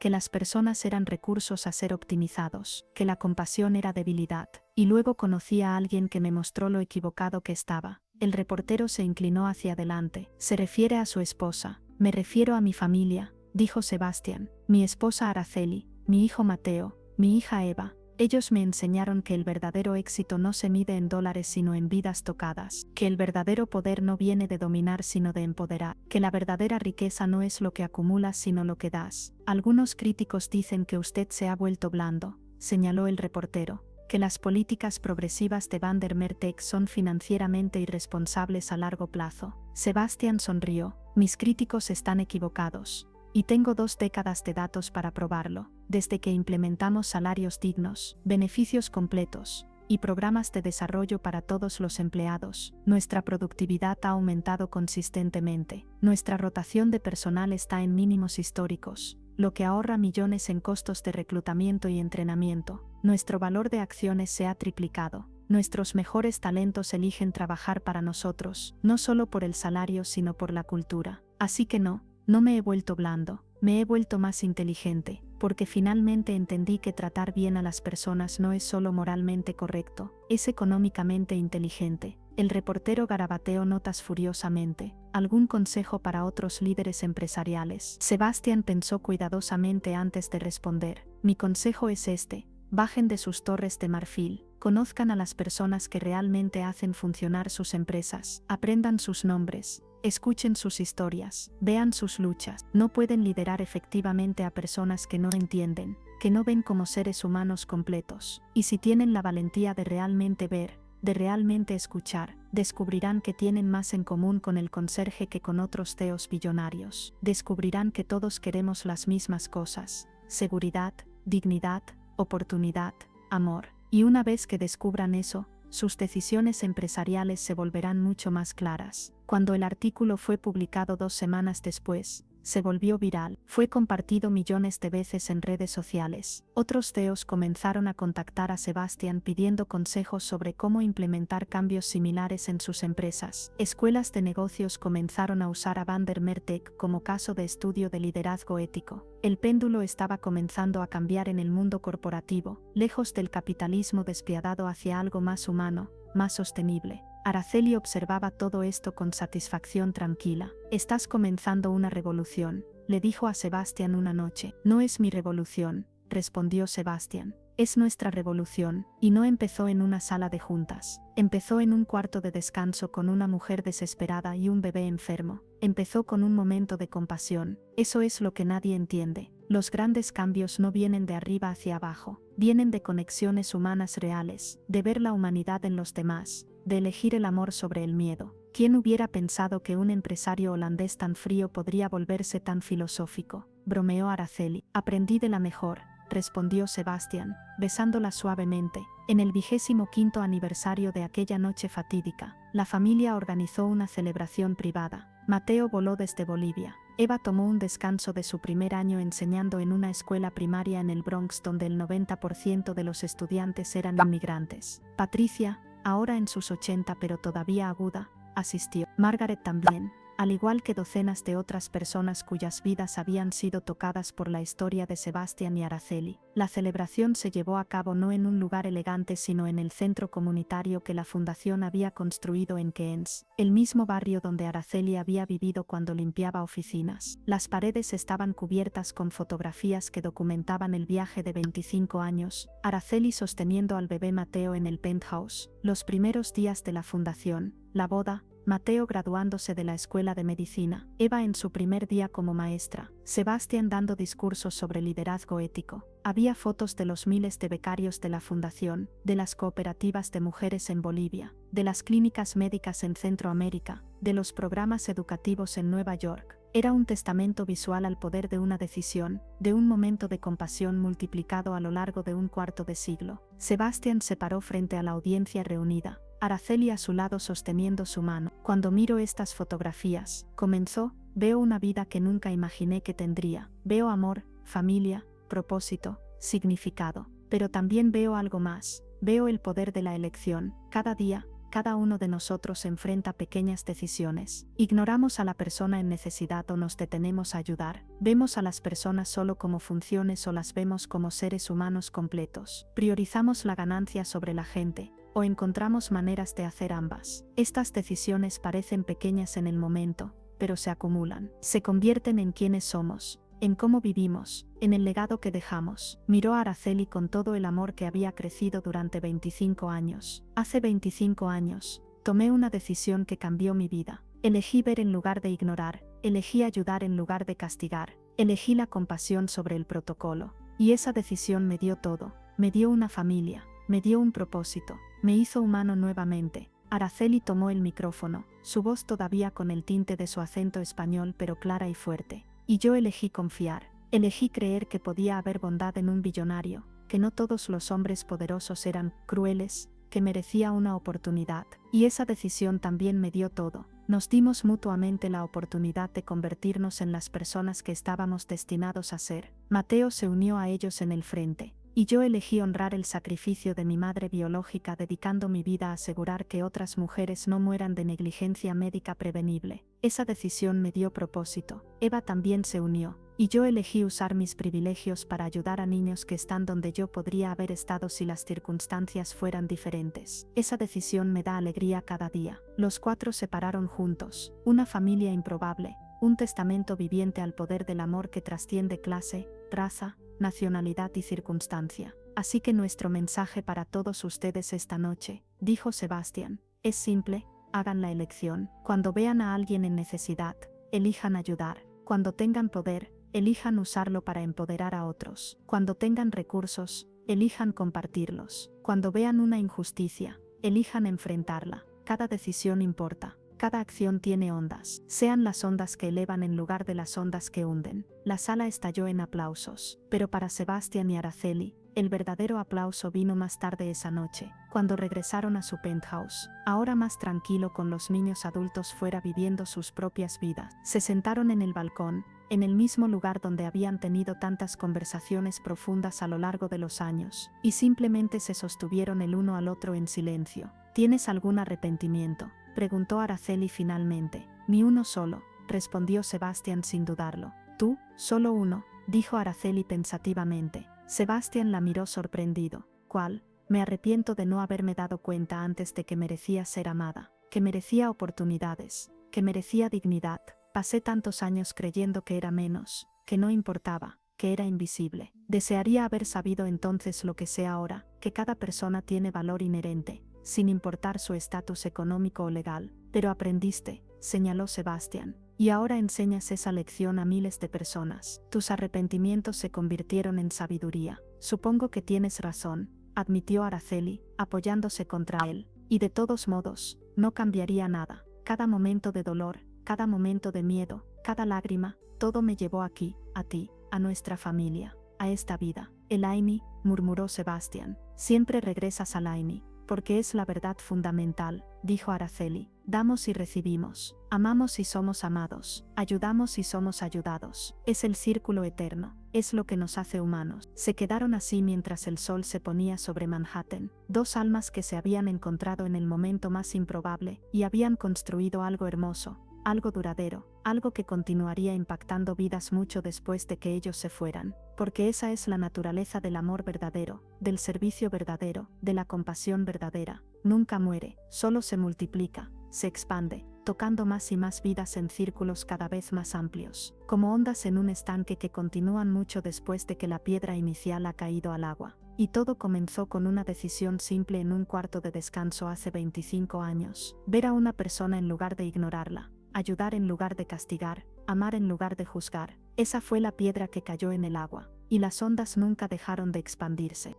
Que las personas eran recursos a ser optimizados, que la compasión era debilidad. Y luego conocí a alguien que me mostró lo equivocado que estaba. El reportero se inclinó hacia adelante. Se refiere a su esposa. Me refiero a mi familia, dijo Sebastian. Mi esposa Araceli, mi hijo Mateo, mi hija Eva. Ellos me enseñaron que el verdadero éxito no se mide en dólares sino en vidas tocadas, que el verdadero poder no viene de dominar sino de empoderar, que la verdadera riqueza no es lo que acumulas sino lo que das. Algunos críticos dicen que usted se ha vuelto blando, señaló el reportero, que las políticas progresivas de Vandermeer Tech son financieramente irresponsables a largo plazo. Sebastian sonrió. Mis críticos están equivocados. Y tengo 2 décadas de datos para probarlo, desde que implementamos salarios dignos, beneficios completos y programas de desarrollo para todos los empleados. Nuestra productividad ha aumentado consistentemente. Nuestra rotación de personal está en mínimos históricos, lo que ahorra millones en costos de reclutamiento y entrenamiento. Nuestro valor de acciones se ha triplicado. Nuestros mejores talentos eligen trabajar para nosotros, no solo por el salario sino por la cultura. Así que no me he vuelto blando, me he vuelto más inteligente, porque finalmente entendí que tratar bien a las personas no es solo moralmente correcto, es económicamente inteligente. El reportero garabateó notas furiosamente. ¿Algún consejo para otros líderes empresariales? Sebastian pensó cuidadosamente antes de responder. Mi consejo es este: bajen de sus torres de marfil, conozcan a las personas que realmente hacen funcionar sus empresas, aprendan sus nombres. Escuchen sus historias, vean sus luchas. No pueden liderar efectivamente a personas que no entienden, que no ven como seres humanos completos. Y si tienen la valentía de realmente ver, de realmente escuchar, descubrirán que tienen más en común con el conserje que con otros CEOs billonarios. Descubrirán que todos queremos las mismas cosas: seguridad, dignidad, oportunidad, amor. Y una vez que descubran eso, sus decisiones empresariales se volverán mucho más claras. Cuando el artículo fue publicado 2 semanas después, se volvió viral. Fue compartido millones de veces en redes sociales. Otros CEOs comenzaron a contactar a Sebastian pidiendo consejos sobre cómo implementar cambios similares en sus empresas. Escuelas de negocios comenzaron a usar a Vandermeer Tech como caso de estudio de liderazgo ético. El péndulo estaba comenzando a cambiar en el mundo corporativo, lejos del capitalismo despiadado hacia algo más humano, más sostenible. Araceli observaba todo esto con satisfacción tranquila. Estás comenzando una revolución, le dijo a Sebastian una noche. No es mi revolución, respondió Sebastian. Es nuestra revolución, y no empezó en una sala de juntas. Empezó en un cuarto de descanso con una mujer desesperada y un bebé enfermo. Empezó con un momento de compasión. Eso es lo que nadie entiende. Los grandes cambios no vienen de arriba hacia abajo, vienen de conexiones humanas reales, de ver la humanidad en los demás, de elegir el amor sobre el miedo. ¿Quién hubiera pensado que un empresario holandés tan frío podría volverse tan filosófico? Bromeó Araceli. Aprendí de la mejor, respondió Sebastian, besándola suavemente. En el 25º aniversario de aquella noche fatídica, la familia organizó una celebración privada. Mateo voló desde Bolivia. Eva tomó un descanso de su primer año enseñando en una escuela primaria en el Bronx donde el 90% de los estudiantes eran inmigrantes. Patricia, ahora en sus 80 pero todavía aguda, asistió. Margaret también, al igual que docenas de otras personas cuyas vidas habían sido tocadas por la historia de Sebastian y Araceli. La celebración se llevó a cabo no en un lugar elegante sino en el centro comunitario que la fundación había construido en Queens, el mismo barrio donde Araceli había vivido cuando limpiaba oficinas. Las paredes estaban cubiertas con fotografías que documentaban el viaje de 25 años, Araceli sosteniendo al bebé Mateo en el penthouse, los primeros días de la fundación, la boda, Mateo graduándose de la escuela de medicina, Eva en su primer día como maestra, Sebastian dando discursos sobre liderazgo ético. Había fotos de los miles de becarios de la fundación, de las cooperativas de mujeres en Bolivia, de las clínicas médicas en Centroamérica, de los programas educativos en Nueva York. Era un testamento visual al poder de una decisión, de un momento de compasión multiplicado a lo largo de un cuarto de siglo. Sebastián se paró frente a la audiencia reunida, Araceli a su lado sosteniendo su mano. Cuando miro estas fotografías, comenzó, veo una vida que nunca imaginé que tendría. Veo amor, familia, propósito, significado. Pero también veo algo más. Veo el poder de la elección. Cada día, cada uno de nosotros enfrenta pequeñas decisiones. Ignoramos a la persona en necesidad o nos detenemos a ayudar. Vemos a las personas solo como funciones o las vemos como seres humanos completos. Priorizamos la ganancia sobre la gente, o encontramos maneras de hacer ambas. Estas decisiones parecen pequeñas en el momento, pero se acumulan. Se convierten en quienes somos, en cómo vivimos, en el legado que dejamos. Miró a Araceli con todo el amor que había crecido durante 25 años. Hace 25 años, tomé una decisión que cambió mi vida. Elegí ver en lugar de ignorar, elegí ayudar en lugar de castigar, elegí la compasión sobre el protocolo. Y esa decisión me dio todo. Me dio una familia, me dio un propósito, me hizo humano nuevamente. Araceli tomó el micrófono, su voz todavía con el tinte de su acento español pero clara y fuerte. Y yo elegí confiar, elegí creer que podía haber bondad en un billonario, que no todos los hombres poderosos eran crueles, que merecía una oportunidad. Y esa decisión también me dio todo. Nos dimos mutuamente la oportunidad de convertirnos en las personas que estábamos destinados a ser. Mateo se unió a ellos en el frente. Y yo elegí honrar el sacrificio de mi madre biológica dedicando mi vida a asegurar que otras mujeres no mueran de negligencia médica prevenible. Esa decisión me dio propósito. Eva también se unió, y yo elegí usar mis privilegios para ayudar a niños que están donde yo podría haber estado si las circunstancias fueran diferentes. Esa decisión me da alegría cada día. Los cuatro se pararon juntos, una familia improbable, un testamento viviente al poder del amor que trasciende clase, raza, nacionalidad y circunstancia. Así que nuestro mensaje para todos ustedes esta noche, dijo Sebastián, es simple: hagan la elección. Cuando vean a alguien en necesidad, elijan ayudar. Cuando tengan poder, elijan usarlo para empoderar a otros. Cuando tengan recursos, elijan compartirlos. Cuando vean una injusticia, elijan enfrentarla. Cada decisión importa. Cada acción tiene ondas. Sean las ondas que elevan en lugar de las ondas que hunden. La sala estalló en aplausos. Pero para Sebastián y Araceli, el verdadero aplauso vino más tarde esa noche, cuando regresaron a su penthouse, ahora más tranquilo con los niños adultos fuera viviendo sus propias vidas. Se sentaron en el balcón, en el mismo lugar donde habían tenido tantas conversaciones profundas a lo largo de los años, y simplemente se sostuvieron el uno al otro en silencio. ¿Tienes algún arrepentimiento?, preguntó Araceli finalmente. Ni uno solo, respondió Sebastián sin dudarlo. ¿Tú? Solo uno, dijo Araceli pensativamente. Sebastián la miró sorprendido. ¿Cuál? Me arrepiento de no haberme dado cuenta antes de que merecía ser amada, que merecía oportunidades, que merecía dignidad. Pasé tantos años creyendo que era menos, que no importaba, que era invisible. Desearía haber sabido entonces lo que sé ahora, que cada persona tiene valor inherente, sin importar su estatus económico o legal. Pero aprendiste, señaló Sebastián, y ahora enseñas esa lección a miles de personas. Tus arrepentimientos se convirtieron en sabiduría. Supongo que tienes razón, admitió Araceli, apoyándose contra él, y de todos modos, no cambiaría nada. Cada momento de dolor, cada momento de miedo, cada lágrima, todo me llevó aquí, a ti, a nuestra familia, a esta vida. Elaine, murmuró Sebastián, siempre regresas a Elaine, porque es la verdad fundamental, dijo Araceli. Damos y recibimos, amamos y somos amados, ayudamos y somos ayudados. Es el círculo eterno, es lo que nos hace humanos. Se quedaron así mientras el sol se ponía sobre Manhattan, dos almas que se habían encontrado en el momento más improbable, y habían construido algo hermoso, algo duradero, algo que continuaría impactando vidas mucho después de que ellos se fueran, porque esa es la naturaleza del amor verdadero, del servicio verdadero, de la compasión verdadera. Nunca muere, solo se multiplica, se expande, tocando más y más vidas en círculos cada vez más amplios, como ondas en un estanque que continúan mucho después de que la piedra inicial ha caído al agua. Y todo comenzó con una decisión simple en un cuarto de descanso hace 25 años. Ver a una persona en lugar de ignorarla, ayudar en lugar de castigar, amar en lugar de juzgar. Esa fue la piedra que cayó en el agua, y las ondas nunca dejaron de expandirse.